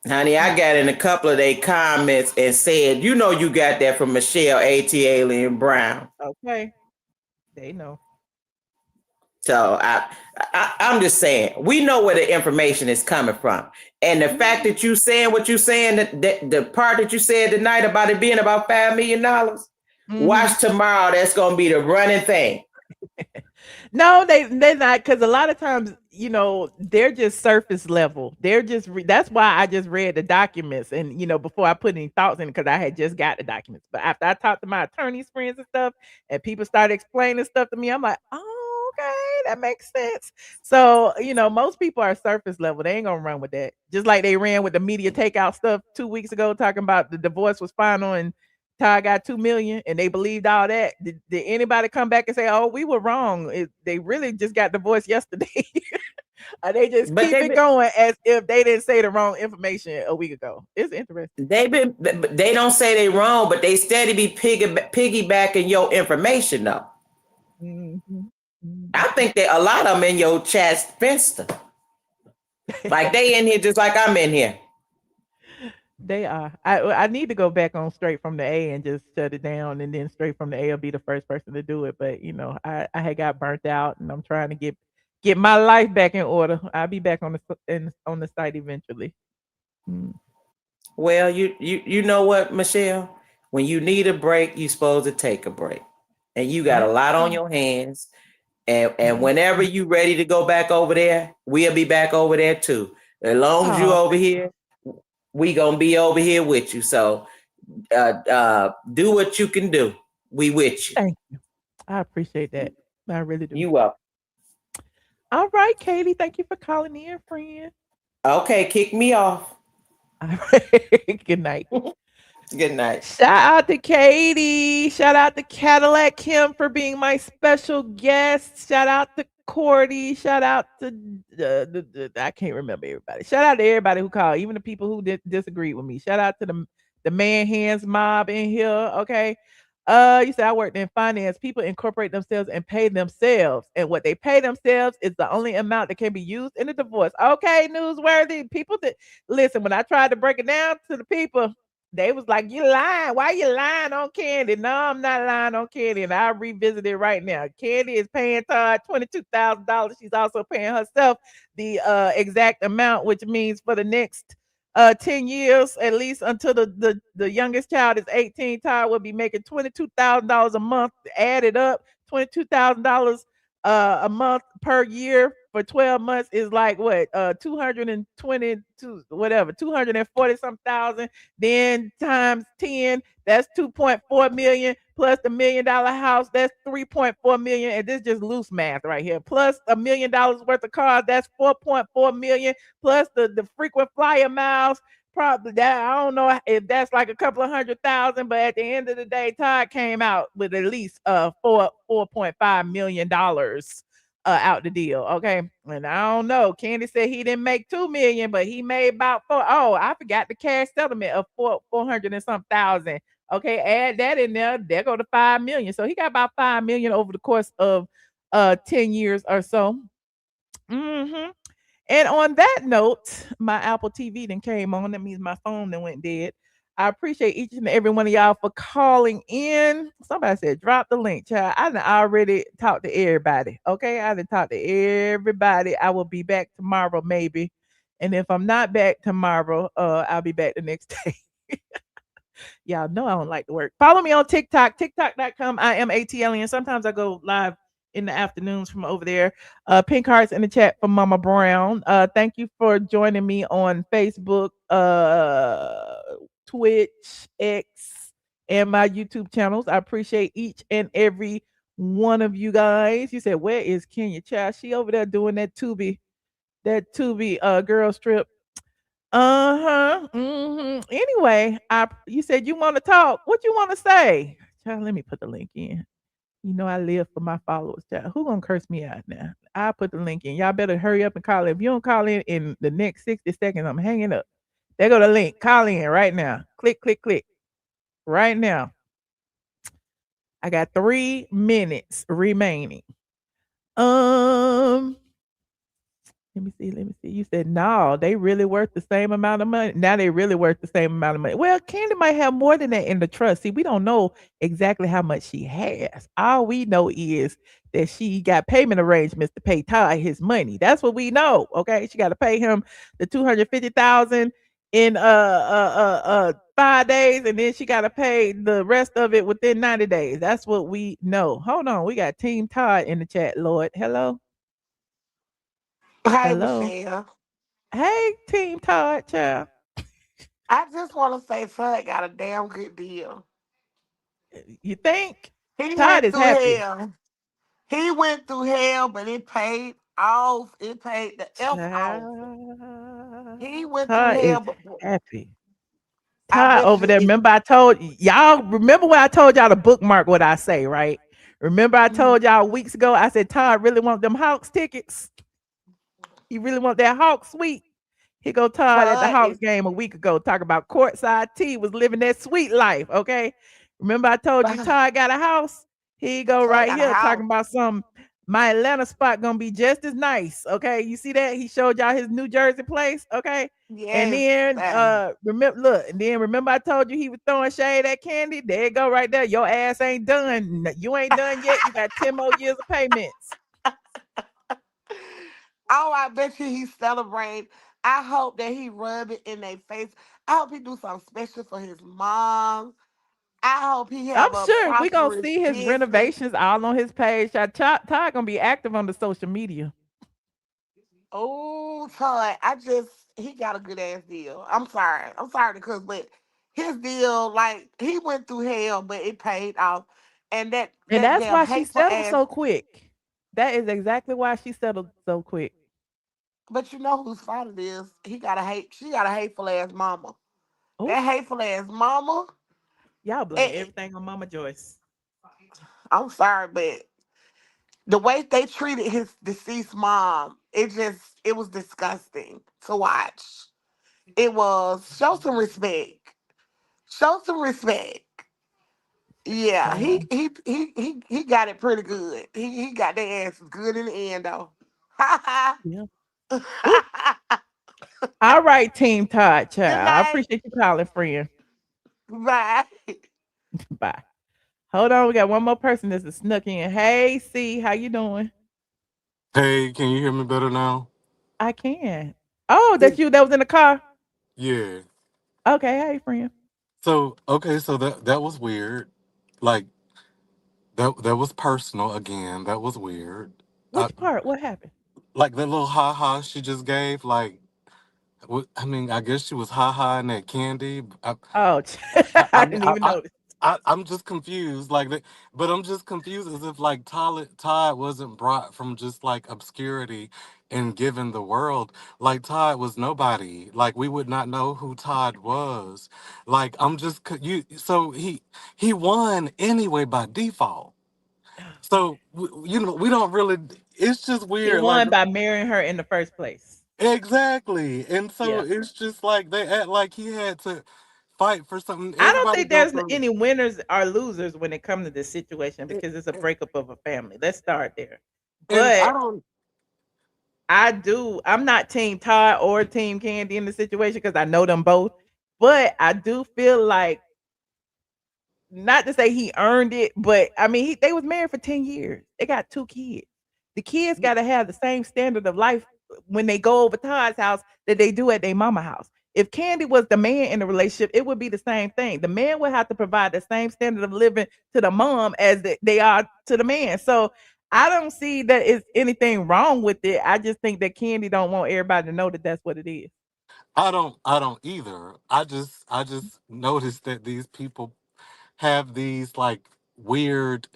Honey, I got in a couple of their comments and said, you got that from Michelle A.T. Alien Brown. Okay. They know. So I'm just saying, we know where the information is coming from. And the fact that you saying what you saying, that the part that you said tonight about it being about $5 million, watch tomorrow. That's going to be the running thing. No, they're not, because a lot of times, they're just surface level. They're just that's why I just read the documents and before I put any thoughts in it, because I had just got the documents. But after I talked to my attorney's friends and stuff, and people started explaining stuff to me, I'm like, oh, okay, that makes sense. So most people are surface level. They ain't gonna run with that. Just like they ran with the media takeout stuff 2 weeks ago, talking about the divorce was final and Todd got 2 million and they believed all that. Did anybody come back and say, "Oh, we were wrong"? They really just got divorced yesterday. Or they just But keep it going as if they didn't say the wrong information a week ago. It's interesting. they don't say they wrong, but they steady be piggybacking your information though. Mhm. I think that a lot of them in your chat finster. Like they in here just like I'm in here. They are. I need to go back on straight from the A and just shut it down, and then straight from the A will be the first person to do it. But I had got burnt out, and I'm trying to get my life back in order. I'll be back on on the site eventually. Mm. Well, you know what, Michelle? When you need a break, you're supposed to take a break. And you got a lot on your hands. And whenever you ready to go back over there, we'll be back over there too. As long as you Oh, over here, we gonna be over here with you. So do what you can do. We with you. thank you. I appreciate that. I really do. You welcome. All right, Katie. Thank you for calling in, friend. Okay, kick me off. All right. Good night. Good night. Shout out to Katie. Shout out to Cadillac Kim for being my special guest. Shout out to Cordy. Shout out to I can't remember everybody. Shout out to everybody who called, even the people who disagreed with me. Shout out to the man hands mob in here. Okay. You said I worked in finance. People incorporate themselves and pay themselves, and what they pay themselves is the only amount that can be used in a divorce. Okay, newsworthy people that listen. When I tried to break it down to the people, they was like, "You lying? Why you lying on Kandi?" No, I'm not lying on Kandi, and I revisit it right now. Kandi is paying Todd $22,000. She's also paying herself the exact amount, which means for the next 10 years, at least until the youngest child is 18, Todd will be making $22,000 a month. Added up, $22,000 a month per year for 12 months is like what 222 whatever 240 some thousand, then times 10, that's 2.4 million, plus the $1 million house, that's 3.4 million, and this is just loose math right here, plus $1 million worth of cars, that's 4.4 million, plus the frequent flyer miles. Probably that, I don't know if that's like a couple of 100,000, but at the end of the day, Todd came out with at least $4.5 million out the deal. Okay. And I don't know. Kandi said he didn't make 2 million, but he made about four. Oh, I forgot the cash settlement of 400 and some thousand. Okay, add that in there. There go to 5 million. So he got about 5 million over the course of 10 years or so. Hmm. And on that note, my Apple TV then came on. That means my phone then went dead. I appreciate each and every one of y'all for calling in. Somebody said, drop the link, child. I done already talked to everybody. Okay. I done talked to everybody. I will be back tomorrow, maybe. And if I'm not back tomorrow, I'll be back the next day. Y'all know I don't like to work. Follow me on TikTok, tiktok.com. I am ATL. And sometimes I go live in the afternoons from over there. Pink hearts in the chat from Mama Brown. Thank you for joining me on Facebook, Twitch, X, and my YouTube channels. I appreciate each and every one of you guys. You said, where is Kenya Child? She over there doing that Tubi girl strip. Uh-huh. Anyway, you said you want to talk. What you want to say? Child, let me put the link in. You know I live for my followers, child. Who gonna curse me out now? I'll put the link in. Y'all better hurry up and call in. If you don't call in the next 60 seconds, I'm hanging up. There go the link. Call in right now. Click, click, click. Right now. I got 3 minutes remaining. Let me see. You said no, they really worth the same amount of money. Now they really worth the same amount of money. Well, Kandi might have more than that in the trust. See, we don't know exactly how much she has. All we know is that she got payment arrangements to pay Todd his money. That's what we know. Okay, she got to pay him the 250,000 in 5 days, and then she got to pay the rest of it within 90 days. That's what we know. Hold on, we got Team Todd in the chat. Lord, hello. Hey, Hello. Michelle. Hey, Team Todd, child. I just want to say Todd got a damn good deal. You think? He Todd went is through happy. hell. He went through hell, but it paid off. It paid the F off. Child. He went through Todd is hell, but happy. I Todd bet over you there. it. Remember, I told y'all. Remember when I told y'all to bookmark what I say, right? Remember, I Mhm. told y'all weeks ago. I said Todd really want them Hawks tickets. He really want that Hawk suite. Here go Todd at the Todd Hawks is game a week ago, talking about courtside T was living that sweet life. Okay. Remember, I told you Todd got a house? Here you go Todd right got a here house. talking about some my Atlanta spot gonna be just as nice. Okay. You see that? He showed y'all his New Jersey place. Okay. And Yes. then remember look, and then remember I told you he was throwing shade at Candy. There you go right there. Your ass ain't done. You ain't done yet. You got 10 more years of payments. Oh, I bet you he celebrate. I hope that he rub it in their face. I hope he do something special for his mom. I hope he I'm have a sure we gonna prosperous see his business. renovations all on his page. Todd gonna be active on the social media. Oh, Todd, he got a good ass deal. I'm sorry. I'm sorry to cuss, but his deal, like, he went through hell, but it paid off. And And that that's damn why she hateful settled ass, so quick. That is exactly why she settled so quick. but you know whose fault it is. She got a hateful ass mama. Oh, That hateful ass mama, y'all blame eh, everything on Mama Joyce. I'm sorry, but the way they treated his deceased mom, it was disgusting to watch. It was show some respect. Show some respect. Yeah, Yeah, he got it pretty good. He got their asses good in the end though. Ha ha. yeah. Ooh. All right, Team Todd, Good child. I night. appreciate you calling, friend. Bye. Bye. Hold on, we got one more person that's snuck in. Hey, C, how you doing? Hey, can you hear me better now? I can. Oh, that's you that was in the car? Yeah. Okay, hey, friend. So okay, so that was weird. Like that was personal again. That was weird. I, Which part? What happened? like that little ha ha she just gave. Like, I mean, I guess she was ha ha in that candy. Oh, I, I I'm didn't I, even I, notice. I'm just confused, but I'm just confused as if like Todd wasn't brought from just like obscurity and given the world. Like Todd was nobody. Like we would not know who Todd was. Like I'm just you. So he won anyway by default. So we don't really. It's just He weird. Like won by marrying her in the first place. exactly, and so Yeah. it's just like they act like he had to fight for something. I don't Everybody think go there's through. any winners or losers when it comes to this situation because it's a breakup of a family. Let's start there. And I But don't. I'm not team Todd or team Candy in the situation because I know them both. But I do feel like not to say he earned it, but I mean they was married for 10 years. They got 2 kids. The kids gotta have the same standard of life when they go over Todd's house that they do at their mama house. If Candy was the man in the relationship, it would be the same thing. The man would have to provide the same standard of living to the mom as they are to the man. So I don't see that it's anything wrong with it. I just think that Candy don't want everybody to know that that's what it is. I don't either. I just noticed that these people have these like weird,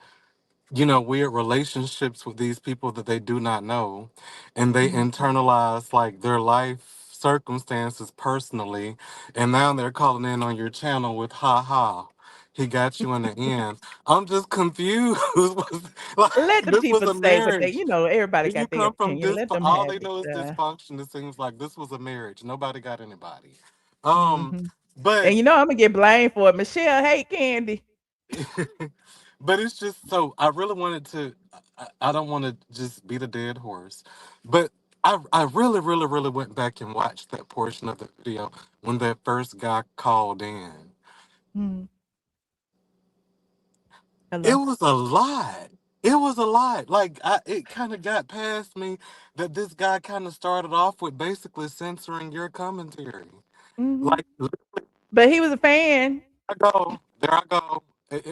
weird relationships with these people that they do not know, and they Mhm. internalize like their life circumstances personally, and now they're calling in on your channel with ha ha. He got you in the end. I'm just confused. Like Let the this was people a say what marriage. everybody When you got their come from opinion. this, Let them all have they it. know is dysfunction. It seems like this was a marriage. Nobody got anybody. Mhm. But And you know I'm gonna get blamed for it. Michelle hate Candy. but it's just so I really wanted to. I don't want to just beat a dead horse, but I really really really went back and watched that portion of the video when that first guy called in. Mhm. It Hello. was a lot. It was a lot. Like it kind of got past me that this guy kind of started off with basically censoring your commentary. Mhm. Like But he was a fan. I go. There I go.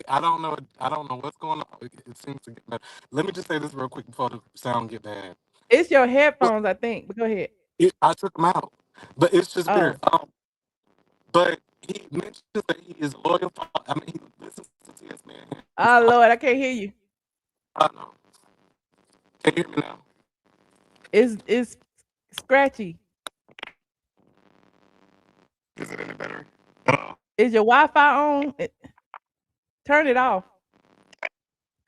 I don't know. I don't know what's going on. It seems to get better. Let me just say this real quick before the sound get bad. It's your But headphones, I think. But go ahead. I took them out. But it's just weird. Oh. But he mentions that he is loyal. I mean, he listens to this man. Oh Lord, I can't hear you. I know. Can you hear me now? It's scratchy. Is it any better? Is your Wi-Fi on? Turn it off,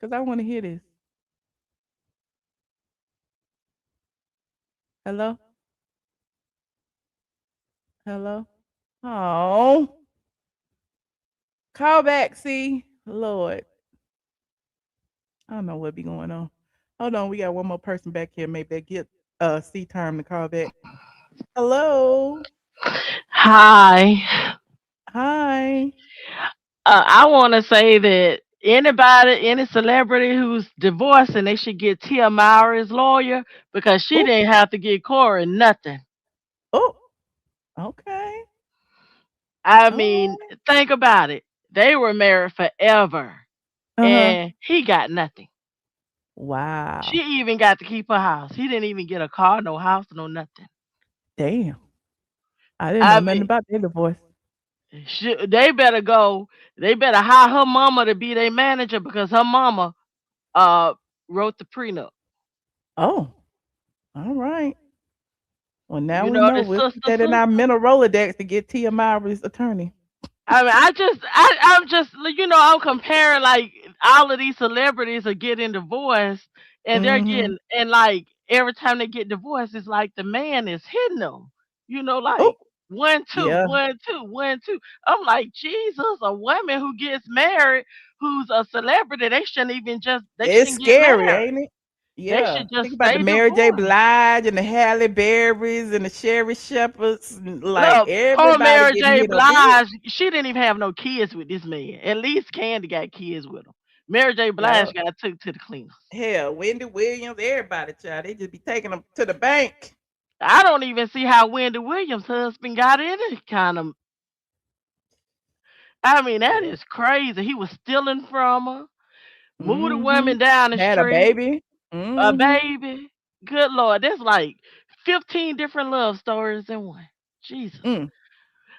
cause I want to hear this. Hello, hello. Oh, call back. See, Lord, I don't know what be going on. Hold on, we got one more person back here. Maybe they get C time to call back. Hello, Hi. hi. I want to say that anybody, any celebrity who's divorcing, they should get Tia Mowry's lawyer because she Oh, didn't have to get Corey nothing. oh, okay. I All mean, right. think about it. They were married forever Uh huh. and he got nothing. She Wow. even got to keep her house. He didn't even get a car, no house, no nothing. Damn. I didn't know I nothing mean, about their divorce. they better go. They better hire her mama to be their manager because her mama uh wrote the prenup. Oh, all right. Well, now You we know know. the We'll put sister that in our sister. mental Rolodex to get Tia Mowry's attorney. I mean, I'm just, I'm comparing like all of these celebrities are getting divorced, and they're Mm-hmm. getting, and like every time they get divorced, it's like the man is hitting them. Oh, Like one, two, yeah. one, two, one, two. I'm like, Jesus, a woman who gets married, who's a celebrity, they It's shouldn't get scary, married. ain't it? They Yeah. should just Think about the stay Mary J. divorced. Blige and the Halle Berrys and the Sherry Shepherds. Like Look, poor everybody Mary getting J. hit up in. Blige, she didn't even have no kids with this man. At least Candy got kids with him. Mary J. Yeah. Blige got took to the cleaners. Hell, Wendy Williams, everybody, child. They just be taking them to the bank. I don't even see how Wendy Williams' husband got any kind of. I mean, that Yeah. is crazy. He was stealing from her, moved the Mm-hmm. women down the Had a street, baby. a Mm-hmm. baby. Good Lord, that's like 15 different love stories in one. Jesus. Mm.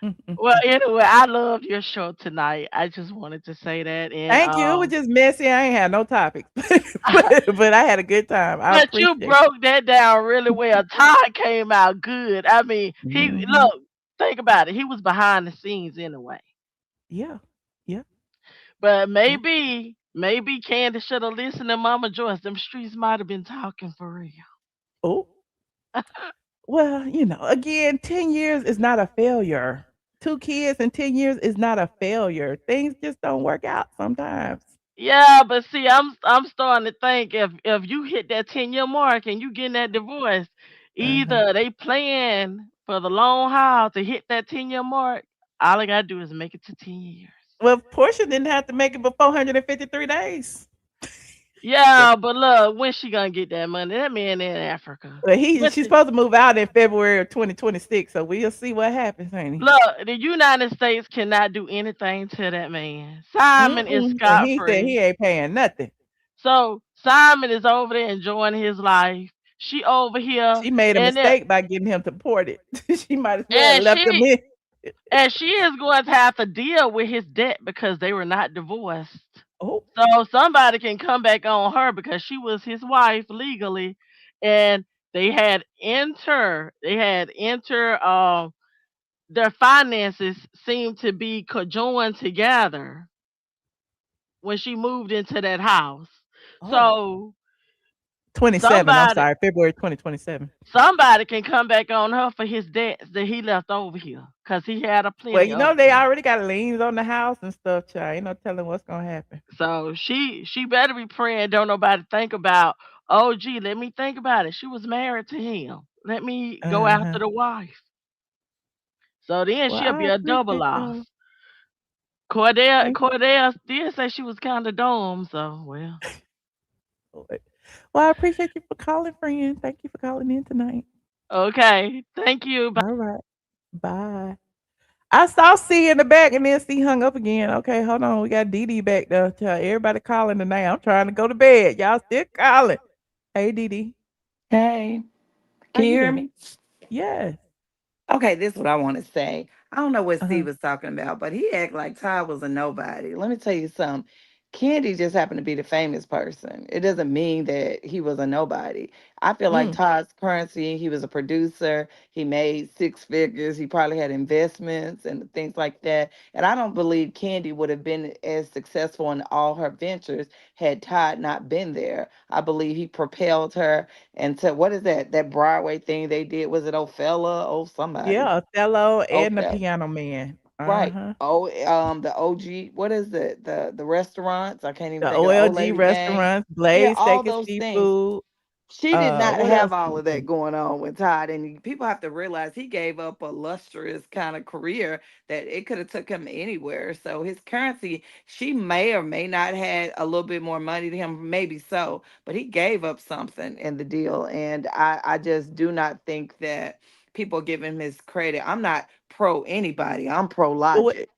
Mm-mm. Well, anyway, I loved your show tonight. I just wanted to say that, and Thank you. It was just messy. I ain't had no topics, but I had a good time. I but you appreciate broke that down really well. Todd came out good. I mean, it. he Hmm. look, think about it. He was behind the scenes anyway. Yeah. Yeah. But Yeah. maybe Candace should have listened to Mama Joyce. Them streets might have been talking for real. Oh, well, again, 10 years is not a failure. 2 kids in 10 years is not a failure. Things just don't work out sometimes. Yeah, but see, I'm starting to think if you hit that 10-year mark and you getting that divorce, Uh-huh. either they plan for the long haul to hit that 10-year mark. All I gotta do is make it to 10 years. Well, Portia didn't have to make it but 453 days. Yeah, but look, when she gonna get that money? That man in Africa. But What she's the, supposed to move out in February of 2026, so we'll see what happens, ain't he? look, the United States cannot do anything to that man. Simon is Mm-mm. And scot he said free. he ain't paying nothing. So Simon is over there enjoying his life. She over here, She made a and then, mistake by getting him deported. She might as well and left him she in. and she is going to have to deal with his debt because they were not divorced. Oh, So somebody can come back on her because she was his wife legally, and they had enter their finances seemed to be conjoined together when she moved into that house. oh. So 27, I'm somebody sorry, February 2027. somebody can come back on her for his debts that he left over here because he had a Well, plenty of they them. already got liens on the house and stuff, child. Ain't no telling what's gonna happen. So she better be praying. Don't nobody think about. Oh, gee, let me think about it. She was married to him. Let me go after Uh-huh. the wife. So then Well, she'll I be a double appreciate loss. y'all. Thank you. Cordell did say she was kind of dumb. So well, Lord. Well, I appreciate you for calling, friend. Thank you for calling in tonight. okay. Thank you. All right. Bye. I saw C in the back and then C hung up again. Okay, hold on. We got Dee Dee back there. Child. Everybody calling tonight. I'm trying to go to bed. Y'all still calling. Hey, Dee Dee. Hey, How can you you hear doing? me? Yes. Okay, this is what I want to say. I don't know what Uh-huh. Steve was talking about, but he act like Todd was a nobody. Let me tell you something. Kandi just happened to be the famous person. It doesn't mean that he was a nobody. I feel like Mm. Todd's currency, he was a producer. He made six figures. He probably had investments and things like that. And I don't believe Kandi would have been as successful in all her ventures had Todd not been there. I believe he propelled her into what is that Broadway thing they did? Was it Ophelia? Oh, somebody. Yeah, Othello and the Okay. Piano Man. Right. Uh-huh. Oh, the OG, what is it? The restaurants? I can't even The think of the old OLG lady name. restaurants, Yeah, Blaze all Steak and those things. Seafood. She did not What else have did all he of that do? going on with Todd, and people have to realize he gave up a lustrous kind of career that it could have took him anywhere. So his currency, she may or may not had a little bit more money to him, maybe so, but he gave up something in the deal, and I just do not think that people give him his credit. I'm not pro anybody. I'm pro But what logic.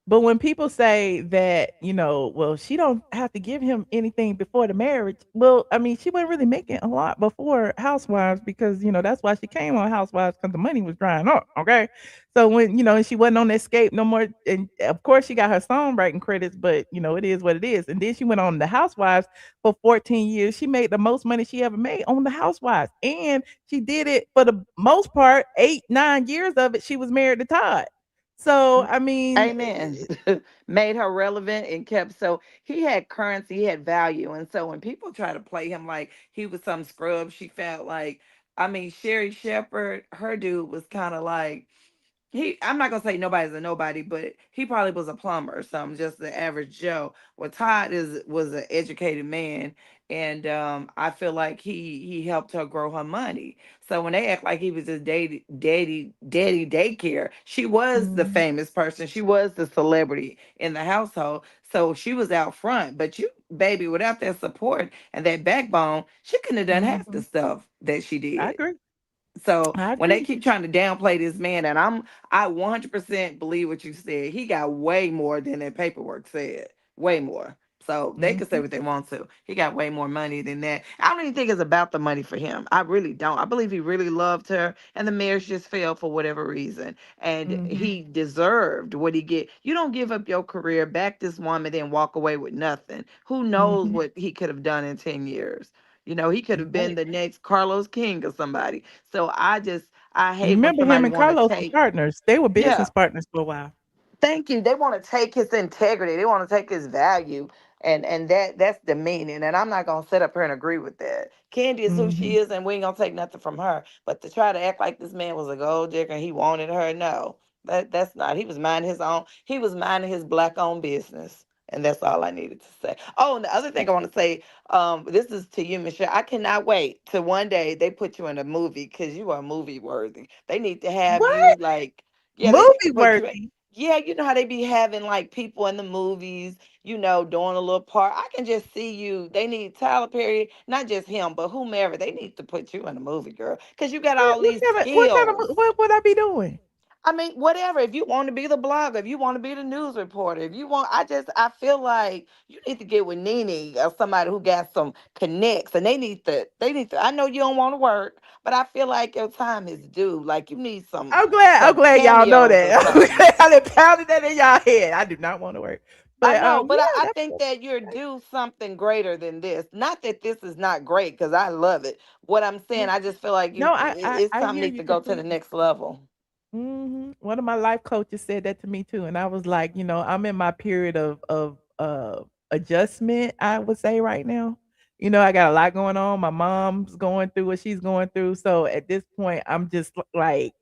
But when people say that, well, she don't have to give him anything before the marriage. Well, I mean, she wasn't really making a lot before Housewives because, that's why she came on Housewives because the money was drying up. Okay. So when, and she wasn't on Escape no more. And of course, she got her songwriting credits, but, it is what it is. And then she went on the Housewives for 14 years. She made the most money she ever made on the Housewives. And she did it for the most part, 8, 9 years of it. She was married to Todd. So, I mean, Amen. Made her relevant and kept so he had currency, he had value. And so when people try to play him like he was some scrub, she felt like, I mean, Sherry Shepherd, her dude was kind of like I'm not gonna say nobody's a nobody, but he probably was a plumber or something, just the average Joe. Well, Todd was an educated man, and I feel like he helped her grow her money. So when they act like he was just daddy daycare, she was the mhm, famous person, she was the celebrity in the household, so she was out front. But you, baby, without that support and that backbone, she couldn't have done half the mhm. stuff that she I did. agree. So I when they agree. keep trying to downplay this man, and I 100% believe what you said. He got way more than that paperwork said. Way more. So they can say Mhm, what they want to. He got way more money than that. I don't even think it's about the money for him. I really don't. I believe he really loved her, and the marriage just failed for whatever reason. And mhm, he deserved what he get. You don't give up your career, back this woman, then walk away with nothing. Who knows mhm. what he could have done in 10 years? He could You're have been right. the next Carlos King or somebody. So I You hate when remember him somebody and want to Carlos were take, partners. They were yeah, business partners for a while. thank you. They want to take his integrity. They want to take his value, and that's demeaning. And I'm not gonna sit up here and agree with that. Kandi is who she Mhm, is, and we ain't gonna take nothing from her. But to try to act like this man was a gold digger and he wanted her, no, that's not. He was minding his own. He was minding his black owned business. And that's all I needed to say. Oh, and the other thing I want to say, this is to you, Michelle. I cannot wait till one day they put you in a movie because you are movie worthy. They need to have you What? like, yeah, they need to Movie put you in. worthy? Yeah, you know how they be having like people in the movies, doing a little part. I can just see you. They need Tyler Perry, not just him, but whomever. They need to put you in a movie, girl, because you got all these What kind of skills. mo what would I be doing? I mean, whatever. If you want to be the blogger, if you want to be the news reporter, if you want, I feel like you need to get with Nene or somebody who got some connects, and they need to. I know you don't want to work, but I feel like your time is due. Like you need some I'm some glad y'all know cameos or that. I'm something. glad I done pounded that in y'all head. I do not wanna work. I But, know, but I yeah, think that you're due something greater than this. Not that this is not great, because I love it. What I'm saying, yeah. I just feel like No, it's I something hear needs you to go to the completely. next level. Mhm. One of my life coaches said that to me too, and I was like, I'm in my period of adjustment, I would say right now. I got a lot going on. My mom's going through what she's going through, so at this point, I'm just like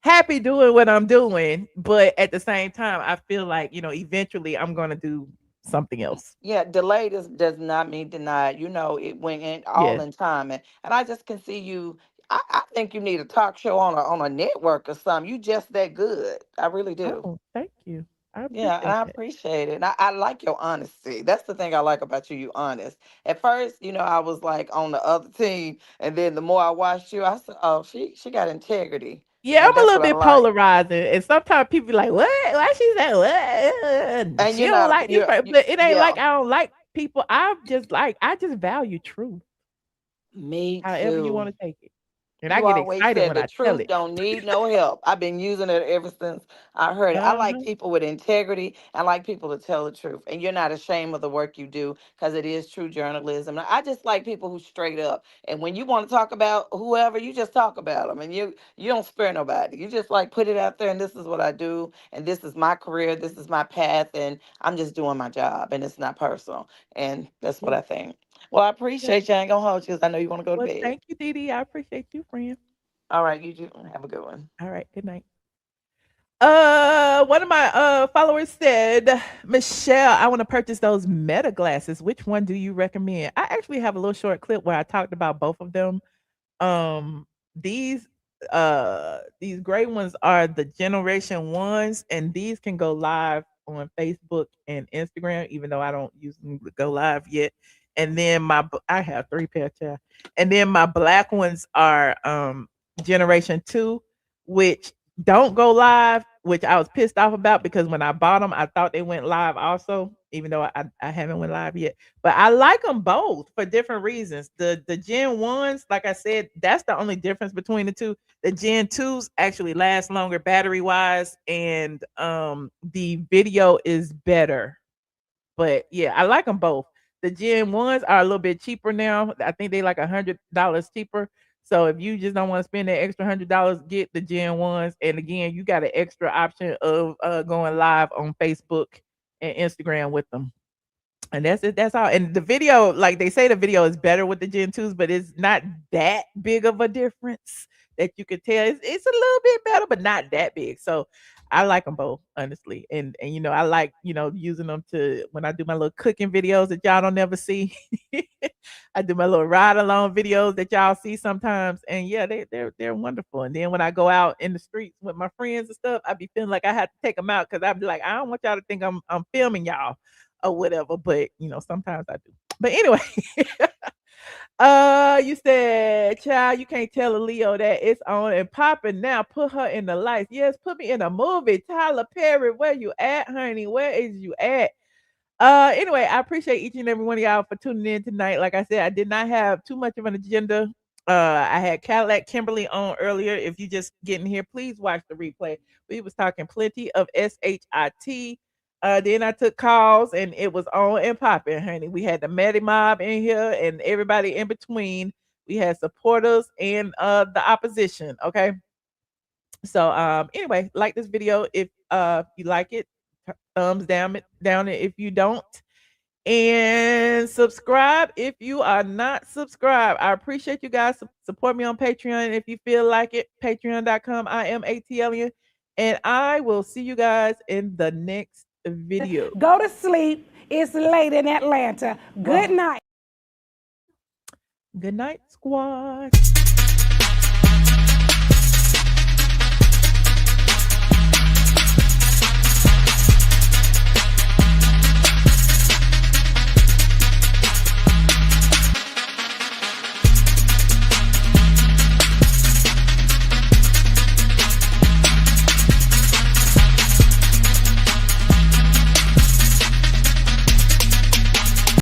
happy doing what I'm doing, but at the same time, I feel like, eventually I'm gonna do something else. Yeah, delayed does not mean denied. It went in all Yeah. in time, and I just can see you. I think you need a talk show on a network or something. You just that good. I really do. Oh, thank you. I Yeah, and appreciate I that. appreciate it. And I like your honesty. That's the thing I like about you. You honest. At first, I was like on the other team, and then the more I watched you, I said, "Oh, she got integrity," Yeah, and I'm a that's little what I bit like. polarizing, and sometimes people be like, "What? Why she say what? And She you're don't not. like this person," but it ain't Yeah. like I don't like people. I just value truth, Me however you too. wanna take it. And I You get always excited said when the I tell truth it. don't need no help. I've been using it ever since I heard it. I like Uh-huh. people with integrity. I like people to tell the truth. And you're not ashamed of the work you do because it is true journalism. I just like people who straight up. And when you want to talk about whoever, you just talk about them. And you don't spare nobody. You just like put it out there and this is what I do. And this is my career. This is my path. And I'm just doing my job. And it's not personal. And that's what Yeah. I think. Well, I Yeah. appreciate you. I ain't going to hold you because I know you want to go to Well, bed. thank you, Dee Dee. I appreciate you, friend. All right. You do. Have a good one. All right. Good night. One of my followers said, Michelle, I want to purchase those Meta glasses. Which one do you recommend? I actually have a little short clip where I talked about both of them. Um, these gray ones are the generation ones, and these can go live on Facebook and Instagram, even though I don't use them to go live yet. And then I have three pair, child. And then my black ones are generation two, which don't go live, which I was pissed off about because when I bought them, I thought they went live also, even though I haven't went live yet. But I like them both for different reasons. The Gen 1s, like I said, that's the only difference between the two. The Gen 2s actually last longer battery wise, and the video is better. But yeah, I like them both. The Gen 1s are a little bit cheaper now. I think they like $100 cheaper. So if you just don't want to spend that extra $100, get the Gen 1s. And again, you got an extra option of going live on Facebook and Instagram with them. And that's it. That's all. And the video, like they say, the video is better with the Gen 2s, but it's not that big of a difference that you could tell. It's a little bit better, but not that big. So I like them both, honestly. And I like, using them to when I do my little cooking videos that y'all don't never see. I do my little ride along videos that y'all see sometimes. And yeah, they're wonderful. And then when I go out in the streets with my friends and stuff, I be feeling like I have to take them out because I be like, I don't want y'all to think I'm filming y'all or whatever. But sometimes I do. But anyway, you said, child, you can't tell a Leo that it's on and popping now. Put her in the lights. Yes, put me in a movie. Tyler Perry, where you at, honey? Where is you at? Anyway, I appreciate each and every one of y'all for tuning in tonight. Like I said, I did not have too much of an agenda. I had Cadillac Kimberly on earlier. If you just getting here, please watch the replay. We was talking plenty of SHIT. Then I took calls and it was on and popping, honey. We had the Maddie Mob in here and everybody in between. We had supporters and the opposition. Okay. So anyway, like this video if you like it, thumbs down it if you don't, and subscribe if you are not subscribed. I appreciate you guys. Support me on Patreon if you feel like it. Patreon.com. I am ATLian, and I will see you guys in the next video. Go to sleep. It's late in Atlanta. Good night. Good night, squad.